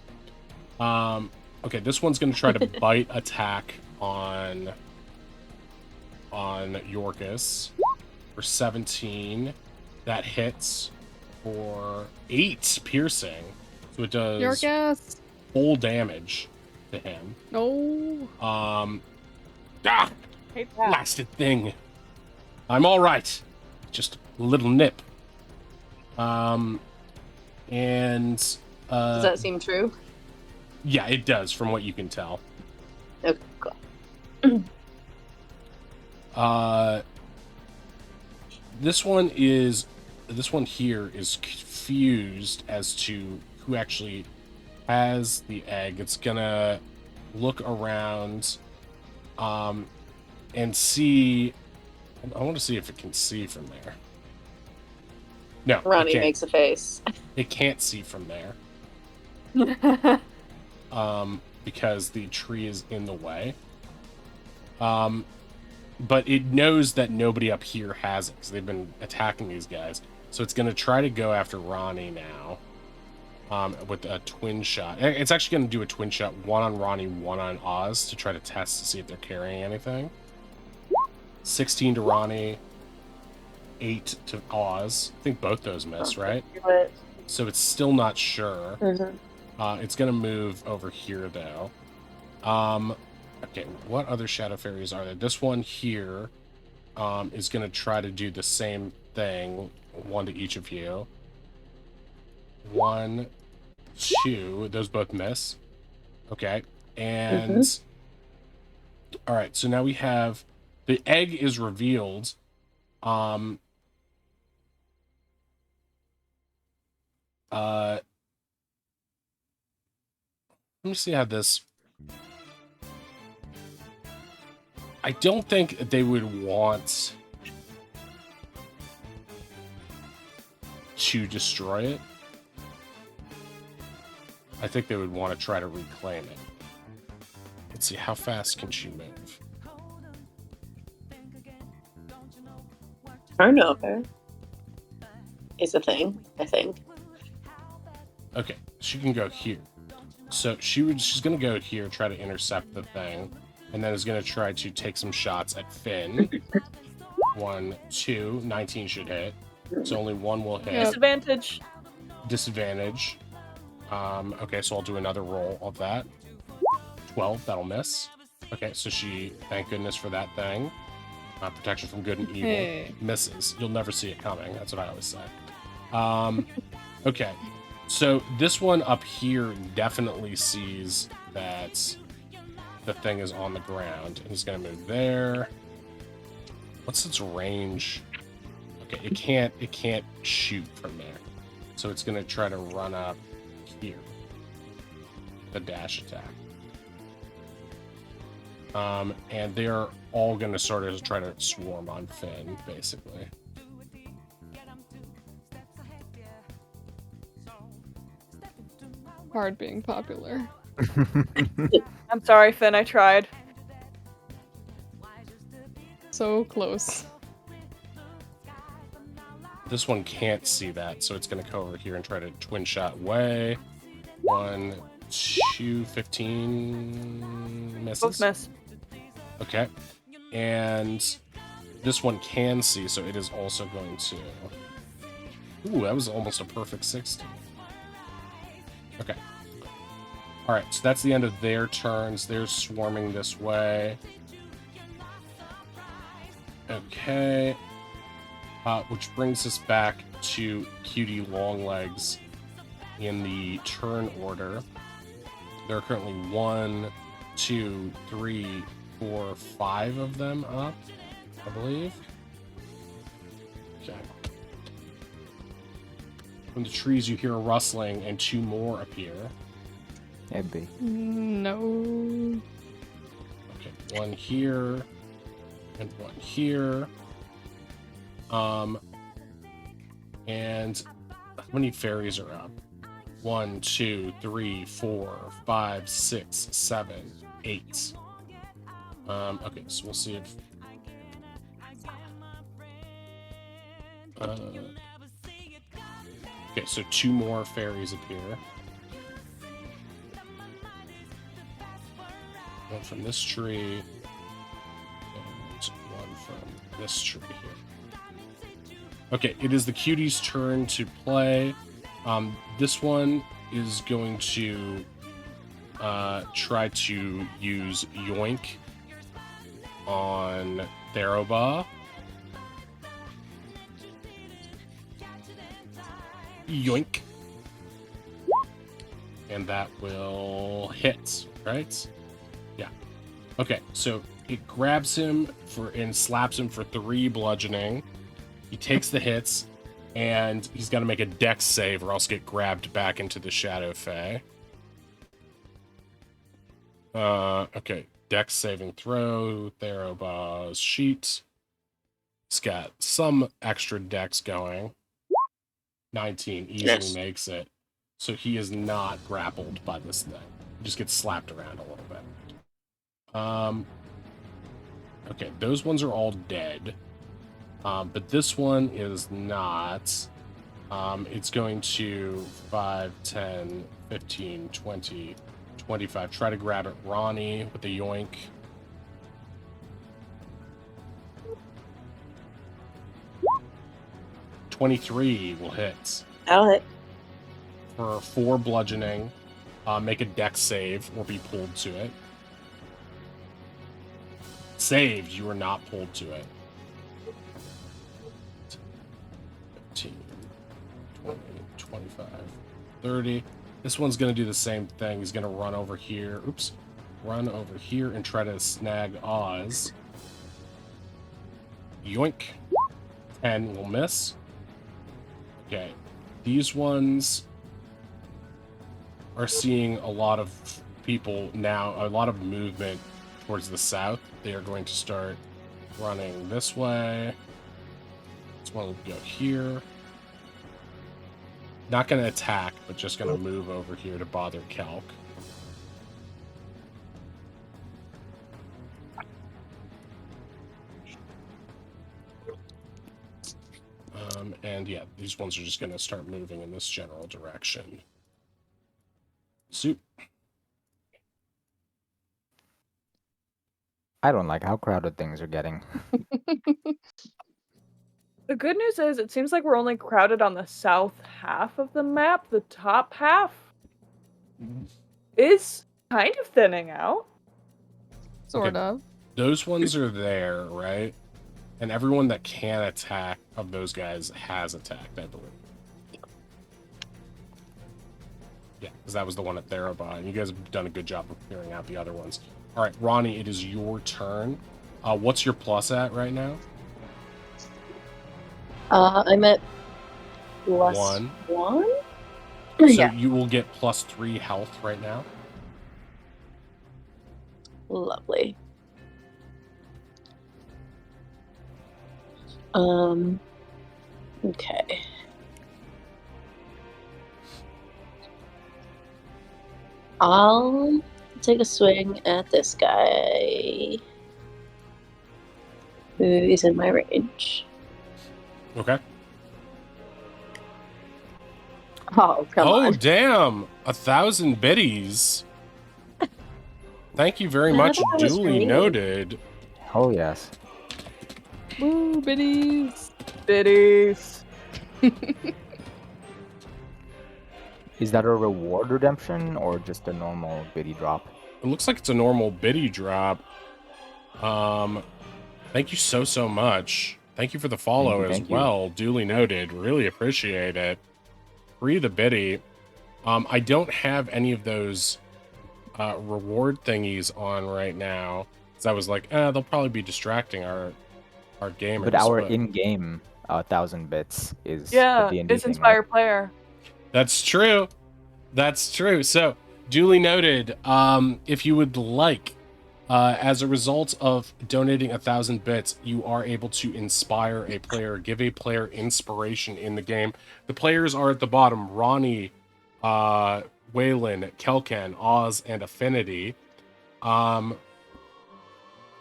Okay, this one's going to try to bite attack on Yorkus for 17. That hits for 8 piercing. So it does Yorkus! full damage to him. No. Hate that. Blasted thing. I'm all right. Just a little nip. And Does that seem true? yeah, it does from what you can tell. Okay, cool. this one here is confused as to who actually has the egg. It's gonna look around and see. I want to see if it can see from there. No, Ronnie makes a face. It can't see from there. Because the tree is in the way. But it knows that nobody up here has it, because they've been attacking these guys. So it's going to try to go after Ronnie now. With a twin shot. It's actually going to do a twin shot, one on Ronnie, one on Oz, to try to test to see if they're carrying anything. 16 to Ronnie, 8 to Oz. I think both those miss, right? So it's still not sure. Mm-hmm. It's going to move over here, though. Okay, what other Shadow Fairies are there? This one here is going to try to do the same thing. One to each of you. 1, 2. Those both miss. Okay. And... All right, so now we have... The egg is revealed. Let me see how this... I don't think they would want to destroy it. I think they would want to try to reclaim it. Let's see, how fast can she move? Turnover is a thing, I think. Okay, she can go here. So she's gonna go here, try to intercept the thing, and then is gonna try to take some shots at Finn. 1, 2, 19 should hit. So only one will hit. Disadvantage. Disadvantage. Okay, so I'll do another roll of that. 12, that'll miss. Okay, so she, thank goodness for that thing. Protection from good and evil. Hey. Misses. You'll never see it coming. That's what I always say. Okay, so this one up here definitely sees that the thing is on the ground. And he's going to move there. What's its range? Okay, it can't shoot from there. So it's going to try to run up here. The dash attack. And they're all going to sort of try to swarm on Finn, basically. Hard being popular. I'm sorry, Finn, I tried. So close. This one can't see that, so it's going to go over here and try to twin shot way. 1, 2, 15 misses. Both miss. Okay. And this one can see, so it is also going to... Ooh, that was almost a perfect 60. Okay. Alright, so that's the end of their turns. They're swarming this way. Okay. Which brings us back to Cutie Longlegs in the turn order. There are currently 1, 2, 3, 4, 5 of them up, I believe. Okay. From the trees, you hear a rustling, and 2 more appear. It'd be. No. Okay, 1 here, and 1 here. And how many fairies are up? 1, 2, 3, 4, 5, 6, 7, 8. Okay, so we'll see if... Okay, so 2 more fairies appear. One from this tree, and one from this tree here. Okay, it is the cutie's turn to play. This one is going to try to use Yoink on Theroba. Yoink. And that will hit, right? Yeah. Okay, so it grabs him and slaps him for 3 bludgeoning. He takes the hits, and he's got to make a dex save or else get grabbed back into the Shadowfey. Okay, dex saving throw, Theroba's sheet. He's got some extra dex going. 19 easily makes it. So he is not grappled by this thing. He just gets slapped around a little bit. Okay, those ones are all dead. But this one is not. It's going to 5, 10, 15, 20, 25. Try to grab it. Ronnie with the yoink. $23 will hit. I'll hit. For 4 bludgeoning, make a dex save or be pulled to it. Saved, you are not pulled to it. 15, 20, 25, 30. This one's going to do the same thing. He's going to run over here. Oops. Run over here and try to snag Oz. Yoink. 10 will miss. Okay. These ones are seeing a lot of people now, a lot of movement towards the south. They are going to start running this way. This one will go here. Not going to attack, but just going to move over here to bother Kelk. And yeah, these ones are just going to start moving in this general direction. Soup. I don't like how crowded things are getting. The good news is it seems like we're only crowded on the south half of the map. The top half is kind of thinning out. Sort of. Those ones are there, right? And everyone that can attack of those guys has attacked, I believe. Yeah, because that was the one at Theroba, and you guys have done a good job of clearing out the other ones. All right, Ronnie, it is your turn. What's your plus at right now? I'm at +1. So Yeah. you will get +3 health right now. Lovely. Okay. I'll take a swing at this guy who is in my range. Okay. Oh, come on. Oh, damn. 1,000 biddies. Thank you very much. That was Duly great. noted. Oh, yes. Woo, biddies. Biddies. Is that a reward redemption or just a normal biddy drop? It looks like it's a normal biddy drop. Thank you so much. Thank you for the follow Thank you. well. Duly noted. Really appreciate it. Free the biddy. I don't have any of those reward thingies on right now. Because I was like, they'll probably be distracting our gamers. But our in-game 1,000 bits is Yeah, a D&D it's thing, Inspire right? Player. That's true. That's true. So, duly noted. If you would like, as a result of donating 1,000 bits, you are able to inspire a player, give a player inspiration in the game. The players are at the bottom: Ronnie, Waylon, Kelkan, Oz, and Affinity.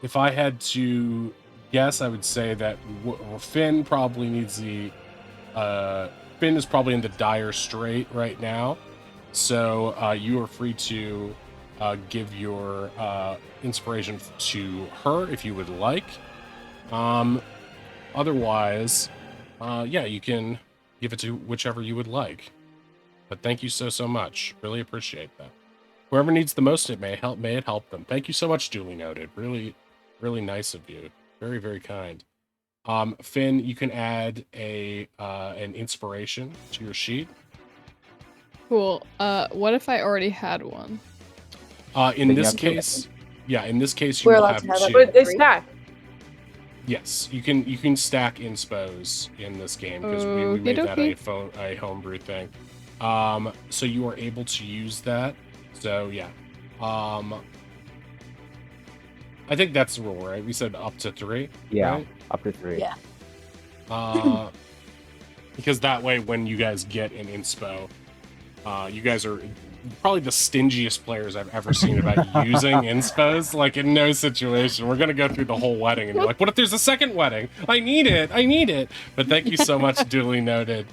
If I had to guess, I would say that Finn probably needs the. Finn is probably in the dire strait right now, so you are free to give your inspiration to her if you would like. Otherwise, yeah, you can give it to whichever you would like. But thank you so much. Really appreciate that. Whoever needs the most, may it help them. Thank you so much, duly noted. Really nice of you. Very, very kind. Finn, you can add an inspiration to your sheet. Cool. What if I already had one? In Then you this have two. case, yeah, in this case, We're you will allowed have to have two. it. But they stack. Yes, you can stack inspos in this game because we made that a homebrew thing. So you are able to use that. So yeah. I think that's the rule, right? We said up to 3. Yeah, right? up to 3. Yeah. Because that way, when you guys get an inspo, you guys are probably the stingiest players I've ever seen about using inspos. Like, in no situation. We're going to go through the whole wedding, and you're like, what if there's a second wedding? I need it. But thank you so much, duly noted.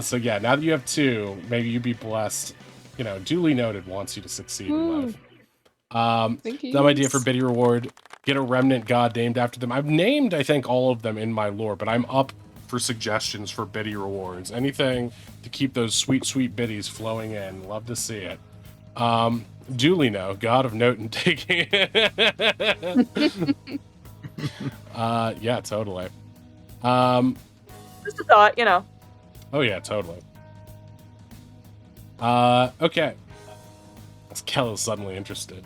So yeah, now that you have 2, maybe you be blessed. You know, duly noted wants you to succeed in life. Dumb idea for Biddy reward. Get a remnant god named after them. I've named, I think, all of them in my lore, but I'm up for suggestions for Biddy rewards. Anything to keep those sweet, sweet biddies flowing in. Love to see it. Duly know, god of note and taking. Yeah, totally. Just a thought, you know. Oh yeah, totally. Okay. Kella's suddenly interested.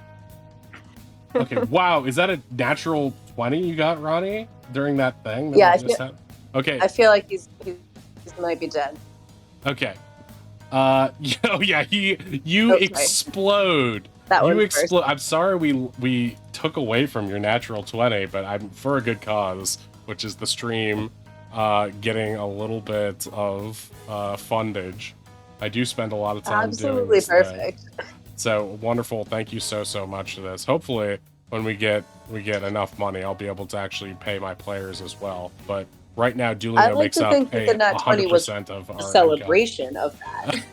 Okay, wow, is that a natural 20 you got, Ronnie, during that thing? Yeah, okay. I feel like he might be dead. Okay. Yeah, you explode. You explode. I'm sorry we took away from your natural 20, but I'm for a good cause, which is the stream getting a little bit of fundage. I do spend a lot of time doing this perfect. thing. So wonderful! Thank you so much for this. Hopefully, when we get enough money, I'll be able to actually pay my players as well. But right now, Dulino makes up a 100% of our celebration of that.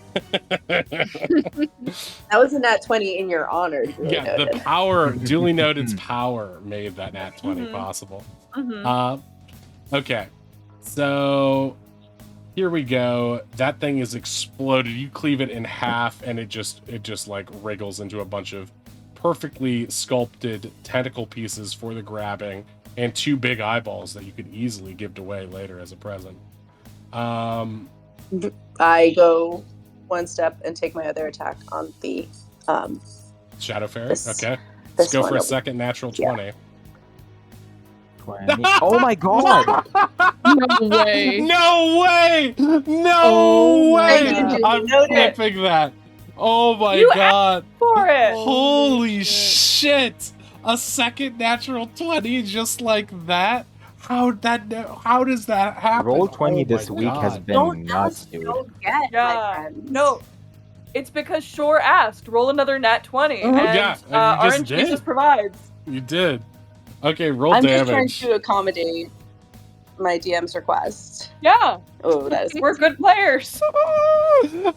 That was a nat 20 in your honor. Yeah, the power, duly noted's power made that nat 20 possible. Okay, so here we go. That thing is exploded. You cleave it in half, and it just like wriggles into a bunch of perfectly sculpted tentacle pieces for the grabbing, and 2 big eyeballs that you could easily give away later as a present. I go 1 step and take my other attack on the Shadowfey. Okay, let's go for a second natural 20. Yeah. Oh my god! No way! No way! No way! I'm flipping that. Oh my god! For it. Holy shit! A second natural 20 just like that? How does that happen? Roll 20 this week has been nuts, dude. Yeah. No. It's because Shore asked, roll another nat 20, and RNG just provides. You did. Okay, roll I'm damage. I'm just trying to accommodate my DM's request. Yeah. Oh, that is. We're good players.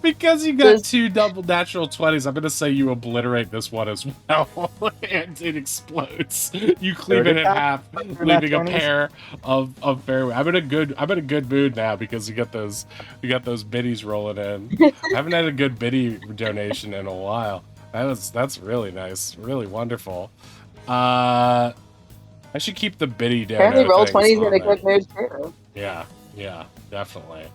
Because you got 2 double natural 20s, I'm gonna say you obliterate this one as well, and it explodes. You cleave it in half, leaving a pair of fairway. I'm in a good mood now because you got those biddies rolling in. I haven't had a good biddy donation in a while. That's really nice, really wonderful. I should keep the biddy down. Apparently, roll 20's in a good mood too. Yeah, definitely.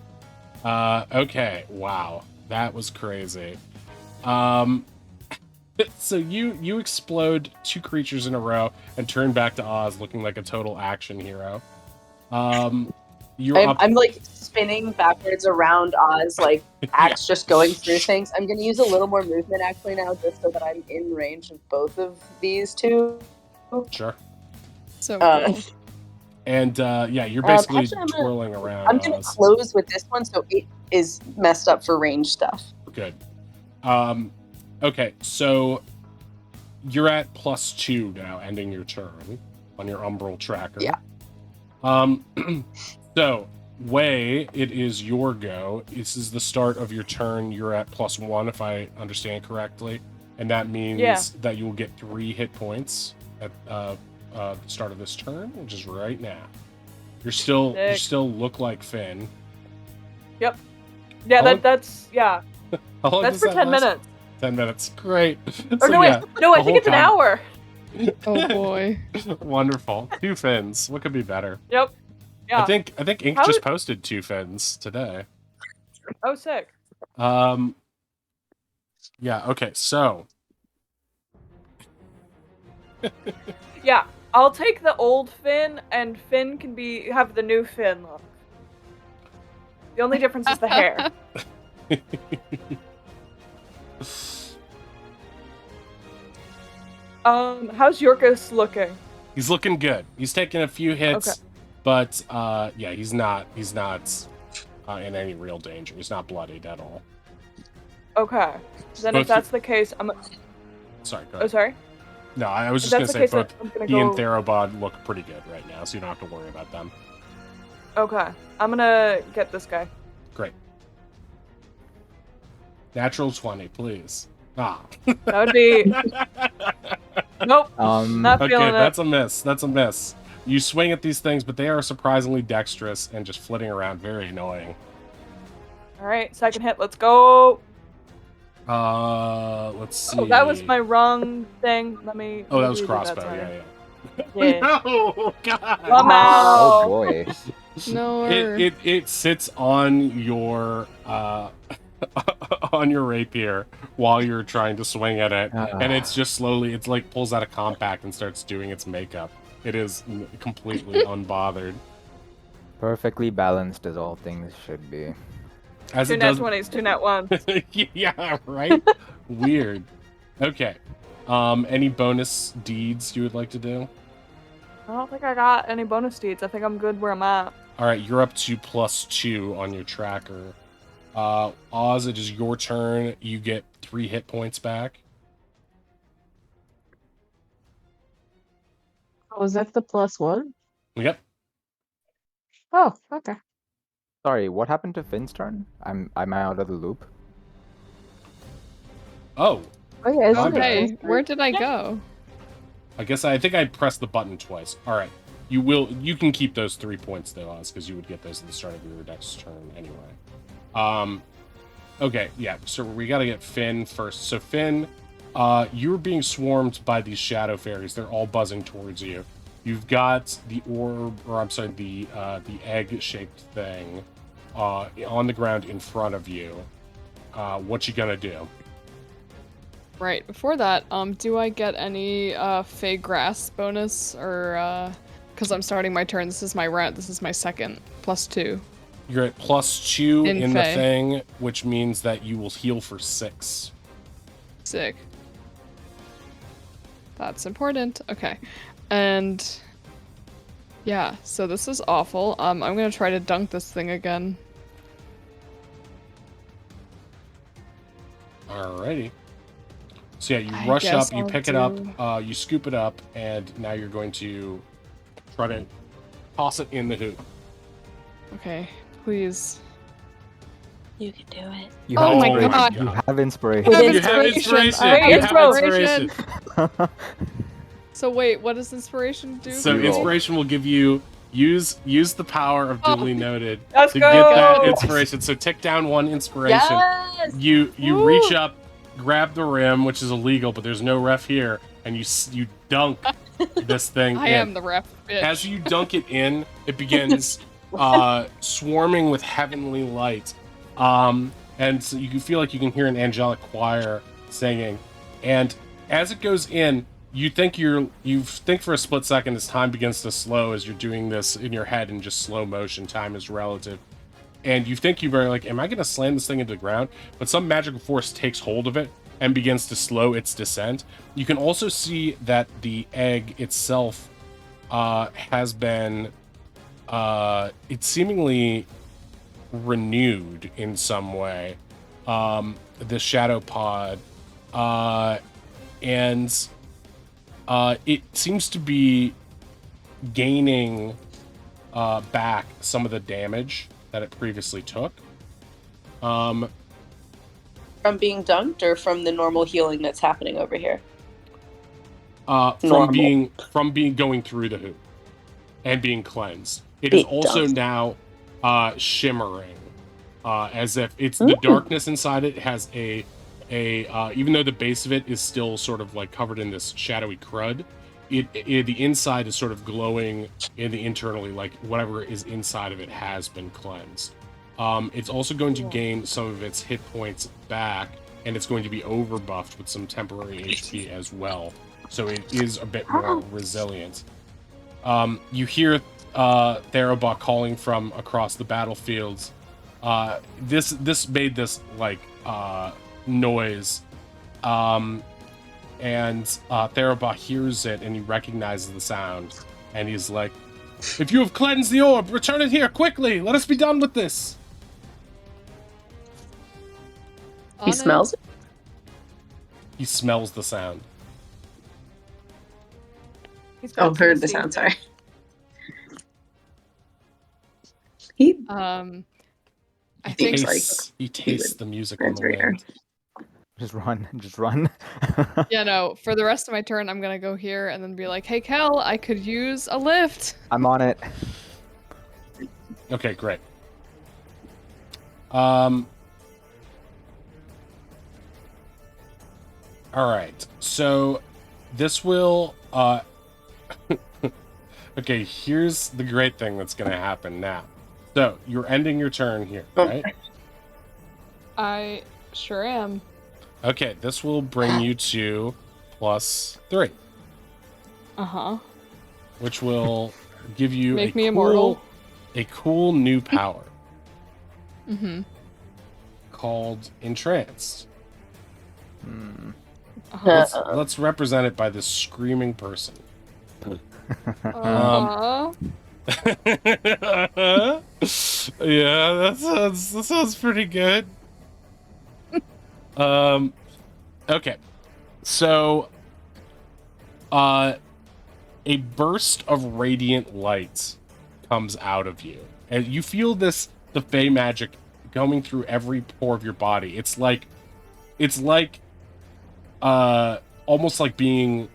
Okay, wow, that was crazy. So you explode 2 creatures in a row and turn back to Oz, looking like a total action hero. I'm like spinning backwards around Oz, like axe just going through things. I'm gonna use a little more movement actually now, just so that I'm in range of both of these 2. Sure. So cool. And yeah, you're basically twirling around. I'm gonna close with this one, so it is messed up for range stuff. Good. Okay, so you're at +2 now, ending your turn on your umbral tracker. Yeah. So Way, it is your go. This is the start of your turn. You're at +1, if I understand correctly, and that means that you will get 3 hit points at the start of this turn, which is right now. You still look like Finn. Yep. Yeah, that's How long that's for 10 minutes. 10 minutes. Great. Or no, I think it's an hour. Oh boy. Wonderful. 2 Finns. What could be better? Yep. Yeah. I think Ink just posted 2 Finns today. Oh, sick. Yeah, okay, so yeah. I'll take the old Finn, and Finn can have the new Finn look. The only difference is the hair. How's Yorkus looking? He's looking good. He's taking a few hits, Okay. but yeah, he's not in any real danger. He's not bloodied at all. Okay. Then if that's the case, Sorry, go Oh, ahead. sorry? No, I was If just gonna that's the say case, both I'm gonna he and go... Therobod look pretty good right now, so you don't have to worry about them. Okay. I'm gonna get this guy. Great. Natural 20, please. Ah. That would be... Nope. Not Okay, feeling that's it. a miss. That's a miss. You swing at these things, but they are surprisingly dexterous and just flitting around, very annoying. Alright, second hit, let's go. Let's see. Oh, that was my wrong thing. Let me... Oh, that was redo crossbow, sorry. yeah. Yeah. No, God. Come Oh out. boy. No. It sits on your on your rapier while you're trying to swing at it, and it's just slowly, it's like pulls out a compact and starts doing its makeup. It is completely unbothered. Perfectly balanced as all things should be. As Two it nat does. 20s, two nat 1s. Yeah, right. Weird. Okay. Any bonus deeds you would like to do? I don't think I got any bonus deeds. I think I'm good where I'm at. All right, you're up to +2 on your tracker. Oz, it is your turn. You get 3 hit points back. Oh, was that the +1? Yep. Oh, okay. Sorry, what happened to Finn's turn? Am I out of the loop? Oh, Oh yeah, isn't Okay. it Okay, Finn's where turn? did I go? I think I pressed the button twice. All right. You can keep those 3 points though, Oz, because you would get those at the start of your next turn anyway. Okay, yeah. So we got to get Finn first. So Finn, you're being swarmed by these shadow fairies. They're all buzzing towards you. You've got the orb, or I'm sorry, the egg-shaped thing on the ground in front of you. What you gonna do? Right, before that, do I get any Fey Grass bonus, or, because I'm starting my turn, this is my round, this is my second, +2. You're at +2 In in the Fey. thing, which means that you will heal for 6. Sick. That's important. Okay. And yeah, so this is awful. I'm gonna try to dunk this thing again. Alrighty. So yeah, you I rush guess up, you I'll pick it up, you scoop it up, and now you're going to try to toss it in the hoop. Okay, please. You can do it. You Oh have my inspiration. God. You have inspiration. With You have inspiration! I You have have inspiration! So wait, what does inspiration do? So You roll. inspiration will give you use the power of duly noted Let's to go! get that inspiration. So tick down 1 inspiration. Yes! You Woo! reach up, grab the rim, which is illegal, but there's no ref here, and you dunk this thing I in. am the ref, bitch. As you dunk it in, it begins swarming with heavenly light. And so you can feel like you can hear an angelic choir singing. And as it goes in, you think for a split second as time begins to slow as you're doing this in your head in just slow motion. Time is relative. And you think you're like, am I going to slam this thing into the ground? But some magical force takes hold of it and begins to slow its descent. You can also see that the egg itself has been it's seemingly renewed in some way, the shadow pod, and it seems to be gaining back some of the damage that it previously took. From being dunked or from the normal healing that's happening over here? From Normal. being going through the hoop and being cleansed. It is Being also dunked. now shimmering, as if it's the darkness inside it has a even though the base of it is still sort of like covered in this shadowy crud, the inside is sort of glowing in the internally, like whatever is inside of it has been cleansed. It's also going to gain some of its hit points back, and it's going to be overbuffed with some temporary HP as well. So it is a bit more resilient. You hear Therabok calling from across the battlefields. This made this like noise, and Therabok hears it and he recognizes the sound, and he's like, "If you have cleansed the orb, return it here quickly. Let us be done with this." He smells it. He smells the sound. Oh, heard the sound. Sorry. He I thinks think he tastes the music on the wind. Just run. yeah, no, for the rest of my turn, I'm gonna go here and then be like, hey, Kel, I could use a lift. I'm on it. Okay, great. All right. So this will okay, here's the great thing that's going to happen now. So, you're ending your turn here, right? I sure am. Okay, this will bring you to +3. Uh-huh. Which will give you Make me immortal. A cool new power. Mm-hmm. Called Entranced. Let's represent it by this screaming person. Uh-huh. Yeah, that sounds pretty good. Okay. So a burst of radiant light comes out of you. And you feel the Fey magic going through every pore of your body. It's like almost like being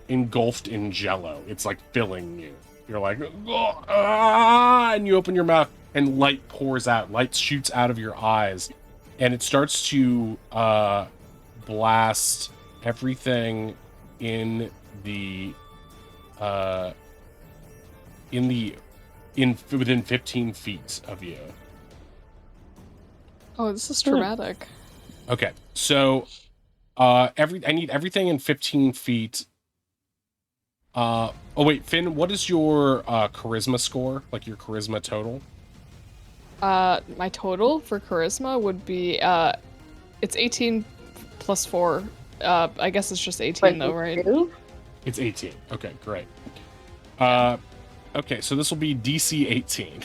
engulfed in jello. It's like filling you. You're like, and you open your mouth and light pours out. Light shoots out of your eyes, and it starts to blast everything within 15 feet of you. Oh, this is dramatic. Okay, so I need everything in 15 feet. Oh wait, Finn, what is your charisma score? Like your charisma total? My total for charisma would be it's 18 plus 4. I guess it's just 18 though, right? It's 18. Okay, great. Okay, so this will be DC 18.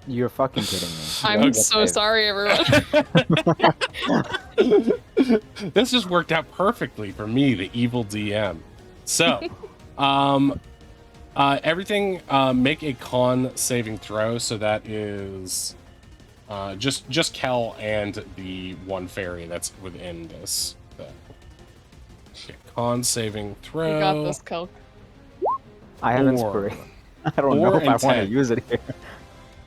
You're fucking kidding me. I'm so sorry, everyone. This just worked out perfectly for me, the evil DM. So, everything, make a con saving throw. So that is just Kel and the one fairy that's within this thing. Okay, con saving throw. You got this, Kel. I have inspiration. I don't know if I want to use it here.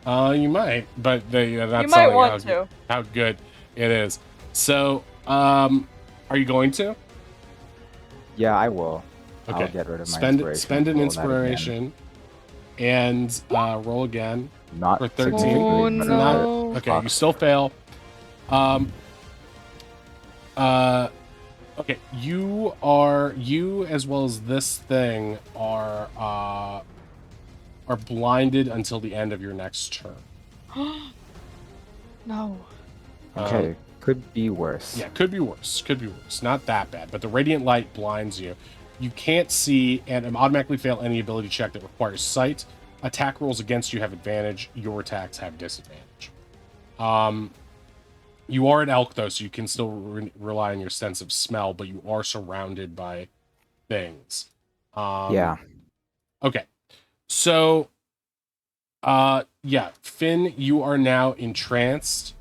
You might, but that's you might want how good it is. So, are you going to? Yeah, I will. Okay. I'll get rid of my inspiration. Spend an inspiration, and roll again. Not for 13. Oh, no. Okay, you still fail. Okay, you as well as this thing are blinded until the end of your next turn. No. Okay, could be worse. Yeah, could be worse. Could be worse. Not that bad, but the radiant light blinds you. You can't see and automatically fail any ability check that requires sight. Attack rolls against you have advantage. Your attacks have disadvantage. You are an elk, though, so you can still rely on your sense of smell, but you are surrounded by things. Yeah. Okay. So, yeah, Finn, you are now entranced.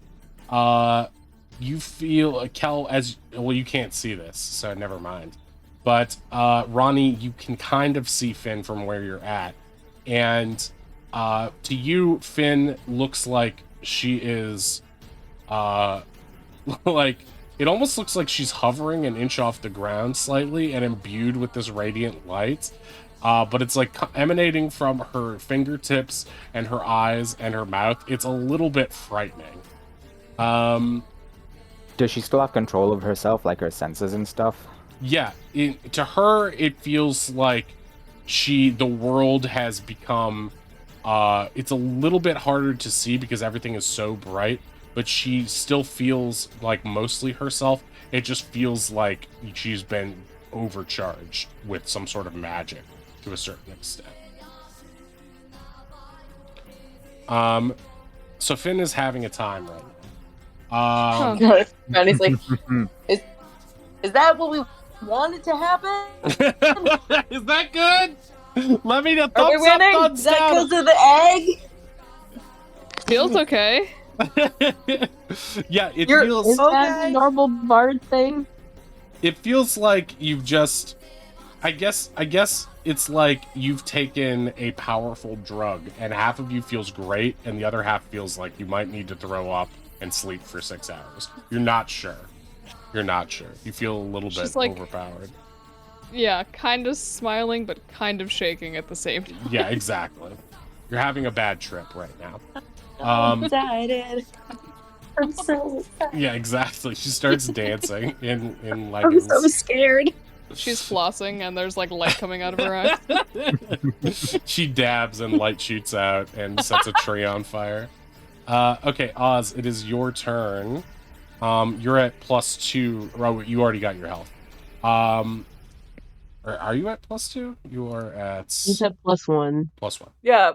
You feel, Kel, you can't see this, so never mind. But, Ronnie, you can kind of see Finn from where you're at. And, to you, Finn looks like she is, like, it almost looks like she's hovering an inch off the ground slightly and imbued with this radiant light. But it's like emanating from her fingertips and her eyes and her mouth. It's a little bit frightening. Does she still have control of herself, like her senses and stuff? Yeah, to her, it feels like the world has become, it's a little bit harder to see because everything is so bright, but she still feels like mostly herself. It just feels like she's been overcharged with some sort of magic to a certain extent. So Finn is having a time right now. And he's like, is that what we wanted to happen? Is that good? Let me know. Are we Thumbs up, winning? thumbs Is that down. because of the egg? Feels okay. Yeah, it Is feels. that a normal bard thing? It feels like you've just. I guess it's like you've taken a powerful drug, and half of you feels great, and the other half feels like you might need to throw up and sleep for 6 hours. You're not sure. You feel a little bit like, overpowered. Yeah, kind of smiling, but kind of shaking at the same time. Yeah, exactly. You're having a bad trip right now. Excited. I'm so excited. Yeah, exactly. She starts dancing in I'm leggings. so scared. She's flossing, and there's like light coming out of her eyes. She dabs and light shoots out and sets a tree on fire. Okay, Oz, it is your turn. You're at +2. Well, you already got your health. Are you at +2? You are at. He's at +1. +1. Yeah,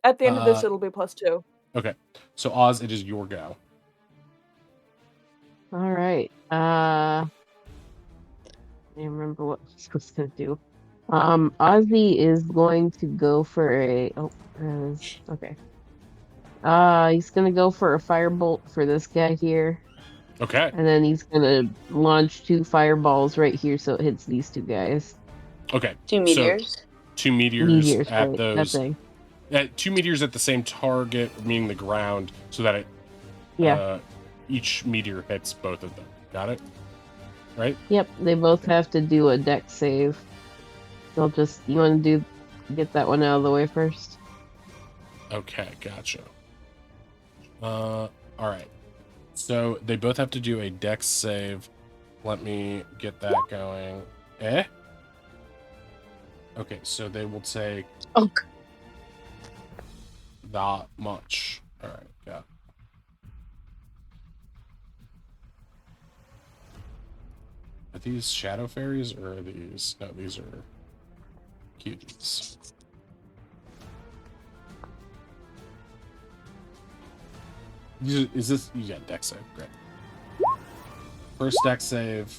at the end of this, it'll be +2. Okay, so Oz, it is your go. All right. I remember what he was gonna do. Ozzy is going to go for a. Okay. He's gonna go for a firebolt for this guy here. Okay. And then he's gonna launch 2 fireballs right here, so it hits these 2 guys. Okay. 2 meteors. So 2 meteors at right, those. that thing. 2 meteors at the same target, meaning the ground, so that it. Yeah. Each meteor hits both of them. Got it? Right? Yep. They both have to do a dex save. So you want to get that one out of the way first. Okay, gotcha. All right. So they both have to do a dex save. Let me get that going. Okay, so they will take that much. All right, got it. Are these shadow fairies or are these? No, these are cuties. Is this? You got dex save, great. First dex save,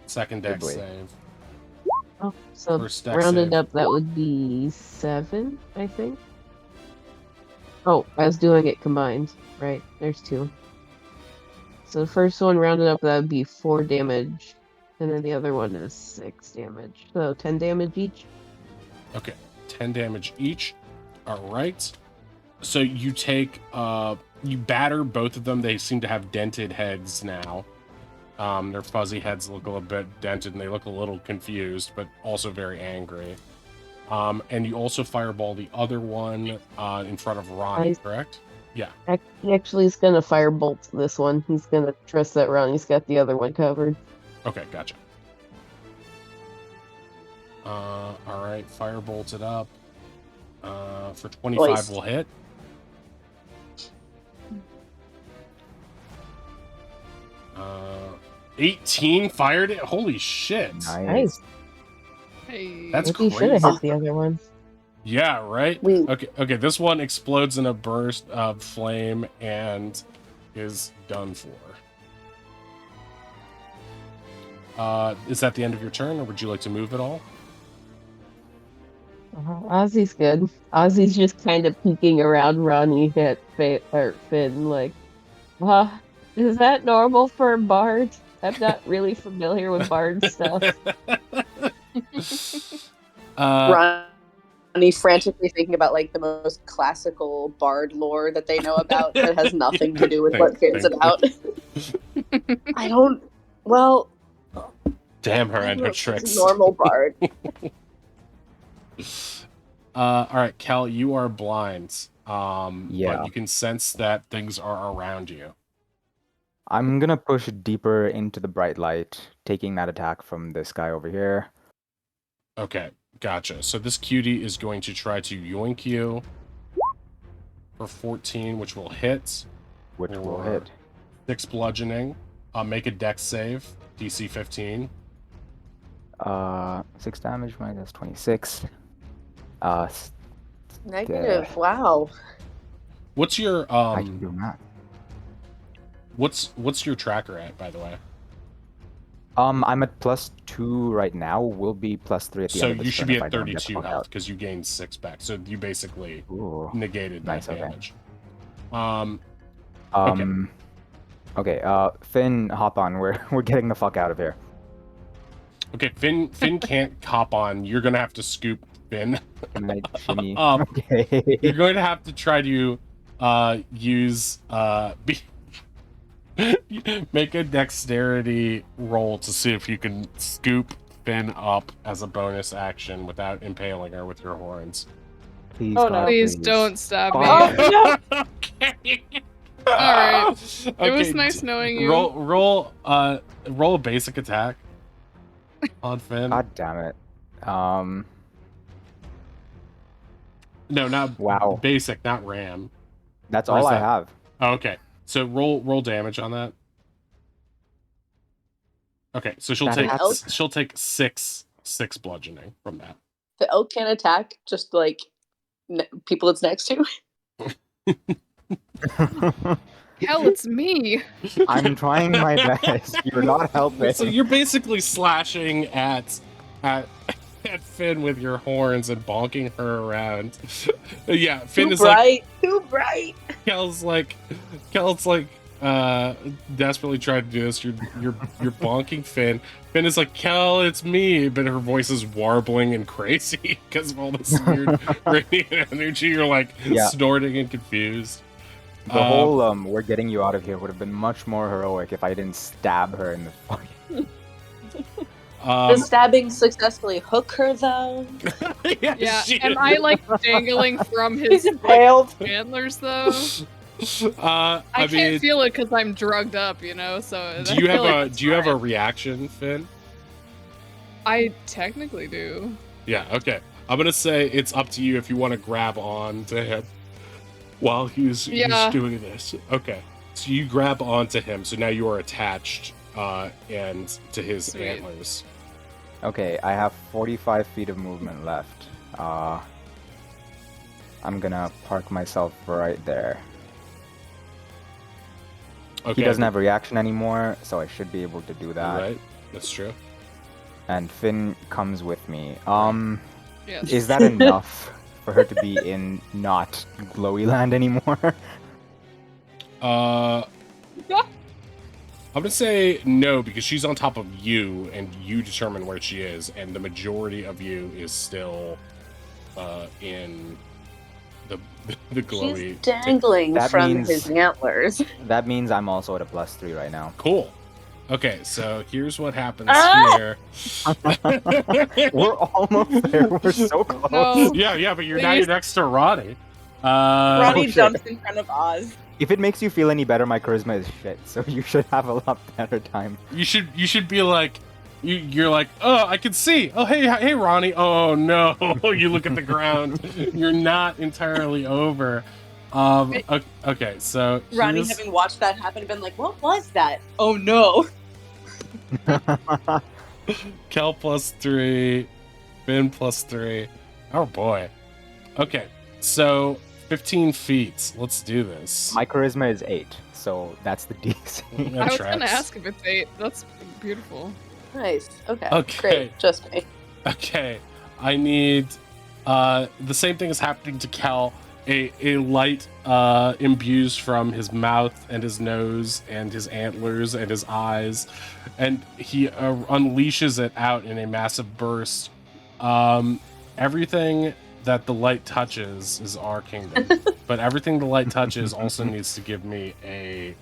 second dex save. Oh, so First dex rounded save. up, that would be 7, I think. Oh, I was doing it combined. Right, there's 2. So the first one rounded up, that would be 4 damage. And then the other one is 6 damage. So 10 damage each. Okay, 10 damage each. All right. So you take, you batter both of them. They seem to have dented heads now. Their fuzzy heads look a little bit dented and they look a little confused, but also very angry. And you also fireball the other one in front of Ronnie, correct? Yeah. He actually is going to firebolt this one. He's going to trust that Ronnie's He's got the other one covered. Okay, gotcha. All right, firebolt it up. For 25 Nice. will hit. Uh, 18 fired it. Holy shit! Nice. Hey. That's Maybe you should have crazy. hit the other one. Yeah, right. We- Okay. This one explodes in a burst of flame and is done for. Is that the end of your turn, or would you like to move at all? Ozzy's good. Ozzy's just kind of peeking around Ronnie at Finn, like, is that normal for a bard? I'm not really familiar with bard stuff. Ronnie frantically thinking about like the most classical bard lore that they know about that has nothing to do with what Finn's about. I don't. Well, Damn her I and don't her know if she's a tricks. normal bard. All right, Cal, you are blind. Yeah. But you can sense that things are around you. I'm gonna push deeper into the bright light, taking that attack from this guy over here. Okay, Gotcha. So this cutie is going to try to yoink you for 14, which will hit. Which will Or hit. 6 bludgeoning. Make a dex save. DC 15. 6 damage minus 26. Negative. Wow. What's your I can do math. what's your tracker at, by the way? I'm at +2 right now. We'll be +3 at the So end of the you should turn be if I at don't get the 32 fuck health out. because you gained 6 back. So you basically Ooh. negated that Nice, okay. damage. Okay, Finn, hop on. We're getting the fuck out of here. Okay, Finn can't hop on. You're gonna have to scoop Finn. Can I shimmy? You're Okay. going to have to try to use make a dexterity roll to see if you can scoop Finn up as a bonus action without impaling her with your horns. Please, Oh, God, no. Please don't stab me. Oh, Okay. Alright. It Okay, was nice knowing you. roll a basic attack on Finn. God damn it. No, not Wow. basic, not ram. That's Or is all I that- have. Oh, okay. So roll damage on that. Okay, so she'll That take six bludgeoning from that. The elk can attack just like people it's next to. Hell, it's me. I'm trying my best. You're not helping. So you're basically slashing at Finn with your horns and bonking her around. Yeah, Finn Too is like bright. Kel's like desperately trying to do this. You're bonking Finn. Finn is like, Kel, it's me, but her voice is warbling and crazy because of all this weird radiant energy. You're like snorting and confused. The whole we're getting you out of here would have been much more heroic if I didn't stab her in the fucking. The stabbing successfully hook her though. Yeah, she am is. I like dangling from his impaled. antlers though? I I can't mean, feel it because I'm drugged up, you know. So do you have a reaction, Finn? I technically do. Yeah. Okay. I'm gonna say it's up to you if you want to grab on to him while he's doing this. Okay. So you grab onto him. So now you are attached and to his Sweet. antlers. Okay, I have 45 feet of movement left. I'm gonna park myself right there. Okay. He doesn't have a reaction anymore, so I should be able to do that. Right. That's true. And Finn comes with me. Yes. Is that enough for her to be in not glowy land anymore? I'm gonna say no because she's on top of you, and you determine where she is, and the majority of you is still in the glowy. She's dangling That from means- his antlers. That means I'm also at a +3 right now. Cool. Okay, so here's what happens here. We're almost there. We're so close. No. Yeah, but now Please. you're next to Ronnie. Ronnie shit. jumps in front of Oz. If it makes you feel any better, my charisma is shit, so you should have a lot better time. You should be like, you're like, oh, I can see. Oh, hey, Ronnie. Oh no, you look at the ground. You're not entirely over. Okay, so Ronnie, here's- having watched that happen, been like, what was that? Oh no. Kel +3, Finn +3. Oh boy. Okay, so 15 feet. Let's do this. My charisma is 8, so that's the DC. That I was tracks. gonna ask if it's 8. That's beautiful. Nice. Okay. Okay. Great. Just me. Okay, I need the same thing is happening to Cal. A light imbues from his mouth and his nose and his antlers and his eyes, and he unleashes it out in a massive burst. Everything that the light touches is our kingdom, but everything the light touches also needs to give me a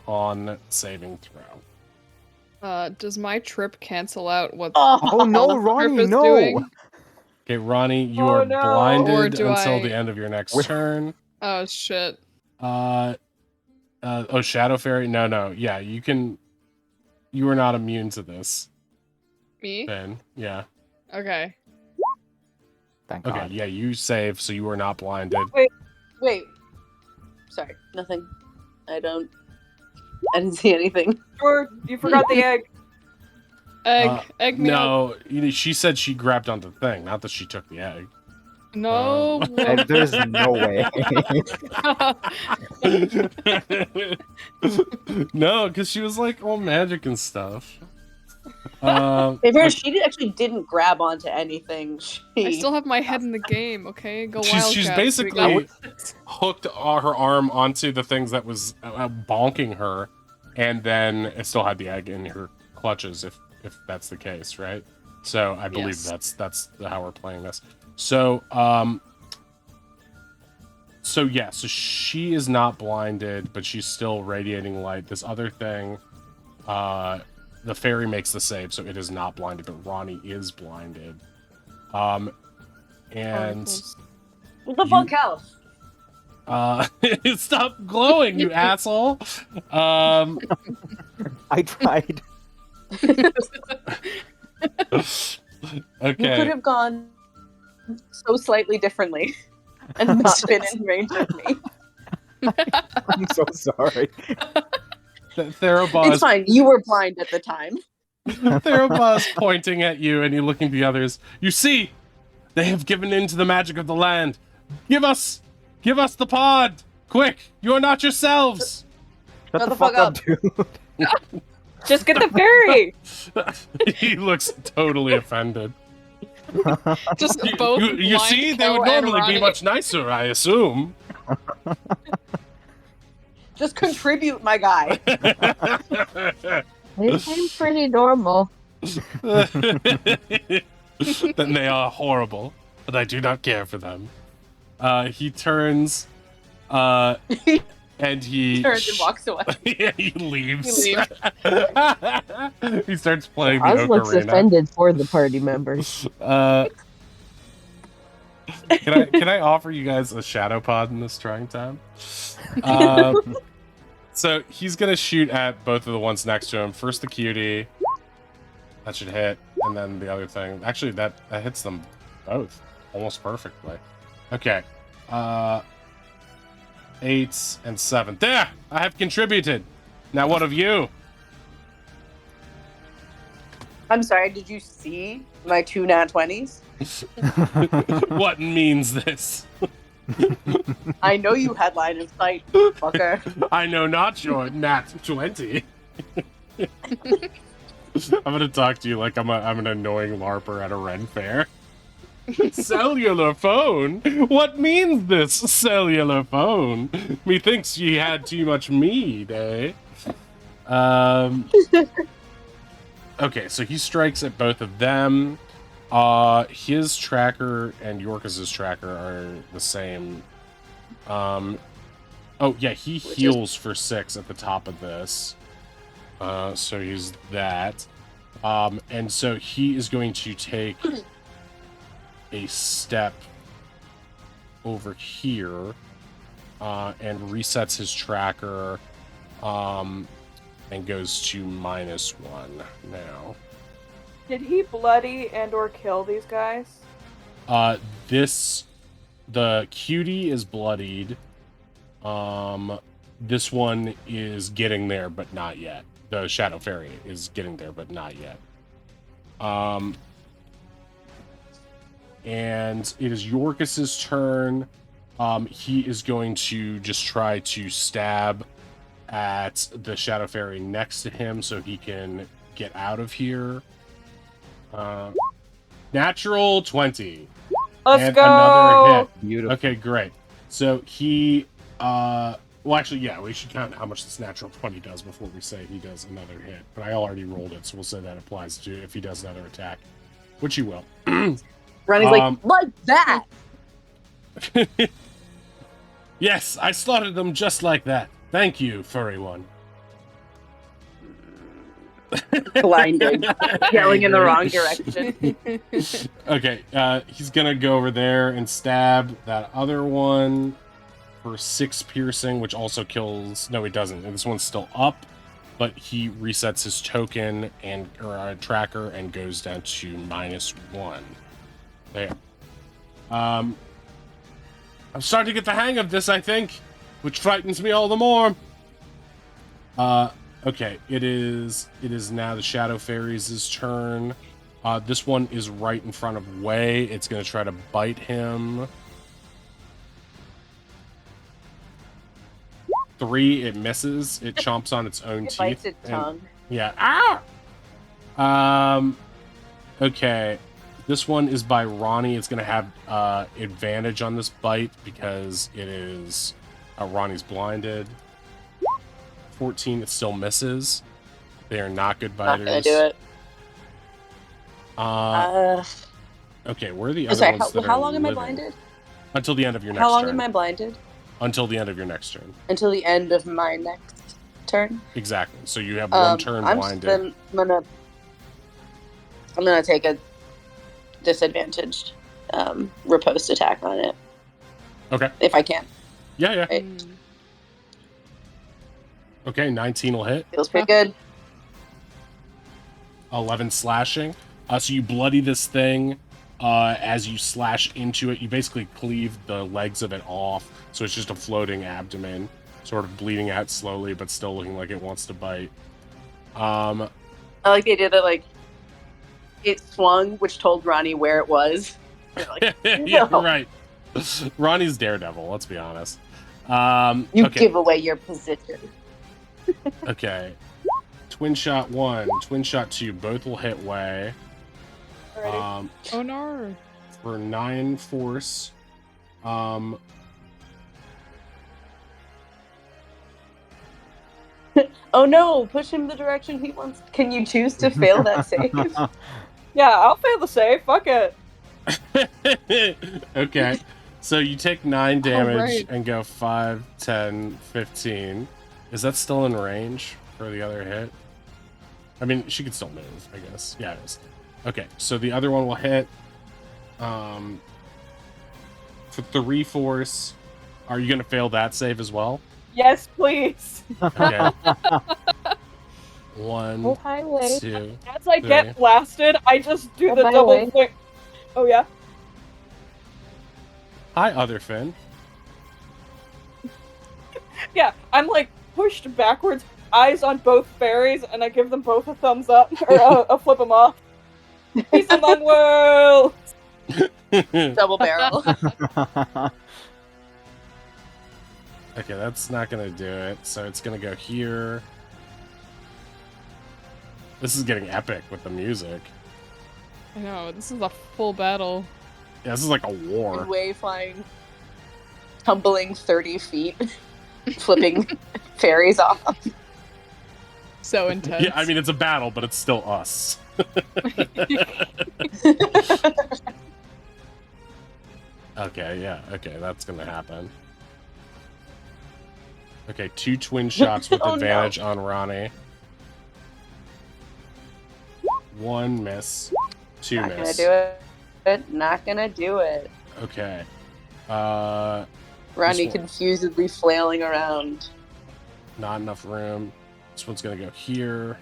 con saving throw. Does my trip cancel out what Oh no, Trip Ronnie, is no! doing? Okay, Ronnie, you Oh, are no. Or blinded do until I- the end of your next We're- turn. Oh shit. Shadow Fairy? No, yeah, you are not immune to this. Me? Finn. Yeah. Okay. Thank Okay, God. yeah, you save, so you are not blinded. Wait. Sorry, nothing. I didn't see anything. George, you forgot the egg. Egg me up. No, she said she grabbed onto the thing, not that she took the egg. No. There's no way. No, because she was like all magic and stuff. She actually didn't grab onto anything. I still have my head in the game, okay? Go she's Wildcats. basically hooked her arm onto the things that was bonking her, and then it still had the egg in her clutches, if that's the case, right? So I believe Yes. that's how we're playing this. So so she is not blinded, but she's still radiating light. This other thing, the fairy makes the save, so it is not blinded, but Ronnie is blinded. And What the fuck else? stop glowing, you asshole. I tried. Okay. You could have gone so slightly differently and not been in range of me. I'm so sorry. Therabah It's fine. You were blind at the time. Therabah is pointing at you, and you're looking at the others. You see, they have given in to the magic of the land. Give us the pod, quick! You are not yourselves. Shut the fuck up, dude. Just get the fairy. He looks totally offended. Just both. You see, they would normally be much nicer, I assume. Just contribute, my guy. They seem pretty normal. Then they are horrible, but I do not care for them. He turns, and he Turns and walks away. Yeah, he leaves. He He starts playing the Oz looks ocarina. offended for the party members. Can I offer you guys a shadow pod in this trying time? So he's gonna shoot at both of the ones next to him. First the cutie. That should hit, and then the other thing. Actually, that hits them both almost perfectly. Okay. 8 and 7. There! I have contributed. Now what of you? I'm sorry, did you see my 2 nat 20s? What means this? I know you had line of sight, fucker. I know not your nat 20. I'm gonna talk to you like I'm an annoying LARPer at a Ren fair. Cellular phone? What means this cellular phone? Methinks ye had too much mead, eh? Okay, so he strikes at both of them. His tracker and Yorkas's tracker are the same. Oh yeah, he heals for 6 at the top of this. So he's that. And so he is going to take a step over here and resets his tracker and goes to -1 now. Did he bloody and or kill these guys? The cutie is bloodied. This one is getting there, but not yet. The Shadow Fairy is getting there, but not yet. And it is Yorkas's turn. He is going to just try to stab at the Shadow Fairy next to him so he can get out of here. Natural 20. Let's and go. another hit. Beautiful. Okay, great. So he, well, actually, yeah, we should count how much this natural 20 does before we say he does another hit. But I already rolled it, so we'll say that applies to if he does another attack, which he will. Ronnie's like that. Yes, I slaughtered them just like that. Thank you, furry one. Blinded, yelling in the wrong direction. Okay, he's gonna go over there and stab that other one for 6 piercing, which also kills. No, he doesn't. This one's still up. but he resets his token or tracker and goes down to -1. There. I'm starting to get the hang of this, I think, which frightens me all the more. Okay, it is now the Shadow Fairies' turn. This one is right in front of Wei. It's going to try to bite him. 3, it misses. It chomps on its own teeth. It bites its tongue. Yeah. Ah! Okay. This one is by Ronnie. It's going to have advantage on this bite because it is... Ronnie's blinded. 14, it still misses. They are not good biters. Not gonna do it. Okay, where are the other ones that how are long am I living? blinded? Until the end of your next turn. How long am I blinded? Until the end of your next turn. Until the end of my next turn? Exactly. So you have one turn blinded. I'm gonna take a disadvantaged riposte attack on it. Okay. If I can. Yeah. Right. Okay, 19 will hit. Feels pretty good. 11 slashing. So you bloody this thing. As you slash into it, you basically cleave the legs of it off. So it's just a floating abdomen, sort of bleeding out slowly, but still looking like it wants to bite. I like the idea that, like, it swung, which told Ronnie where it was. Like, Yeah, no. right. Ronnie's Daredevil, let's be honest. You okay. give away your position. Okay. Twin Shot 1, Twin Shot 2, both will hit Wei. Alrighty. Oh no. For 9 force. Oh no, push him the direction he wants. Can you choose to fail that save? Yeah, I'll fail the save. Fuck it. Okay. So you take 9 damage right. and go 5, 10, 15. Is that still in range for the other hit? I mean, she could still move, I guess. Yeah, it is. Okay, so the other one will hit. For 3 force. Are you going to fail that save as well? Yes, please. Okay. 1, Oh, hi, Wei. 2. As I get blasted, I just do Oh, the by the double way. thing. Oh yeah. Hi, other Finn. Yeah, I'm like pushed backwards, eyes on both fairies, and I give them both a thumbs up or a flip them off. Peace among worlds. Double barrel. Okay, that's not gonna do it. So it's gonna go here. This is getting epic with the music. I know, this is a full battle. Yeah, this is like a war. Way flying, tumbling 30 feet, flipping fairies off. So intense. Yeah, I mean, it's a battle, but it's still us. Okay, yeah, okay, that's gonna happen. Okay, 2 twin shots with Oh, advantage on Ronnie. 1 miss. 2 Not miss. gonna do it. Not gonna do it. Okay. Ronnie This one. confusedly flailing around. Not enough room. This one's gonna go here.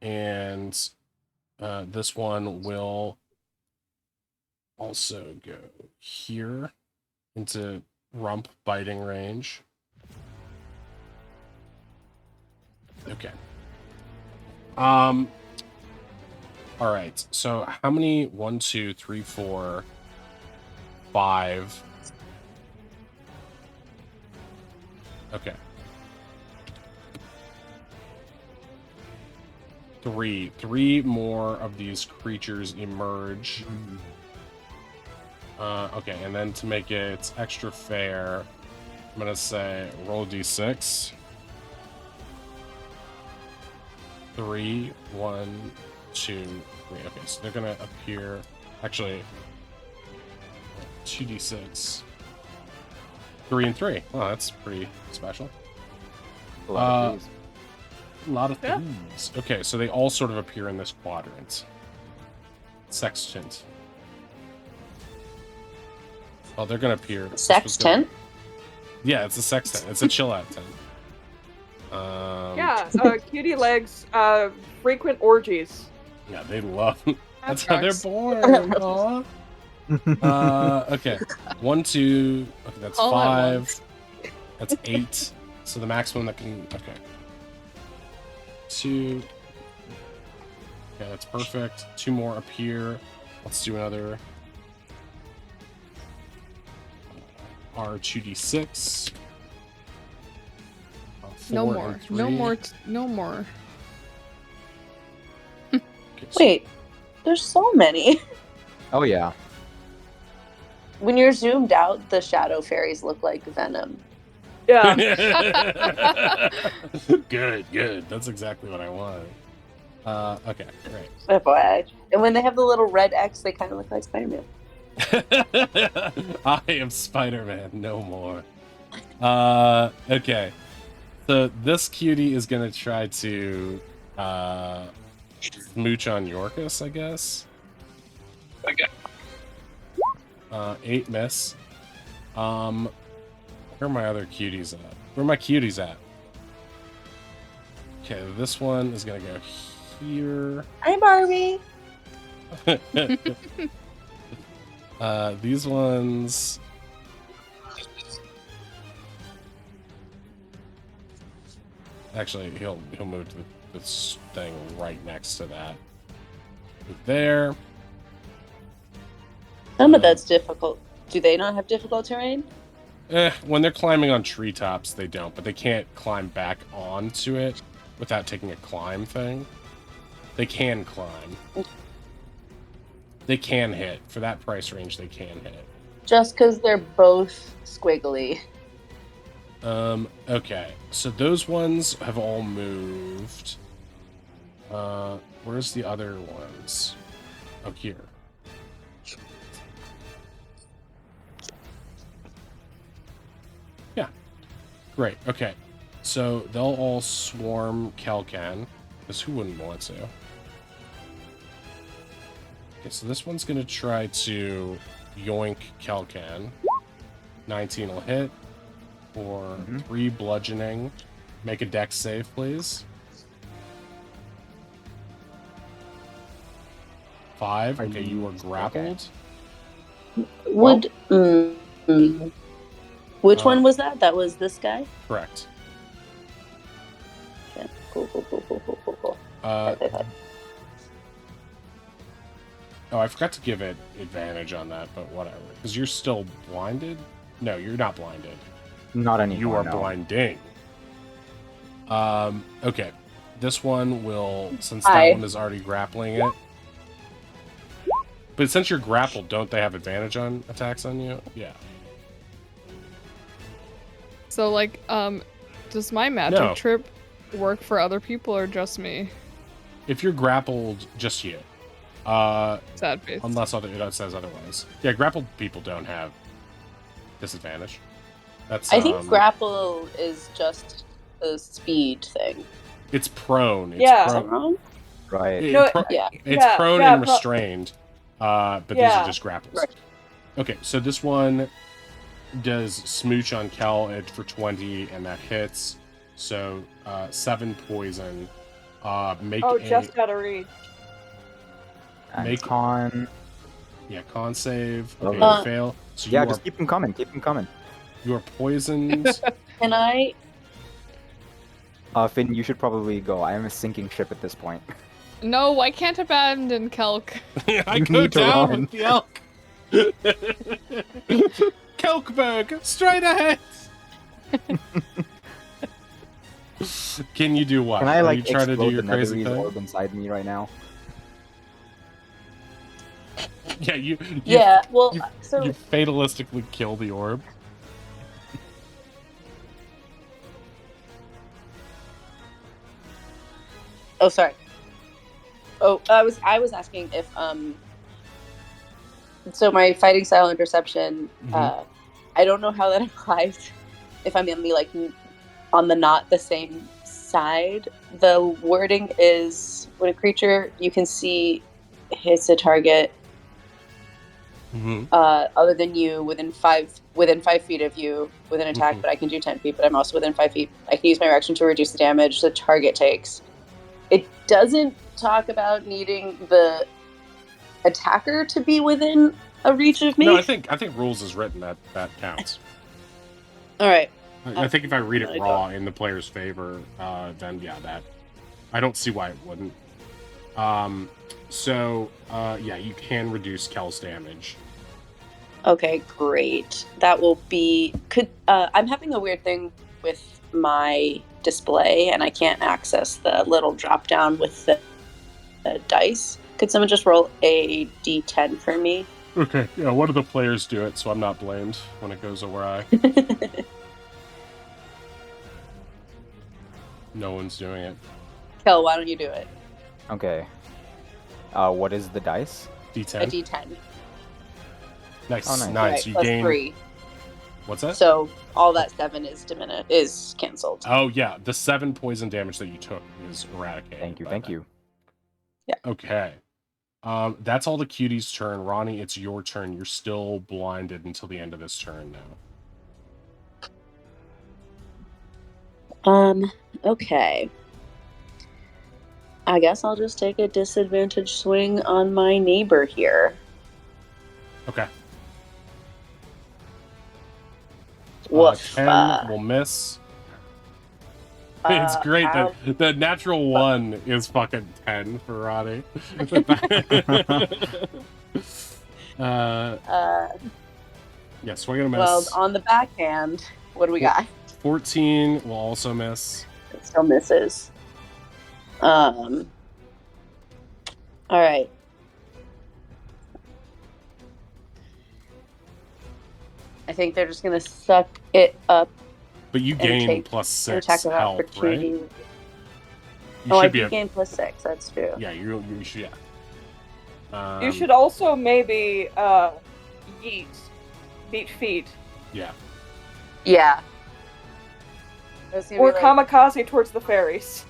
And this one will also go here into rump biting range. Okay. All right. So how many? 1, 2, 3, 4, 5. Okay. 3 more of these creatures emerge. Okay, and then to make it extra fair, I'm gonna say roll d6. 3, 1, 2, 3. Okay, so they're gonna appear. Actually, 2d6. 3 and 3. Oh, that's pretty special. A lot of these. A lot of things. Okay, so they all sort of appear in this quadrant. Sextant. Oh, they're gonna appear. Sextant? Yeah, it's a sextant. It's a chill out tent. Yeah, cutie legs, frequent orgies. Yeah, they love. That's how they're Darks. born. Aw. Okay. 1, 2. Okay, that's All at 5. once. That's 8. So the maximum that can. Okay. 2. Okay, that's perfect. 2 more up here. Let's do another. R2d6. 4 No and more. 3. No more. No more. Okay, so- Wait, there's so many. Oh yeah. When you're zoomed out, the shadow fairies look like Venom. Yeah. Good. That's exactly what I wanted. Okay, great. FYI. And when they have the little red X, they kind of look like Spider-Man. I am Spider-Man, no more. Okay. So this cutie is gonna try to smooch on Yorkus, I guess. Okay. 8 miss. Where are my other cuties at? Where are my cuties at? Okay, this one is gonna go here. Hi, Barbie. These ones. Actually, he'll move to this thing right next to that. Move there. Some of that's difficult. Do they not have difficult terrain? When they're climbing on treetops, they don't, but they can't climb back onto it without taking a climb thing. They can climb. They can hit. For that price range, they can hit. Just because they're both squiggly. Okay. So those ones have all moved. Where's the other ones? Oh, here. Yeah. Great. Okay. So they'll all swarm Kelkan, because who wouldn't want to? Okay, so this one's gonna try to yoink Kelkan. 19 will hit. For 3 bludgeoning. Make a dex save, please. 5. Okay, you are grappled. Would which one was that? That was this guy? Correct. Okay. Cool. Oh, I forgot to give it advantage on that, but whatever. Because you're still blinded? No, you're not blinded. Not anymore. You are no. blinding. Okay. This one will, since that one is already grappling it. But since you're grappled, don't they have advantage on attacks on you? Yeah. So, like, does my magic trip work for other people or just me? If you're grappled, just you. Sad face. Unless it says otherwise. Yeah, grappled people don't have disadvantage. That's. I think grapple is just a speed thing. It's prone. It's Yeah. prone. Right. It's prone and restrained. But these are just grapples. Right. Okay, so this one does smooch on Kel for 20, and that hits. So 7 poison. Make just out of reach. And Make- con. Yeah, con save. Okay, Okay. you fail. So Yeah, you just keep them coming. Keep them coming. you are poisoned. Can I? Finn, you should probably go. I am a sinking ship at this point. No, I can't abandon Kelk. I You go need to down run. with the elk. Kelkberg, straight ahead. Can you do what? Can I Are like you trying to do explode your the crazy netherese thing? orb inside me right now? Yeah, you Yeah. Well, so you fatalistically kill the orb. oh, sorry. Oh, I was asking if So my fighting style and perception, I don't know how that applies. If I'm gonna be like on the not the same side, the wording is when a creature you can see hits a target Other than you, within 5 feet of you with an attack, Mhm. but I can do 10 feet, but I'm also within 5 feet. I can use my reaction to reduce the damage the target takes. It doesn't talk about needing the attacker to be within a reach of me. No, I think rules is written that counts. All right. I think if I read I it raw in the player's favor, then yeah, that I don't see why it wouldn't. So yeah, you can reduce Kel's damage. Okay, great. That will be. I'm having a weird thing with my display, and I can't access the little drop down with the dice. Could someone just roll a d10 for me? Okay, yeah, one of the players do it, so I'm not blamed when it goes awry. No one's doing it. Kel, why don't you do it? Okay. What is the dice? D10. A d10. Nice, Oh, nice. nice. Right, You plus gain 3. What's that? So all that 7 is canceled. Oh yeah, the 7 poison damage that you took is eradicated. Thank you, by thank that. you. Yeah. Okay. That's all the cuties' turn. Ronnie, it's your turn. You're still blinded until the end of this turn now. Okay. I guess I'll just take a disadvantage swing on my neighbor here. Okay. Woof. 10 will miss. It's great that the natural 1 is fucking 10 for Ronnie. Yeah, swing and a miss. Well, on the backhand, what do we got? 14 will also miss. It still misses. All right. I think they're just gonna suck it up. But you and gain take plus an 6 attack of health, right? opportunity. You I should be do gain plus 6. That's true. Yeah, you should. Yeah. You should also maybe beat feet. Yeah. Yeah. Or kamikaze towards the fairies.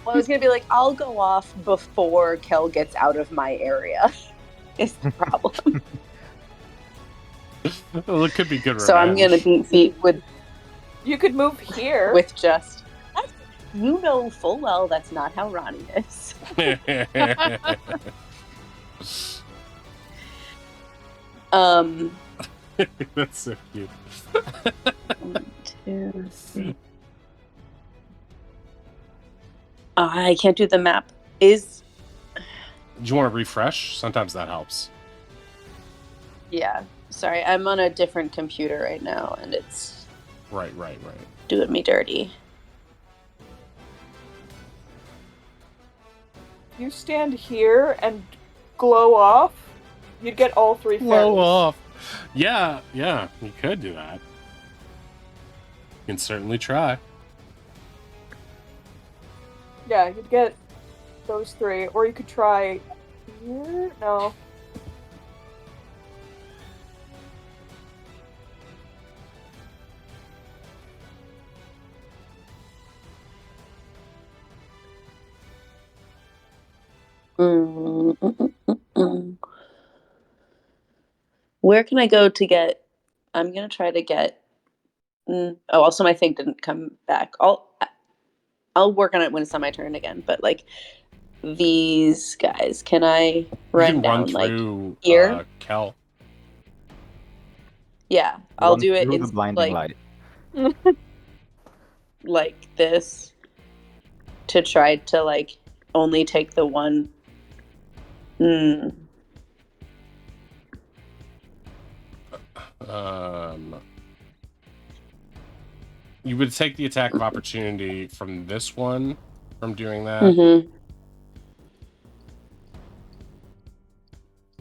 Well, I was gonna be like, I'll go off before Kel gets out of my area. Is the problem? Well, it could be good. So I'm gonna beat feet with. You could move here with just. You know full well that's not how Ronnie is. That's so cute. 1, 2, 3. I can't do the map. Do you want to refresh? Sometimes that helps. Yeah. Sorry, I'm on a different computer right now, and it's right. doing me dirty. You stand here and glow off, you'd get all 3 fairies. Glow off. Yeah, you could do that. You can certainly try. Yeah, you'd get those 3, or you could try here. No. Where can I go to get? I'm gonna try to get. Also, my thing didn't come back. I'll work on it when it's on my turn again. But like these guys, can I run down through, like here? Kel. Yeah, I'll do it in in the blinding light. Like this to try to like only take the one. You would take the attack of opportunity from this one, from doing that. Mm-hmm.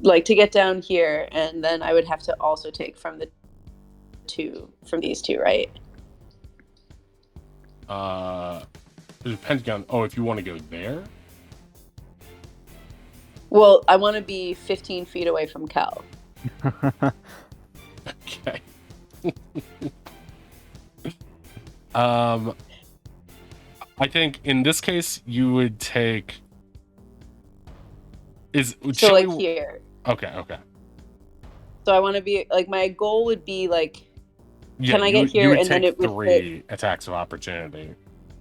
Like to get down here, and then I would have to also take from these two, right? Depending on if you want to go there. Well, I want to be 15 feet away from Kel. Okay. I think in this case you would take. So like here. Okay. So I want to be like, my goal would be like, Yeah, can I get you here would and then take it would 3 attacks of opportunity,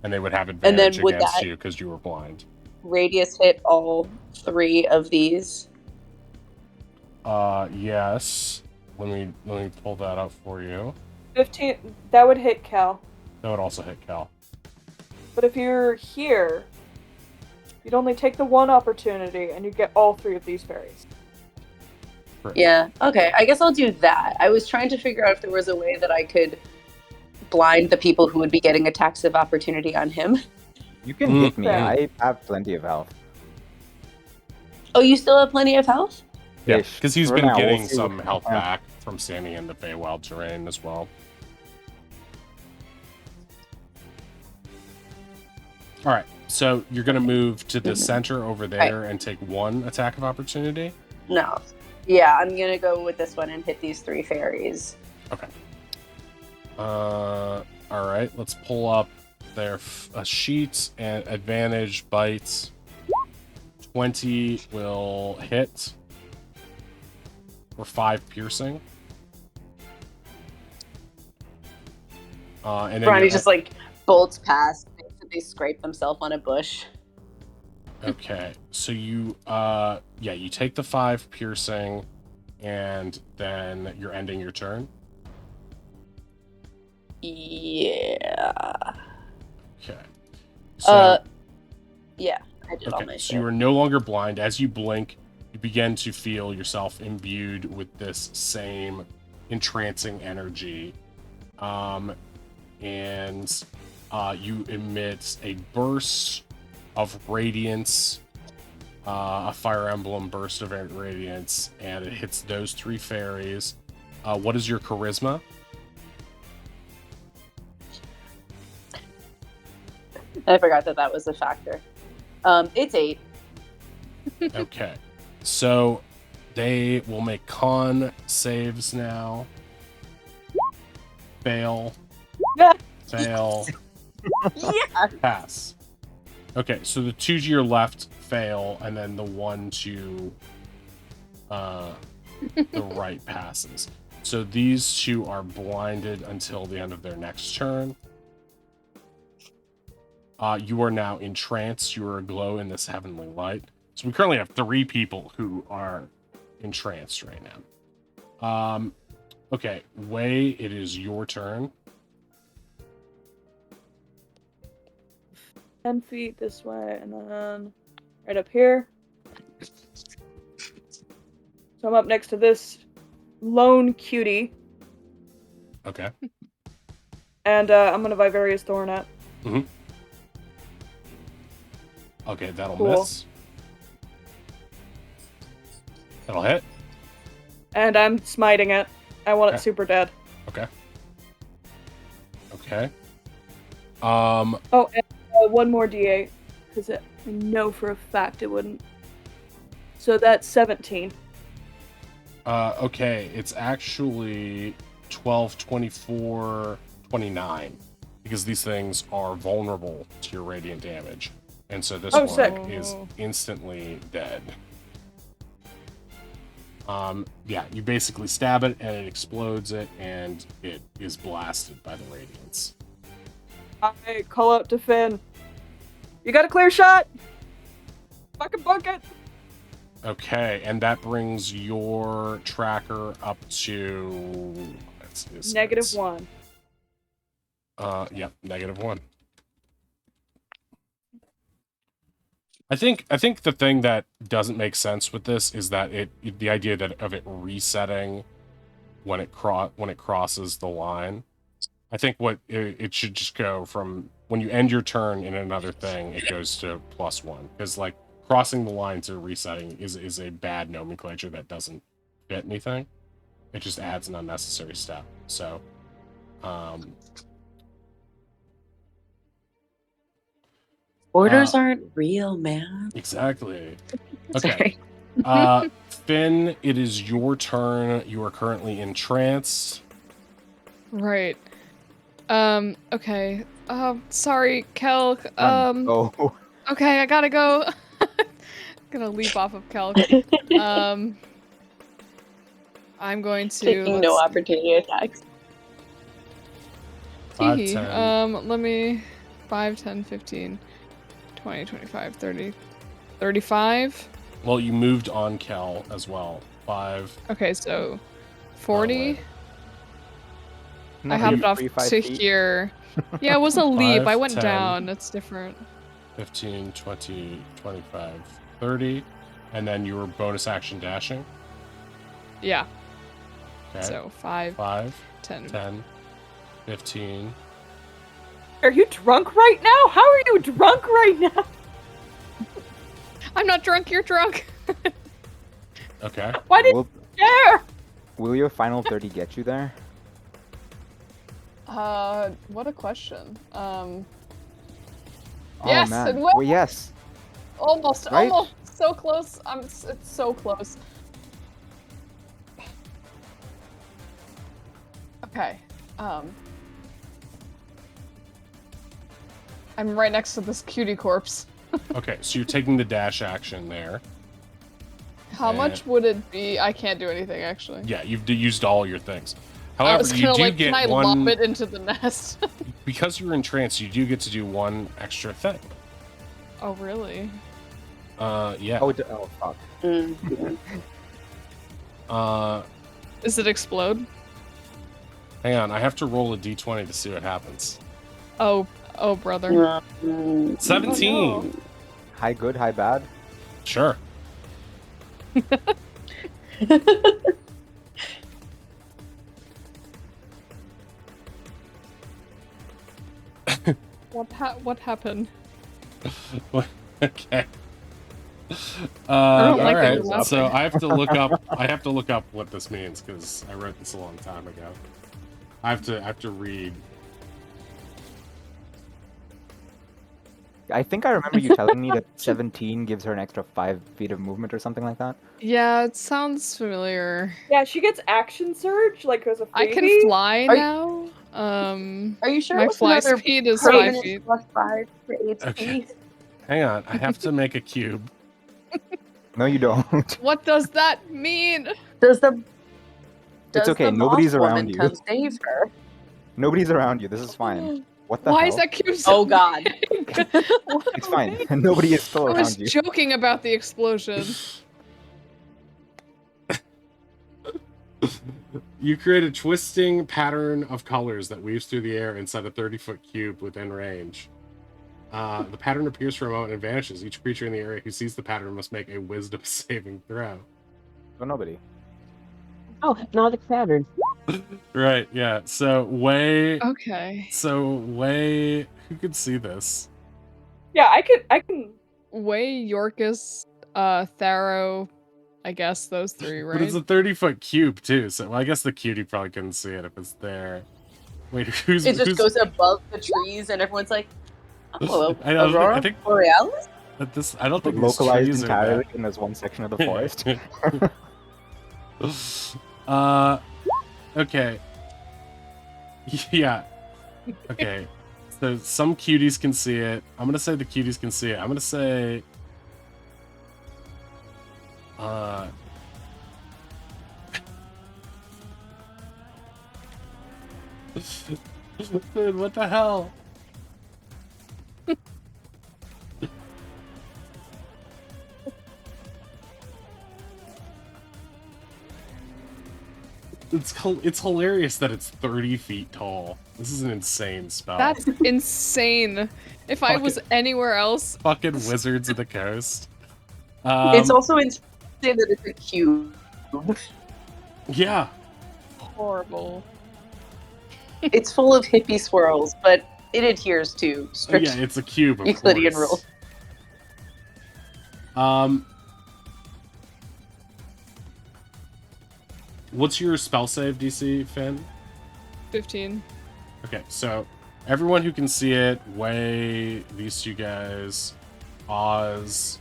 and they would have And then advantage would against that- you because you were blind. radius hit all 3 of these? Yes. Let me pull that up for you. 15. That would hit Cal. That would also hit Cal. But if you're here, you'd only take the 1 opportunity, and you get all 3 of these fairies. Great. Yeah. Okay. I guess I'll do that. I was trying to figure out if there was a way that I could blind the people who would be getting attacks of opportunity on him. You can hit me. Yeah. I have plenty of health. Oh, you still have plenty of health? Yeah, Ish. because he's For been now, we'll getting see some what- health yeah. back from standing in the Feywild terrain as well. All right, so you're gonna move to the center over there and take 1 attack of opportunity. No. Yeah, I'm gonna go with this one and hit these 3 fairies. Okay. All right, let's pull up their sheets and advantage bites. 20 will hit for 5 piercing. And then Ronnie your- just like bolts past. They scrape themselves on a bush. Okay, so you you take the 5 piercing, and then you're ending your turn. Yeah. Okay. So Yeah, I did all my okay, so shit. you are no longer blind. As you blink, you begin to feel yourself imbued with this same entrancing energy. And you emit a burst of radiance, a Fire Emblem burst of radiance, and it hits those 3 fairies. What is your charisma? I forgot that was a factor. It's 8. Okay, so they will make con saves now. Fail. Fail. Yeah. Pass. Okay, so the 2 to your left fail, and then the 1 to the right passes. So these 2 are blinded until the end of their next turn. You are now entranced. You are aglow in this heavenly light. So we currently have 3 people who are entranced right now. Okay, Wei, it is your turn. 10 feet this way, and then right up here. So I'm up next to this lone cutie, Okay. and I'm gonna Vivarius Thorn at. Okay, that'll Cool. miss. That'll hit. And I'm smiting it. I want Okay. it super dead. Okay. Okay. Oh, and one more D8, because I know for a fact it wouldn't. So that's 17. Okay, it's actually 12, 24, 29. Because these things are vulnerable to your radiant damage. And so this Oh, one sick. is instantly dead. Yeah, you basically stab it and it explodes it and it is blasted by the radiance. I call out to Finn. You got a clear shot? Fucking book it! Okay, and that brings your tracker up to -1. Yep, -1. I think the thing that doesn't make sense with this is that the idea that of it resetting when it crosses the line. I think it should just go from when you end your turn in another thing, it goes to +1, because like crossing the line to resetting is a bad nomenclature that doesn't fit anything. It just adds an unnecessary step. So, Orders aren't real, man. exactly. Okay. Sorry. Finn, it is your turn. You are currently entranced. Right. Okay. Sorry, Kelk. Oh. Okay, I gotta go. Gonna leap off of Kelk. I'm going to Taking no opportunity attacks. 5, Teehee. 10. Let me 5, 10, 15, 20, 25, 30, 35. Well, you moved on Kel as well. 5. Okay, so 40. wait. No, I hopped you're off 3, 5 to feet. here. Yeah, it was a leap. 5, I went 10. down. It's different. 15, 20, 25, 30. And then you were bonus action dashing. Yeah. Okay. So 5, 5, 10. 10, 15. Are you drunk right now? How are you drunk right now? I'm not drunk. You're drunk. Okay. Why did Will, you care? will your final 30 get you there? What a question. Oh Yes, man. it will. Well, yes. Almost, Right? almost. So close. It's so close. Okay. I'm right next to this cutie corpse. Okay, so you're taking the dash action there. How much would it be? I can't do anything, actually. Yeah, you've used all your things. I However, was you gonna do like, get can I one lob it into the nest? because you're in trance. You do get to do one extra thing. Oh, really? Yeah. Oh, fuck. Does it explode? Hang on, I have to roll a d20 to see what happens. Oh, brother. 17. Oh, no. High good, high bad. Sure. What happened? Okay. don't All like that right. you're laughing. So I have to look up. I have to look up what this means because I wrote this a long time ago. I have to read. I think I remember you telling me that 17 gives her an extra 5 feet of movement or something like that. Yeah, it sounds familiar. Yeah, she gets action surge, like as a I freebie. can fly Are you- now. Are you sure My it was fly another speed is 5 permanent feet. +5 for HP? Okay. Hang on. I have to make a cube. No, you don't. What does that mean? Does the okay, the nobody's moth around woman you. come save her? Nobody's around you. This is fine. What the Why hell? is that cube so Oh God! big? It's fine. Nobody is still I was around you. joking about the explosion. You create a twisting pattern of colors that weaves through the air inside a 30-foot cube within range. The pattern appears for a moment and vanishes. Each creature in the area who sees the pattern must make a wisdom saving throw. Oh, nobody. Oh, hypnotic pattern. Right, yeah. So, Okay. who could see this? Yeah, I can. Way, Yorkus, Tharo, I guess those three, right? But it's a 30-foot cube, too, so well, I guess the cutie probably couldn't see it if it's there. Wait, who's... It just goes above the trees, and everyone's like, "Oh, I know, Aurora I think Borealis." that this... I don't think these Localized trees entirely are in this one section of the forest. that... Okay. Yeah. Okay. So some cuties can see it. I'm gonna say the cuties can see it. I'm gonna say... Dude, what the hell? It's hilarious that it's 30 feet tall. This is an insane spell. That's insane. If I was anywhere else, Fucking Wizards of the Coast. It's also insane that it's a cube. Yeah. horrible. It's full of hippie swirls, but it adheres to strict Yeah, it's a cube, of Euclidean course. rules. What's your spell save DC, Finn? 15. Okay, so everyone who can see it, Way, these two guys, Oz,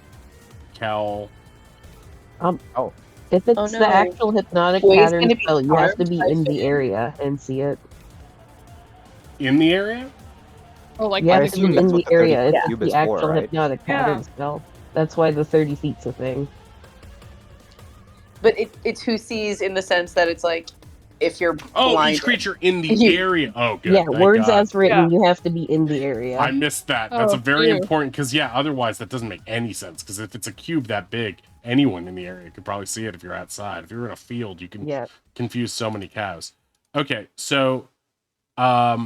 Kel. If it's Oh, the no. actual hypnotic Way's pattern gonna be spell, you have to harmed be by in the Finn. area and see it. In the area? Oh, like You I have to assume be in that's the what the 30 area. It's cube the is for, actual right? hypnotic Yeah. pattern spell. That's why the 30 feet's a thing. But it's who sees in the sense that it's like if you're blinded. Each creature in the area. Oh, good. Yeah, thank words God. as written, you have to be in the area. I missed that. That's Oh, a very phew. important, because otherwise that doesn't make any sense. Because if it's a cube that big, anyone in the area could probably see it if you're outside. If you're in a field, you can confuse so many cows. Okay, so I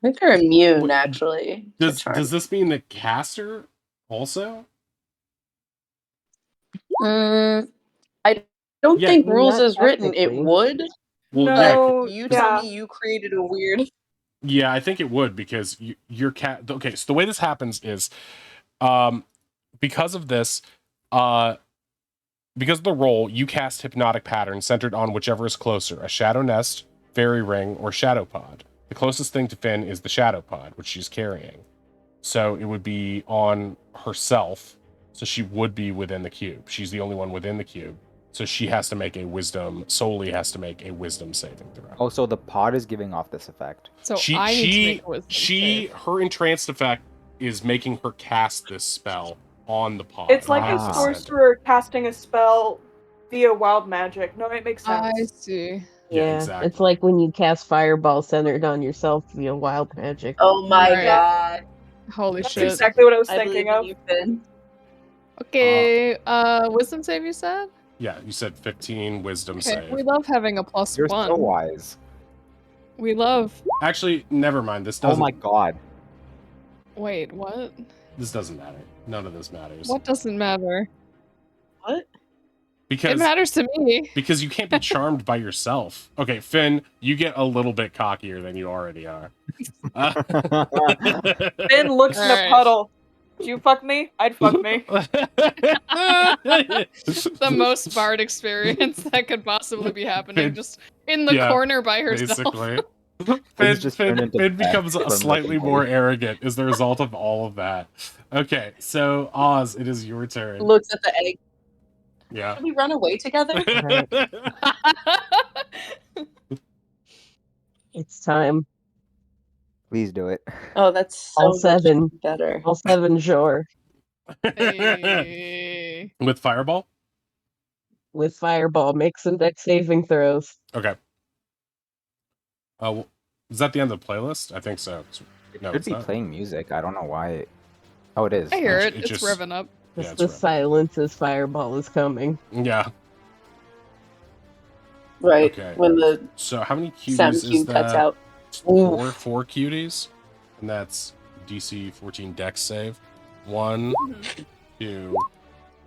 think they're immune, actually. Does this mean the caster also? I don't think rules Not as written it technically. would. Well, No, You tell me you created a weird. Yeah, I think it would, because your cat. Okay, so the way this happens is, because of this, because of the roll, you cast hypnotic pattern centered on whichever is closer: a shadow nest, fairy ring, or shadow pod. The closest thing to Finn is the shadow pod, which she's carrying. So it would be on herself. So she would be within the cube. She's the only one within the cube. So she has to make a wisdom saving throw. Oh, so the pod is giving off this effect. So I need to make a wisdom save. Her entranced effect is making her cast this spell on the pod. It's like a sorcerer casting a spell via wild magic. No, it makes sense. I see. Yeah, exactly. It's like when you cast Fireball centered on yourself via wild magic. Oh my Right. god. Holy That's shit. exactly what I was I thinking believe of. in you, Finn. Okay, wisdom save you said? Yeah, you said 15 wisdom Okay, save. we love having a +1. You're so wise. We love. Actually, never mind. This Oh doesn't. my god. Wait, what? This doesn't matter. None of this matters. What doesn't matter? What? It Because matters to me. because you can't be charmed by yourself. Okay, Finn, you get a little bit cockier than you already are. Finn looks in a Alright. puddle. Would you fuck me? I'd fuck me. The most bard experience that could possibly be happening, Finn- just in the yeah, corner by herself. Basically. Finn's just turned into Finn Beth becomes from slightly Rick and more Morty. arrogant as the result of all of that. Okay, so Oz, it is your turn. Looks at the egg. Yeah. Should we run away together? It's time. Please do it. Oh, that's so All much 7. better. All 7, sure. Hey. With Fireball? With Fireball, make some deck saving throws. Okay. Is that the end of the playlist? I think so. No, Should it's be not. playing music. I don't know why. Oh, it is. I hear It it. It's just- revving up. Yeah, Just it's the right. silence as Fireball is coming. Yeah. Right. Okay. When the So how many sound cuties is cue that? cuts out. Four cuties, and that's DC 14 Dex save. 1, 2,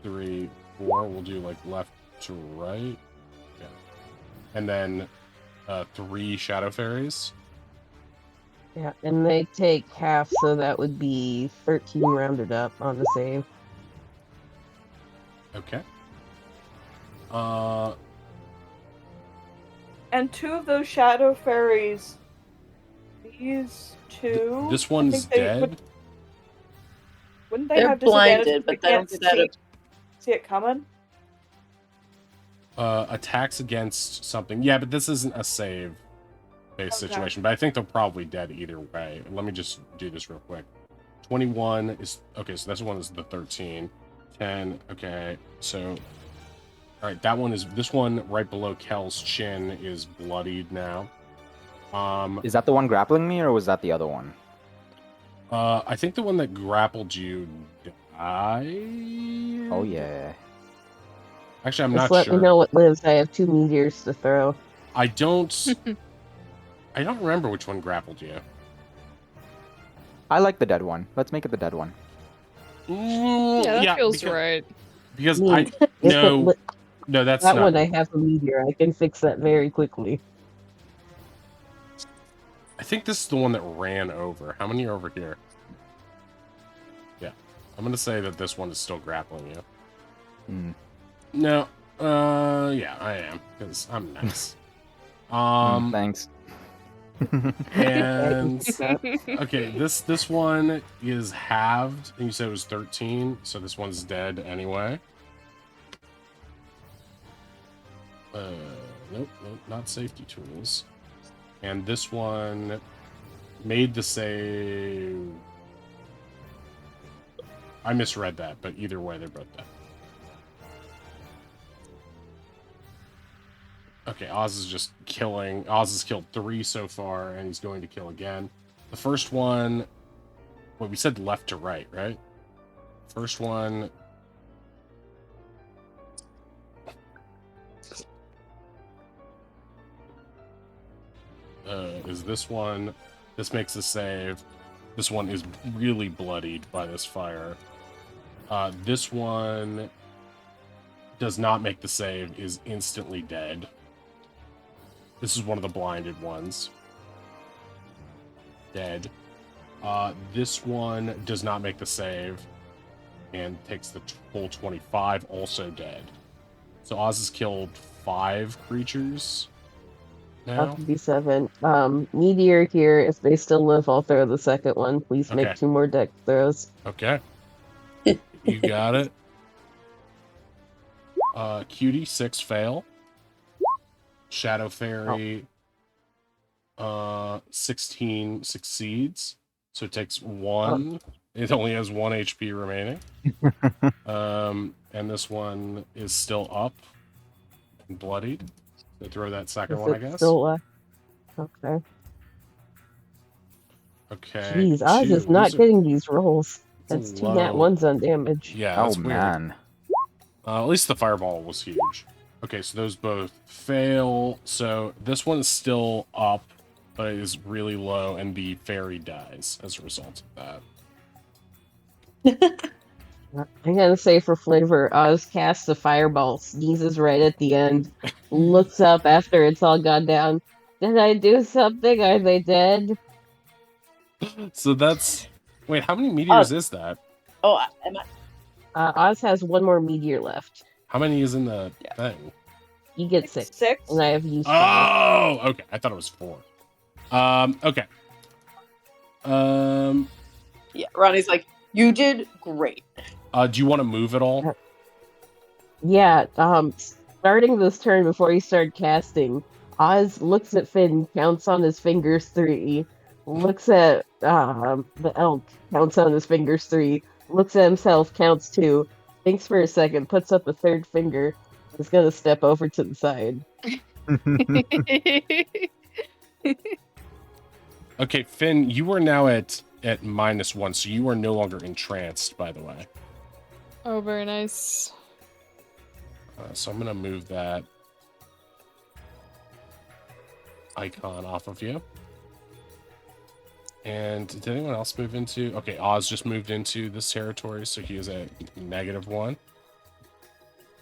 3, 4. We'll do like left to right. Yeah. And then 3 shadow fairies. Yeah, and they take half, so that would be 13 rounded up on the save. Okay. And 2 of those shadow fairies. These 2. This one's dead. Wouldn't they They're have disadvantage blinded, if but they they can't don't do that. see it coming? Attacks against something. Yeah, but this isn't a save based Okay. situation. But I think they're probably dead either way. Let me just do this real quick. 21 is okay. So this one is the 13. 10. Okay. So, all right. That one is this one right below Kel's chin is bloodied now. Is that the one grappling me, or was that the other one? I think the one that grappled you died. Oh yeah. Actually, I'm Just not let sure. me know what lives. I have 2 meteors to throw. I don't remember which one grappled you. I like the dead one. Let's make it the dead one. Yeah, that feels because, right. Because Me. I If it no li- no that's that not one I have a meteor. I can fix that very quickly. I think this is the one that ran over. How many are over here? Yeah. I'm gonna say that this one is still grappling you. Hmm. No. Yeah, I am. Because I'm nice. Thanks. And okay, this one is halved, and you said it was 13, so this one's dead anyway. Nope, not safety tools. And this one made the save. I misread that, but either way, they're both dead. Okay, Oz is just killing. Oz has killed 3 so far, and he's going to kill again. The first one... Well, we said left to right, right? First one... is this one. This makes a save. This one is really bloodied by this fire. This one does not make the save, is instantly dead. This is one of the blinded ones. Dead. This one does not make the save and takes the full 25, also dead. So Oz has killed 5 creatures now. That would be 7. Meteor here, if they still live, I'll throw the second one. Please make Okay. 2 more deck throws. Okay. You got it. Cutie, 6 fail. Shadow Fairy, 16 succeeds. So it takes 1. It only has 1 HP remaining. And this one is still up and bloodied. So throw that second one, I guess. Still, okay. Okay. Jeez, Oz is not getting these rolls. That's 2 nat low. 1s on damage. Yeah, that's Oh, weird. man. At least the fireball was huge. Okay, so those both fail. So this one's still up, but it is really low, and the fairy dies as a result of that. I'm gonna say for flavor, Oz casts a fireball, sneezes right at the end, looks up after it's all gone down. Did I do something? Are they dead? So that's... Wait, how many meteors is that? Oh, am I? Oz has 1 more meteor left. How many is in the thing? You get 6. 6? And I have used 5. Oh, okay. I thought it was 4. Okay. Yeah, Ronnie's like, you did great. Do you want to move at all? Yeah, starting this turn before he started casting, Oz looks at Finn, counts on his fingers 3, looks at the elk, counts on his fingers 3, looks at himself, counts 2, thinks for a second, puts up a 3rd finger, is gonna step over to the side. Okay, Finn, you are now at -1, so you are no longer entranced, by the way. Oh, very nice. So I'm going to move that icon off of you. And did anyone else move into... Okay, Oz just moved into this territory, so he is at -1.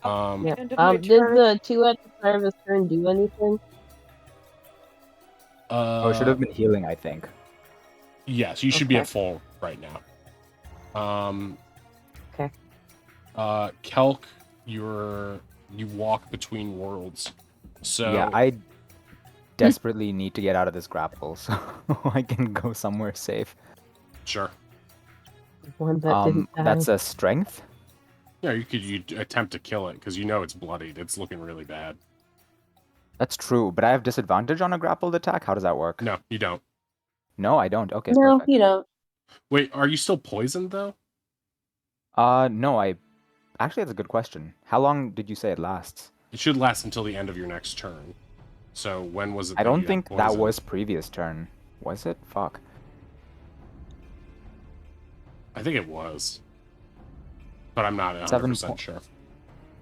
Yeah. End of my Did turn. the 2 at the start of his turn do anything? Oh, it should have been healing, I think. Yes, you should be Okay. at full right now. Okay. Kelk, you walk between worlds. So Yeah, I desperately need to get out of this grapple, so I can go somewhere safe. sure. One that didn't die. That's a strength? Yeah, you attempt to kill it because you know it's bloodied. It's looking really bad. That's true, but I have disadvantage on a grappled attack? How does that work? No, you don't. No, I don't. Okay, No, perfect. you don't. Wait, are you still poisoned though? No, Actually, that's a good question. How long did you say it lasts? It should last until the end of your next turn. So when was it? I that don't you think got that poisoned? was previous turn. Was it? Fuck. I think it was, but I'm not 100% sure.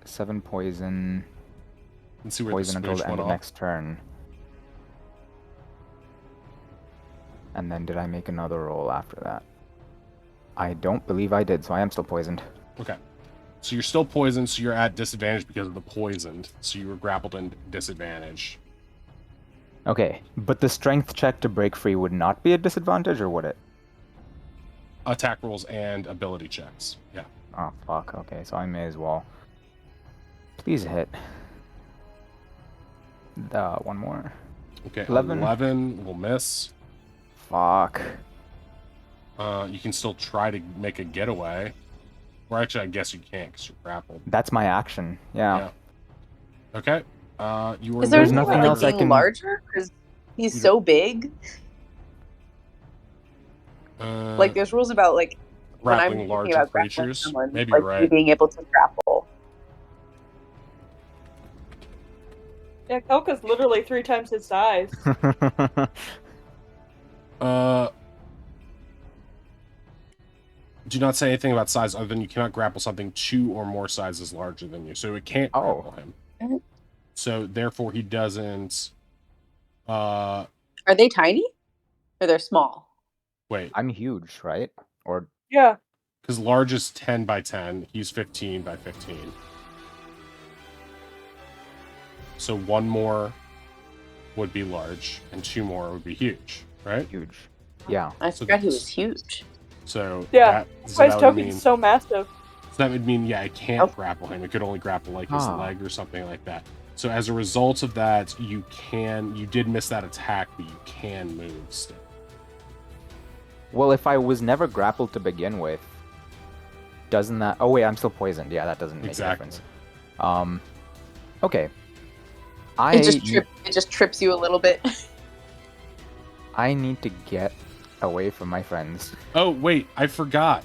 7 poison. Let's see where Poison the until smooch the end went of off. next turn. And then did I make another roll after that? I don't believe I did, so I am still poisoned. Okay. So you're still poisoned, so you're at disadvantage because of the poisoned. So you were grappled in disadvantage. Okay, but the strength check to break free would not be a disadvantage, or would it? Attack rolls and ability checks. Yeah. Oh, fuck. Okay, so I may as well. Please hit. One more. Okay. 11. 11 will miss. Fuck. You can still try to make a getaway. Or actually, I guess you can't because you're grappled. That's my action. Yeah. Okay. You were Is there There's anything nothing about, else I like, being can- larger? Because he's You so big. Like, there's rules about, like, when I'm grappling thinking larger about grappling creatures. someone, Maybe like, you're you right. being able to grapple. Yeah, Kelka's literally 3 times his size. Do not say anything about size other than you cannot grapple something 2 or more sizes larger than you. So it can't grapple him. So therefore he doesn't. Are they tiny? Or they're small? Wait. I'm huge, right? Or Yeah. Because large is 10 by 10. He's 15 by 15. So 1 more would be large, and 2 more would be huge, right? huge. Yeah. I So forgot he that's- was huge. So Yeah. Why is that would Token's mean, so massive? so that would mean, yeah, it can't grapple him. It could only grapple like his leg or something like that. So as a result of that, you did miss that attack, but you can move still. Well, if I was never grappled to begin with, doesn't that... Oh, wait, I'm still poisoned. Yeah, that doesn't make a difference. Okay. It just trips you a little bit. I need to get away from my friends. Oh, wait, I forgot.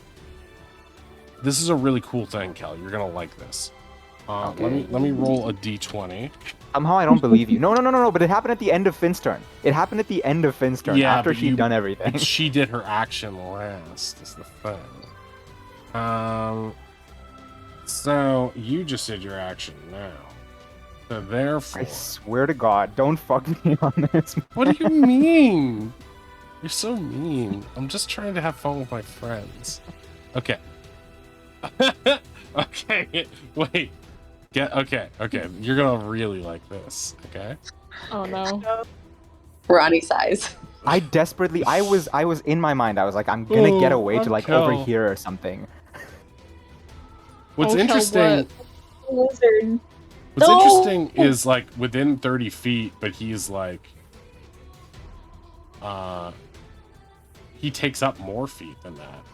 This is a really cool thing, Kel. You're going to like this. Okay. Let me roll a d20. Somehow I don't believe you. No, but it happened at the end of Finn's turn. It happened at the end of Finn's turn, after she'd done everything. But she did her action last, is the thing. So you just did your action now. So therefore... I swear to God, don't fuck me on this. What do you mean? You're so mean. I'm just trying to have fun with my friends. Okay. Okay, wait. Okay. You're gonna really like this, okay? Oh no. Ronnie size. I was in my mind, I was like, I'm gonna get away to like over here or something. What's Oh, interesting... Lizard. What's interesting is like within 30 feet, but he's like, he takes up more feet than that.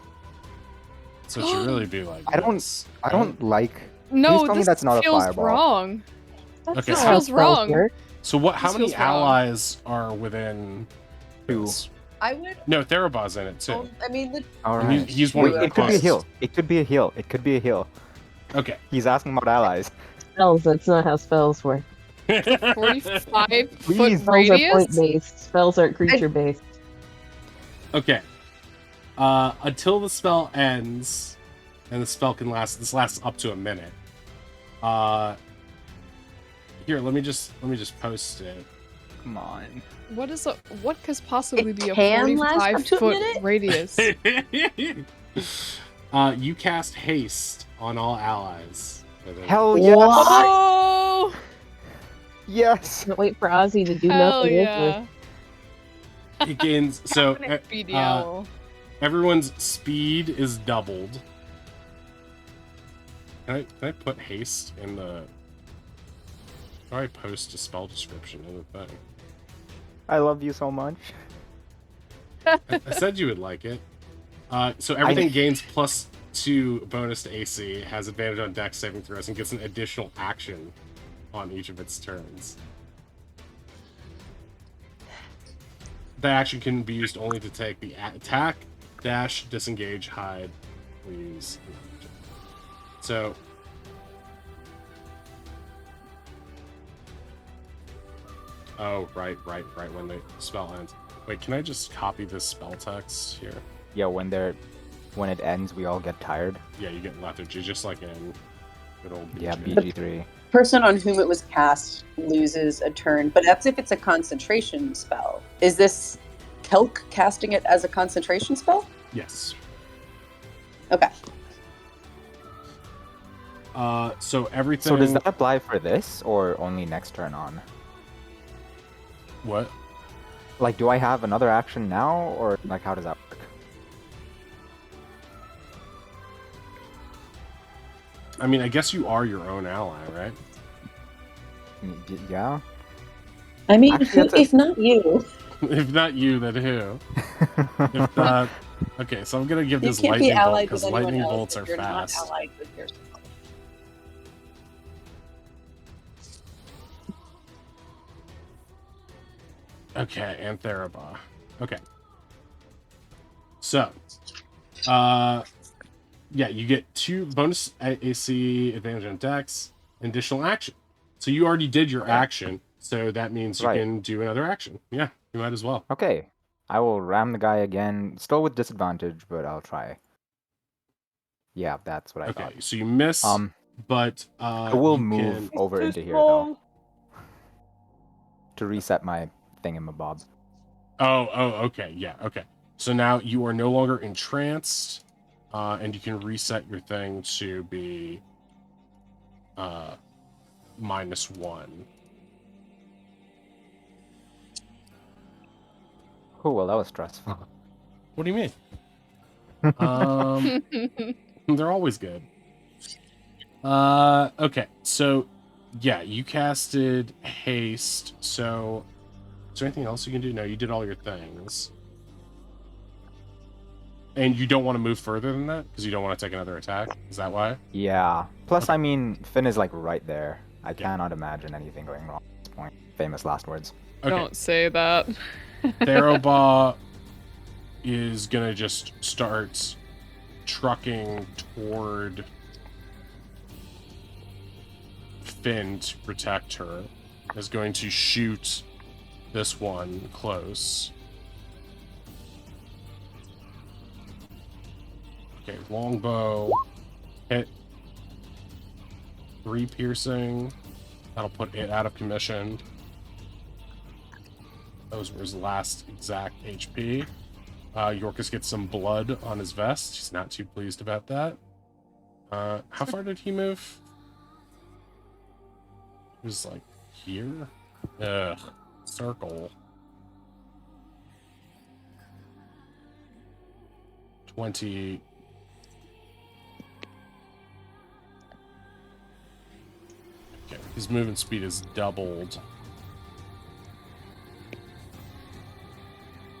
So it should really be like. I don't like. No, Please tell me this that's not a feels fireball. wrong. Okay. This feels wrong. So what? How This many feels wrong. allies are within? 2. this? I would. No, Theraba's in it too. I mean, All And right. he's one Wait, of the it could be a closest. hill. It could be a hill. It could be a hill. Okay. He's asking about allies. Spells, that's not how spells work. 45 Please. foot Spells are radius? point-based. Spells aren't creature-based. Okay. Until the spell ends, and the spell can last. This lasts up to a minute. Here, let me just post it. Come on. What could possibly It be a can last up 45 to a foot minute? radius? You cast haste on all allies. Hell yes! Oh, Yes! Can't wait for Ozzy to do hell nothing yeah. It gains so Speedy owl. everyone's speed is doubled. Can I put haste in the? How do I post a spell description in the thing? I love you so much. I said you would like it. So everything gains +2 bonus to AC, has advantage on Dex saving throws, and gets an additional action on each of its turns. The action can be used only to take the attack, dash, disengage, hide, or use. So. Oh, right, when the spell ends. Wait, can I just copy this spell text here? Yeah, when it ends, we all get tired. Yeah, you get lethargy, just like in good old BG. Yeah, BG3. person on whom it was cast loses a turn, but that's if it's a concentration spell. Is this Kelk casting it as a concentration spell? Yes. Okay. So everything. So does that apply for this, or only next turn on? What? Like, do I have another action now, or like, how does that work? I mean, I guess you are your own ally, right? Yeah. I mean, Actually, if not you. If not you, then who? If not... Okay, so I'm gonna give You this can't be lightning bolt allied because with anyone lightning else bolts if are you're fast. not allied with yourself. Okay, and Theraba. Okay. So, yeah, you get 2 bonus AC advantage on Dex, and additional action. So you already did your action, So that means you Right. can do another action. Yeah, you might as well. Okay. I will ram the guy again. Still with disadvantage, but I'll try. Yeah, that's what I Okay, thought. so you miss, but I will you move can... over Too into here small. though to reset my thingamabob. Oh, okay, yeah, okay. So now you are no longer entranced, and you can reset your thing to be -1. Oh, well, that was stressful. What do you mean? They're always good. Okay, so yeah, you casted haste. So is there anything else you can do? No, you did all your things. And you don't want to move further than that because you don't want to take another attack. Is that why? Yeah. Plus, Okay. I mean, Finn is like right there. I cannot imagine anything going wrong at this point. Famous last words. Okay. Don't say that. Theroba is gonna just start trucking toward Finn to protect her. Is going to shoot this one close. Okay, longbow hit. 3 piercing. That'll put it out of commission. Those were his last exact HP. Yorkus gets some blood on his vest. He's not too pleased about that. How far did he move? He was like here? Ugh. Circle. 20. Okay, his movement speed is doubled.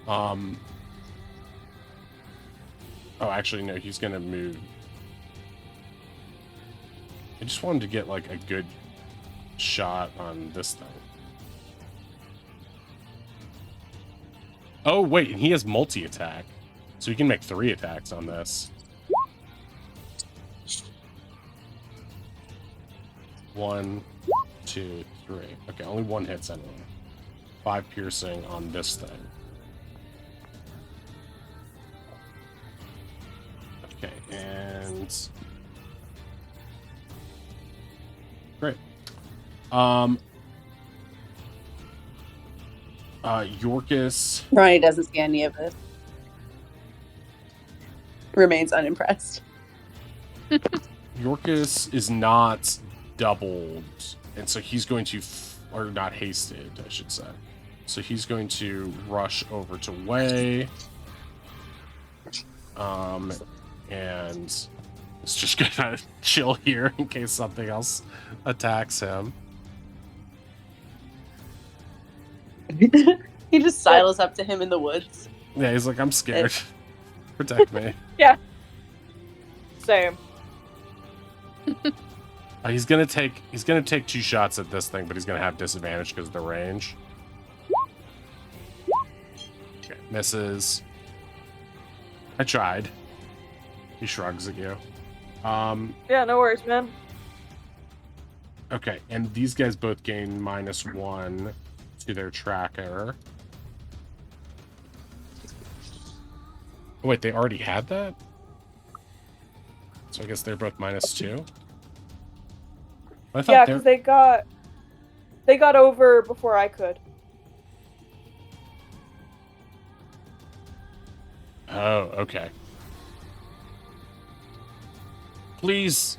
Oh, actually, no, he's gonna move. I just wanted to get, like, a good shot on this thing. Oh, wait, and he has multi-attack. So he can make 3 attacks on this. 1, 2, 3. Okay, only 1 hits anyway. 5 piercing on this thing. Okay, and great. Yorkus. Ronnie doesn't see any of this. Remains unimpressed. Yorkus is not doubled, and so he's going to, or not hasted, I should say. So he's going to rush over to Wei. And it's just gonna chill here in case something else attacks him. He just sidles up to him in the woods. Yeah, he's like, I'm scared. Protect me. Yeah. Same. He's gonna take 2 shots at this thing, but he's gonna have disadvantage because of the range. Okay, misses. I tried. He shrugs at you. Yeah, no worries, man. Okay, and these guys both gain -1 to their tracker. Oh, wait, they already had that? So I guess they're both -2? I thought Yeah, because they got over before I could. Oh, okay. Please,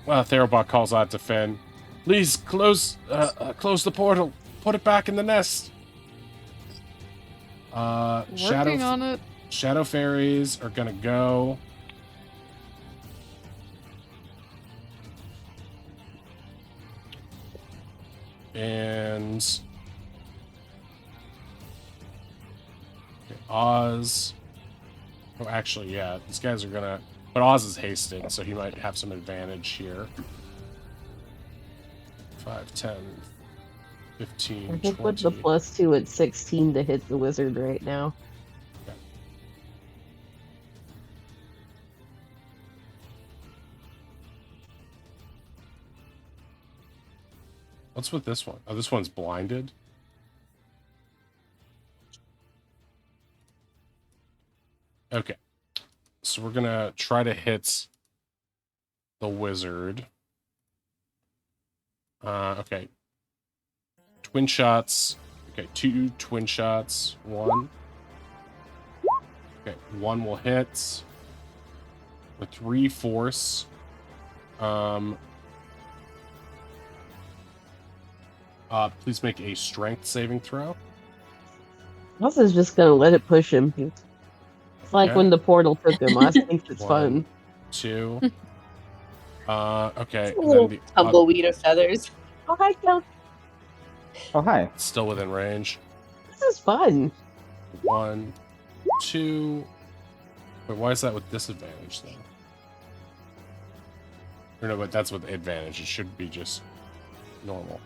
Therobot calls out to Finn. Please close the portal. Put it back in the nest. Working on it. Shadow fairies are gonna go. And okay, Oz. Oh, actually, yeah, these guys are gonna. But Oz is hasted, so he might have some advantage here. 5, 10, 15, I think 20. with the +2, it's 16 to hit the wizard right now. Okay. What's with this one? Oh, this one's blinded. Okay. So we're gonna try to hit the wizard. Okay. Twin shots. Okay, 2 twin shots. 1. Okay, 1 will hit. With 3 force. Please make a strength saving throw. Oz is just gonna let it push him. It's like Okay. when the portal took him. Oz thinks it's 1, fun. 2. Okay. It's a And little then the tumbleweed of feathers. Oh, hi, Kel. Oh, hi. still within range. This is fun. 1, 2. Wait, why is that with disadvantage then? Or no, but that's with advantage. It should be just normal.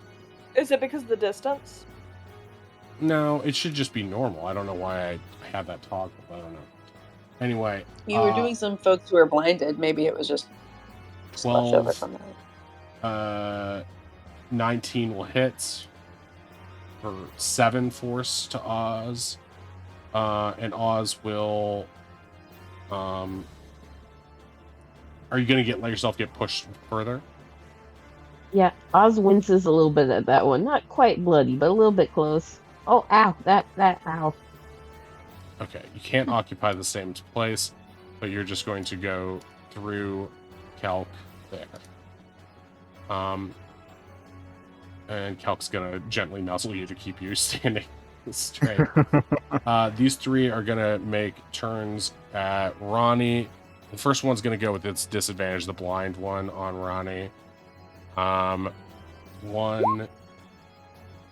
Is it because of the distance? No, it should just be normal. I don't know why I had that toggle. I don't know. Anyway, You were doing some folks who were blinded. Maybe it was just 12. leftover from that. 19 will hit for 7 force to Oz, and Oz will. Are you gonna let yourself get pushed further? Yeah, Oz winces a little bit at that one. Not quite bloody, but a little bit close. Oh, ow. Ow. Okay, you can't occupy the same place, but you're just going to go through Calc there. And Calc's gonna gently nuzzle you to keep you standing straight. These 3 are gonna make turns at Ronnie. The first one's gonna go with its disadvantage, the blind one on Ronnie. 1,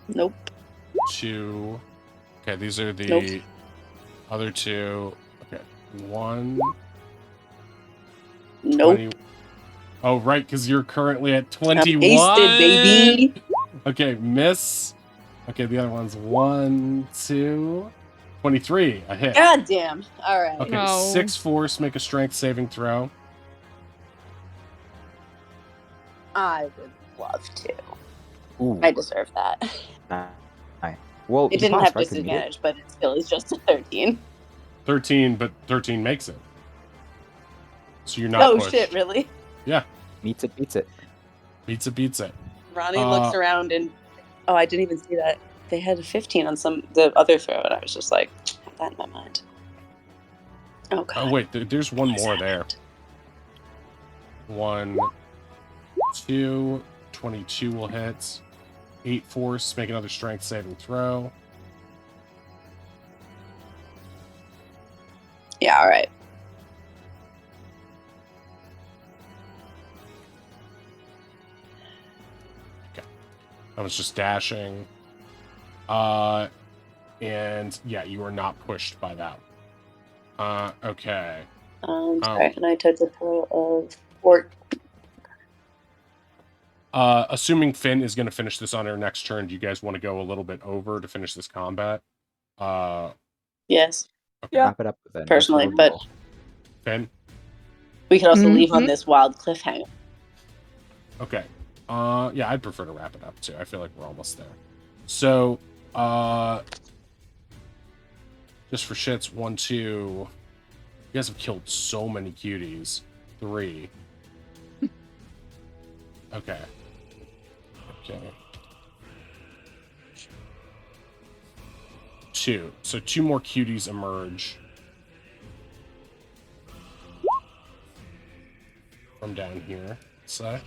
Nope. 2. Okay, these are the Nope. other 2. Okay, 1. Nope. 20. Oh, right, because you're currently at I'm 21. pasted, baby. Okay, miss. Okay, the other one's 1, 2, 23. A hit. God damn. All right. Okay, No. 6 force. Make a strength saving throw. I would love to. Ooh. I deserve that. Hi. Well, It you didn't passed, have right? 'Cause you hit. disadvantage, but it still is just a 13. 13, but 13 makes it. So you're not Oh pushed. shit, really? Yeah, Meets it, beats it. beats it, beats it. Ronnie looks around and I didn't even see that. They had a 15 on the other throw, and I was just like, I had that in my mind. Oh god. Oh, wait, there's one What has more there. happened? 1, 2, 22 will hit. 8 force. Make another strength saving throw. Yeah, all right. I was just dashing. And yeah, you are not pushed by that. Okay. Sorry, and I took a total of 4. Assuming Finn is going to finish this on her next turn, do you guys want to go a little bit over to finish this combat? Yes, Okay. Yeah. Wrap it up with it. personally, Let's but roll. Finn? we could also leave on Mhm. this wild cliffhanger. Okay. Yeah, I'd prefer to wrap it up too. I feel like we're almost there. So, just for shits, 1, 2. You guys have killed so many cuties. 3. Okay. Okay. 2. So 2 more cuties emerge from down here. So.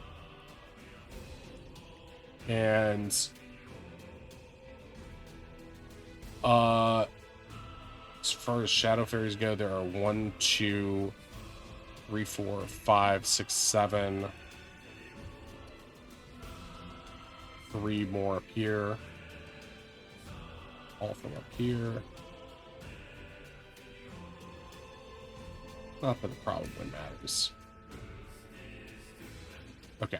And as far as shadow fairies go, there are 1, 2, 3, 4, 5, 6, 7. 3 more up here. All from up here. Not that it probably matters. Okay.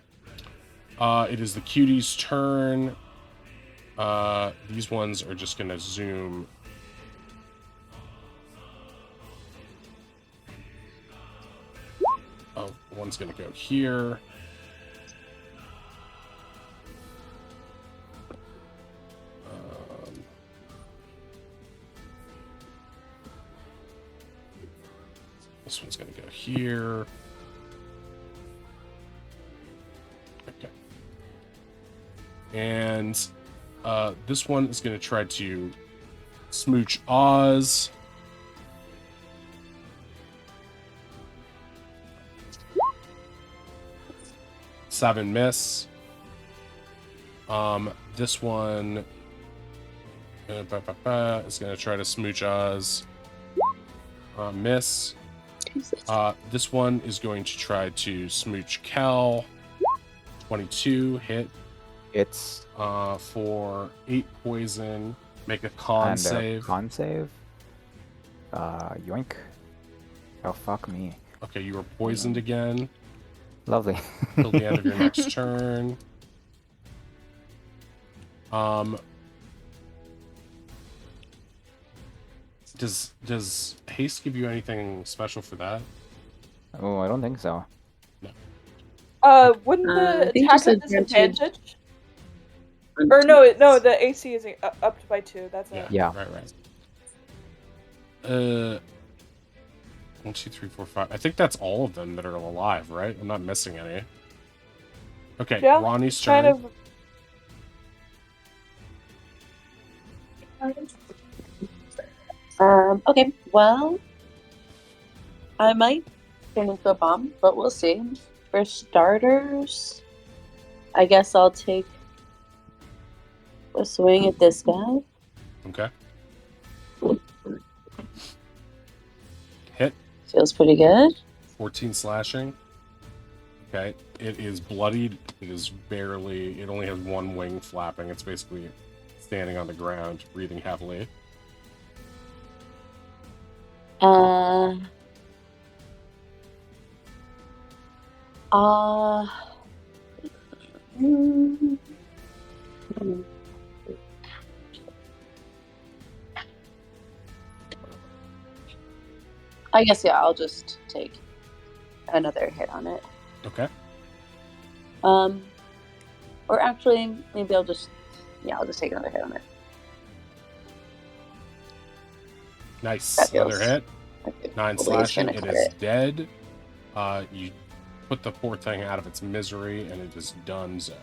It is the cutie's turn. These ones are just gonna zoom. Oh, one's gonna go here. This one's going to go here. Okay. And this one is going to try to smooch Oz. Seven miss. This one is going to try to smooch Oz. Miss. This one is going to try to smooch Kel. 22 hit. It's For 8 poison. Make a con and save. Con save. Yoink. Oh fuck me. Okay, you were poisoned again. Lovely. Till the end of your next turn. Does haste give you anything special for that? Oh, I don't think so. Wouldn't I the think attack just have advantage. disadvantage? Or no, the AC is upped by 2. That's it. Yeah. Right. 1, 2, 3, 4, 5. I think that's all of them that are alive, right? I'm not missing any. Okay, Yeah, Ronnie's turn. kind of. Okay, well, I might turn into a bomb, but we'll see. For starters, I guess I'll take a swing at this guy. Okay. Hit. Feels pretty good. 14 slashing. Okay. It is bloodied. It is barely... It only has one wing flapping. It's basically standing on the ground, breathing heavily. I guess, yeah, I'll just take another hit on it. Okay. Or actually, maybe I'll just take another hit on it. Nice. That feels Another hit. like 9 it's slashing. gonna It cut is it. dead. You put the poor thing out of its misery, and it is donezo.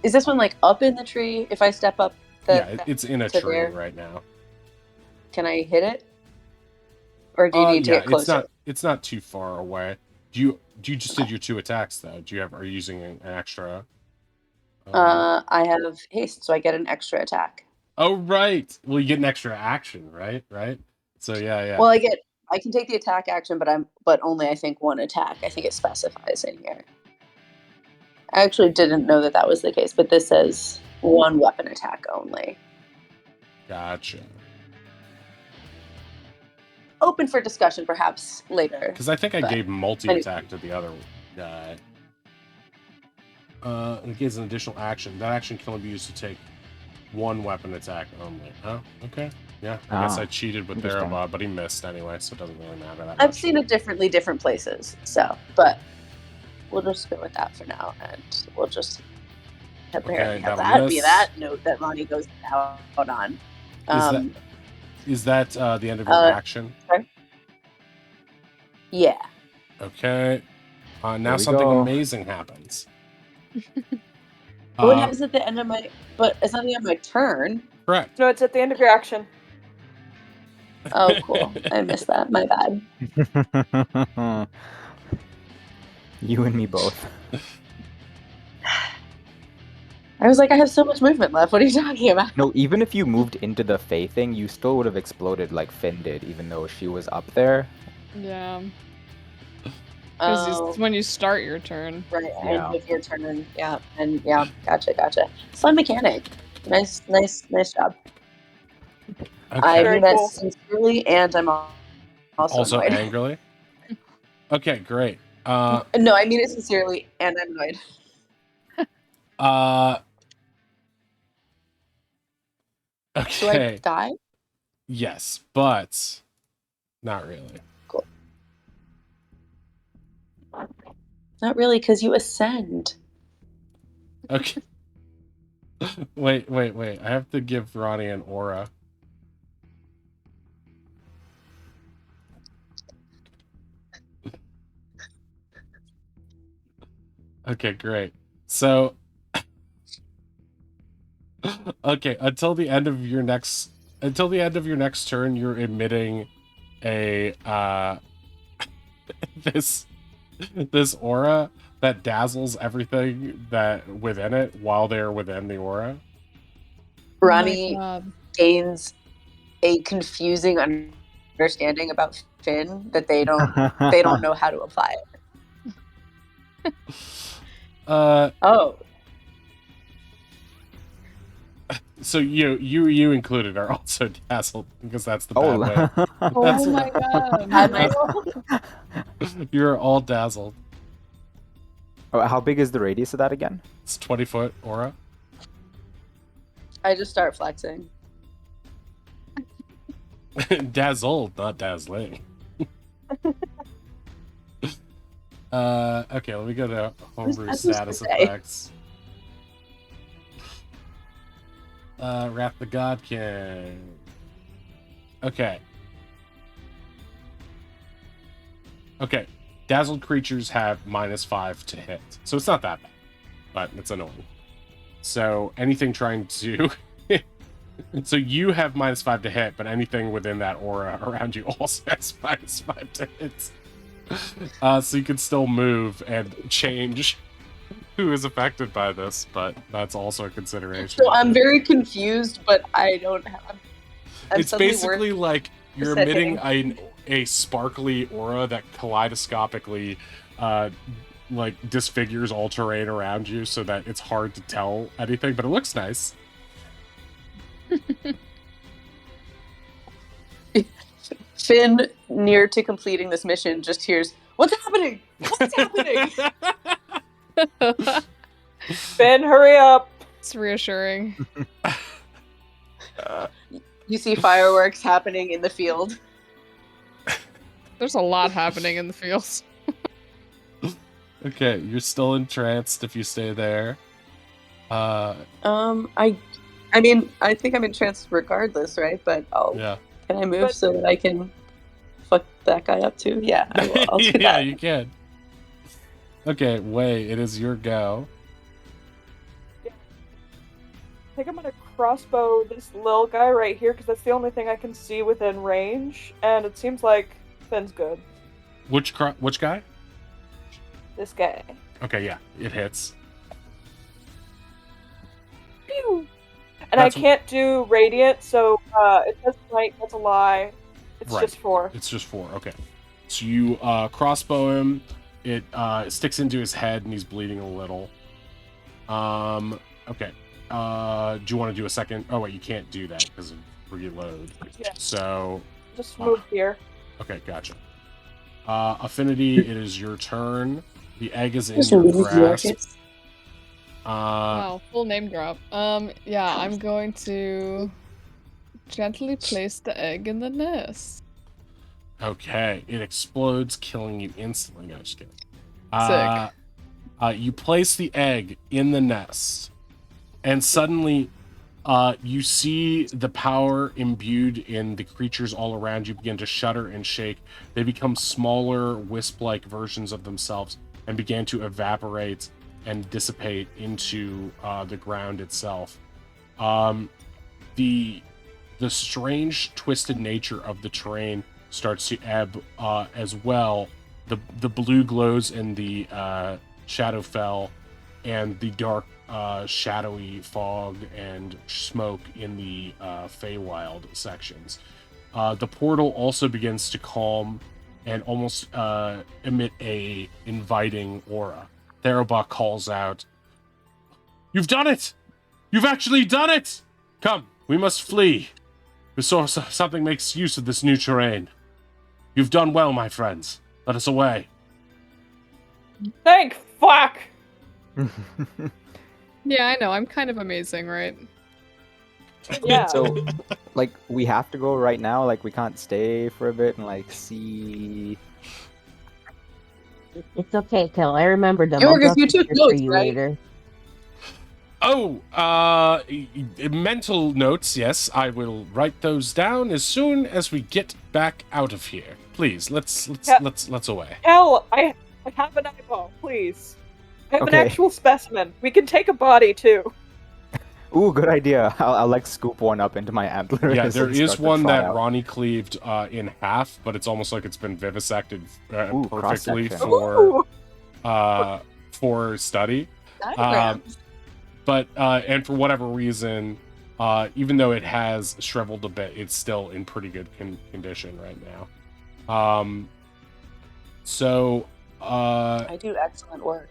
Is this one like up in the tree? If I step up, It's in a to tree there? right now. Can I hit it? Or do you need to get closer? It's not too far away. Do you just did your 2 attacks though? Are you using an extra? I have haste, so I get an extra attack. Oh right. Well, you get an extra action, right? So yeah. Well, I can take the attack action, but only I think one attack. I think it specifies in here. I actually didn't know that was the case, but this says one weapon attack only. Gotcha. Open for discussion, perhaps later. Because I think I gave multi-attack to the other guy. And it gives an additional action. That action can only be used to take one weapon attack only. Oh, okay. Yeah, I guess I cheated with Therabod, but he missed anyway, so it doesn't really matter that much. I've seen it differently different places, but we'll just go with that for now, and we'll just apparently have that be that note that Ronnie goes out on. Is that the end of your action? Sorry? Yeah. Okay. Now something amazing happens. What happens at the end of my... But it's not the end of my turn. Correct. No, it's at the end of your action. Oh, cool. I missed that. My bad. You and me both. I was like, I have so much movement left. What are you talking about? No, even if you moved into the Fae thing, you still would have exploded like Finn did, even though she was up there. Yeah. Because when you start your turn. Right, end of your turn. Yeah, and yeah, gotcha. Fun mechanic. Nice job. Okay. I mean that sincerely, and I'm also annoyed. Angrily. Okay, great. No, I mean it sincerely, and I'm annoyed. Okay. Do I die? Yes, but not really. Cool. Not really, because you ascend. Okay. Wait. I have to give Ronnie an aura. Okay, great. So, okay, until the end of your next turn, you're emitting a this aura that dazzles everything that within it while they're within the aura. Ronnie Oh gains a confusing understanding about Finn that they don't know how to apply it. Oh. So you included are also dazzled because that's the bad way. Oh my god. You're all dazzled. Oh, how big is the radius of that again? It's 20-foot aura. I just start flexing. Dazzled, not dazzling. Okay, let me go to homebrew status effects. Wrath the Godkin. Okay. Okay. Dazzled creatures have -5 to hit. So it's not that bad. But it's annoying. So anything trying to... So you have -5 to hit, but anything within that aura around you also has -5 to hit. So you can still move and change who is affected by this, but that's also a consideration. So I'm very confused, but I don't have... It's basically like you're emitting a sparkly aura that kaleidoscopically like disfigures all terrain around you so that it's hard to tell anything, but it looks nice. Finn, near to completing this mission, just hears, "What's happening? What's happening?" Finn, hurry up! It's reassuring. You see fireworks happening in the field. There's a lot happening in the fields. Okay, you're still entranced if you stay there. I mean, I think I'm entranced regardless, right? But can I move so that I can fuck that guy up too? Yeah, I'll do that. Yeah, you can. Okay, Wei, it is your go. I think I'm gonna crossbow this little guy right here because that's the only thing I can see within range, and it seems like Finn's good. Which guy? This guy. Okay, yeah, it hits. Pew! And I can't do radiant, so it says night. That's a lie. It's just 4. It's just 4. Okay, so you crossbow him. It sticks into his head, and he's bleeding a little. Okay. Do you want to do a second? Oh wait, you can't do that because of reload. Yeah. So just move here. Okay, gotcha. Affinity, it is your turn. The egg is in your grasp. Wow, full name drop. Yeah, I'm going to gently place the egg in the nest. Okay, it explodes, killing you instantly. No, just kidding. Sick. You place the egg in the nest, and suddenly, you see the power imbued in the creatures all around you begin to shudder and shake. They become smaller, wisp-like versions of themselves and began to evaporate and dissipate into the ground itself. The strange, twisted nature of the terrain starts to ebb as well. The blue glows in the Shadowfell, and the dark, shadowy fog and smoke in the Feywild sections. The portal also begins to calm and almost emit a inviting aura. Therabok calls out, "You've done it! You've actually done it! Come, we must flee. We saw something makes use of this new terrain. You've done well, my friends. Let us away." Thank fuck! Yeah, I know. I'm kind of amazing, right? Yeah. So, like, we have to go right now? Like, we can't stay for a bit and, like, see... It's okay, Kel. I remembered them. Yorgos, I'll you draw took pictures for notes, you right? later. Oh, mental notes, yes. I will write those down as soon as we get back out of here. Please, let's away. Kel, I have an eyeball, please. I have an Okay. actual specimen. We can take a body too. Ooh, good idea. I'll like scoop one up into my antlers. Yeah, there and is start to one trot that out. Ronnie cleaved in half, but it's almost like it's been vivisected Ooh, perfectly cross-section. Ooh. for study. Diagrams. But and for whatever reason, even though it has shriveled a bit, it's still in pretty good condition right now. So I do excellent work.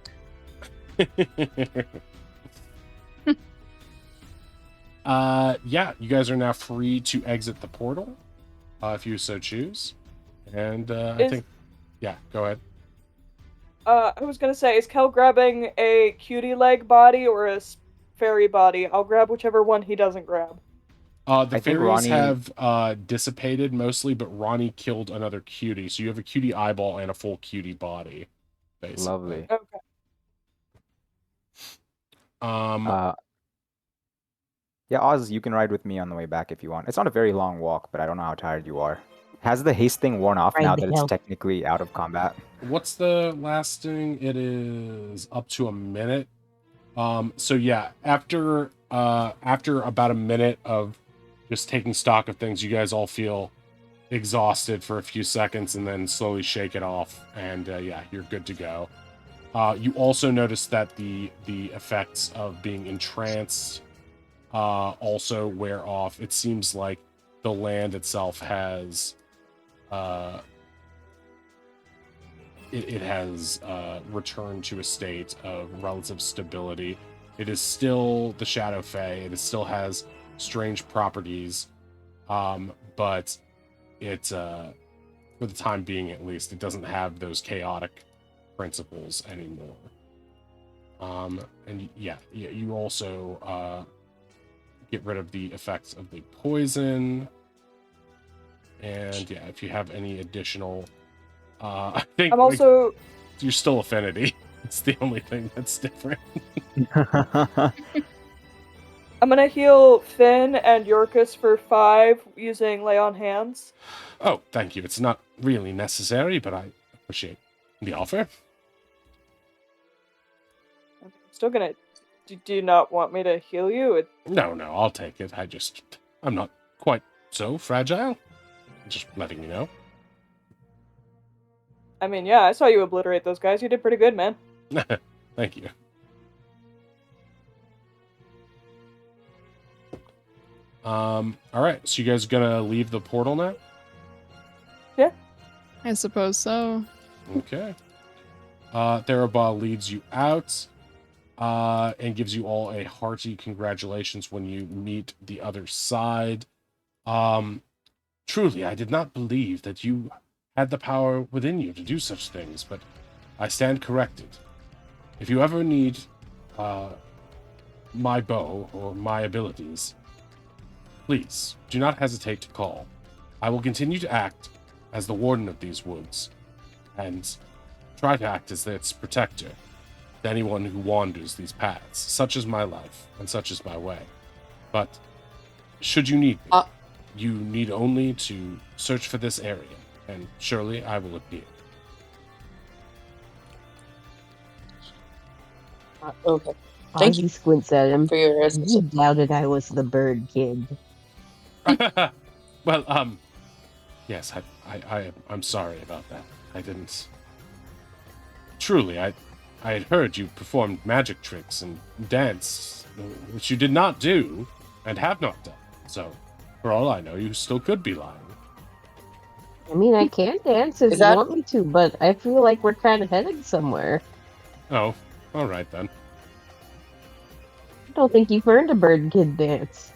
yeah, you guys are now free to exit the portal, if you so choose. And I think, yeah, go ahead. I was gonna say, is Kel grabbing a cutie leg body or a fairy body? I'll grab whichever one he doesn't grab. The I think fairies Ronnie- have dissipated mostly, but Ronnie killed another cutie, so you have a cutie eyeball and a full cutie body, basically. Lovely. Okay. Yeah, Oz, you can ride with me on the way back if you want. It's not a very long walk, but I don't know how tired you are. Has the haste thing worn off Ride now the that it's hell. technically out of combat? What's the lasting? It is up to a minute. So yeah, after about a minute of just taking stock of things, you guys all feel exhausted for a few seconds and then slowly shake it off, and yeah, you're good to go. You also notice that the effects of being entranced also wear off. It seems like the land itself has it has returned to a state of relative stability. It is still the Shadowfey. It still has strange properties, but it, for the time being at least, it doesn't have those chaotic principles anymore. And yeah, you also get rid of the effects of the poison. And yeah, if you have any additional, I think I'm also. you're still affinity. It's the only thing that's different. I'm gonna heal Finn and Yorkus for 5 using lay on hands. Oh, thank you. It's not really necessary, but I appreciate the offer. I'm still gonna. Do you not want me to heal you? No, I'll take it. I'm not quite so fragile. Just letting you know. I mean, yeah, I saw you obliterate those guys. You did pretty good, man. Thank you. All right. So you guys gonna leave the portal now? Yeah. I suppose so. Okay. Therabah leads you out, and gives you all a hearty congratulations when you meet the other side. Truly, I did not believe that you had the power within you to do such things, but I stand corrected. If you ever need my bow or my abilities, please do not hesitate to call. I will continue to act as the warden of these woods, and try to act as its protector to anyone who wanders these paths. Such is my life, and such is my way. But should you need me, you need only to search for this area, and surely I will appear. Okay. Thank you Ozzy squints at him. for your You assistance. doubted I was the bird kid. Well, yes, I'm sorry about that. I didn't. Truly, I had heard you performed magic tricks and danced, which you did not do and have not done. So, for all I know, you still could be lying. I mean, I can dance if Is you that- want me to, but I feel like we're kind of heading somewhere. Oh, all right then. I don't think you've earned a bird kid dance.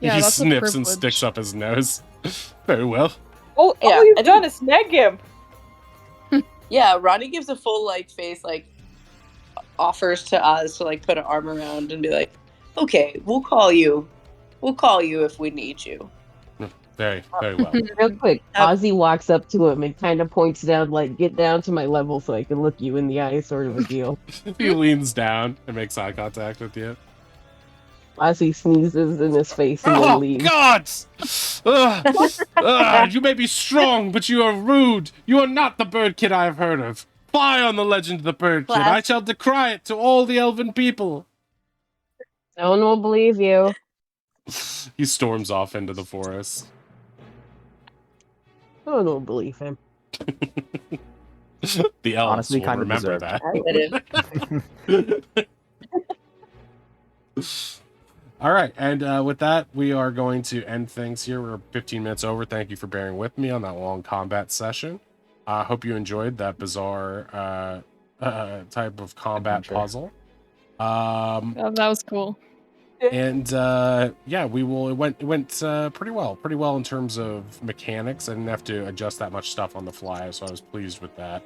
Yeah, He that's a sniffs and privilege. sticks up his nose. Very well. All Yeah, you've I done is neg him. Yeah, Ronnie gives a full face, offers to Oz to put an arm around and be like, "Okay, we'll call you. We'll call you if we need you." Very, very well. Real quick, Um, Ozzy walks up to him and kind of points down, get down to my level so I can look you in the eye, sort of a deal. He leans down and makes eye contact with you. Ozzy sneezes in his face and Oh, then leaves. God! You may be strong, but you are rude. You are not the bird kid I have heard of. spy on the legend of the bird kid. I Class. shall decry it to all the elven people. No one will believe you. He storms off into the forest. No one will believe him. The elves Honestly, will kind of remember deserved. that. All right, and with that, we are going to end things here. We're 15 minutes over. Thank you for bearing with me on that long combat session. I hope you enjoyed that bizarre type of combat Adventure. puzzle. Oh, that was cool. And yeah, it went pretty well in terms of mechanics. I didn't have to adjust that much stuff on the fly, so I was pleased with that.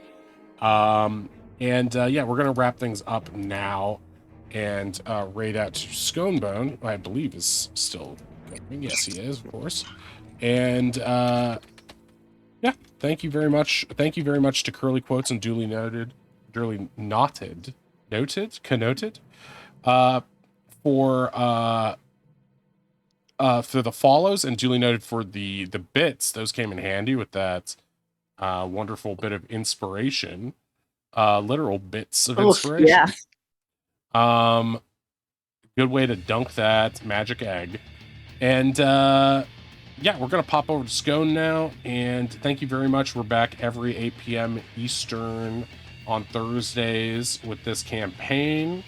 Yeah, we're gonna wrap things up now and raid out to Sconebone, I believe is still going. Yes, he is, of course. And yeah, thank you very much to Curly Quotes and duly noted connoted for the follows, and duly noted for the bits. Those came in handy with that wonderful bit of inspiration, literal bits of inspiration. Yeah. Good way to dunk that magic egg. And yeah, we're gonna pop over to Scone now, and thank you very much. We're back every 8 p.m. Eastern on Thursdays with this campaign.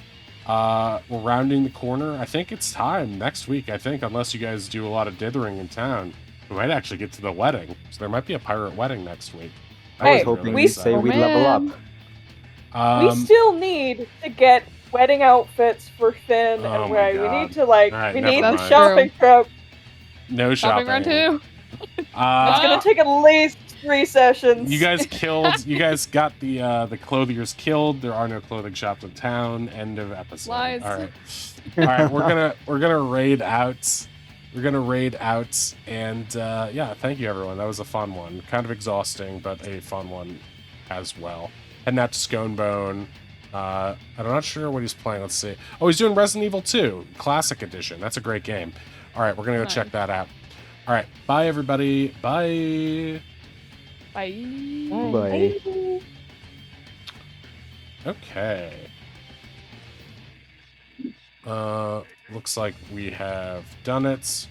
We're rounding the corner. I think it's time next week. I think, unless you guys do a lot of dithering in town, we might actually get to the wedding. So there might be a pirate wedding next week. I was Hey, hoping we- you'd say we'd level up. We still need to get wedding outfits for Finn Oh and my Ray. We God. need to like, Alright, we never need mind. the shopping trip. No Shopping run too. It's gonna take at least 3 sessions. You guys got the clothiers killed. There are no clothing shops in town. End of episode. Lies. All right. We're gonna raid out. We're gonna raid out, and yeah, thank you everyone. That was a fun one. Kind of exhausting, but a fun one as well. Heading out to Sconebone. I'm not sure what he's playing. Let's see. Oh, he's doing Resident Evil 2 Classic Edition. That's a great game. All right, we're gonna go Nice. check that out. All right, bye everybody. Bye. Bye. Bye. Okay. Looks like we have done it.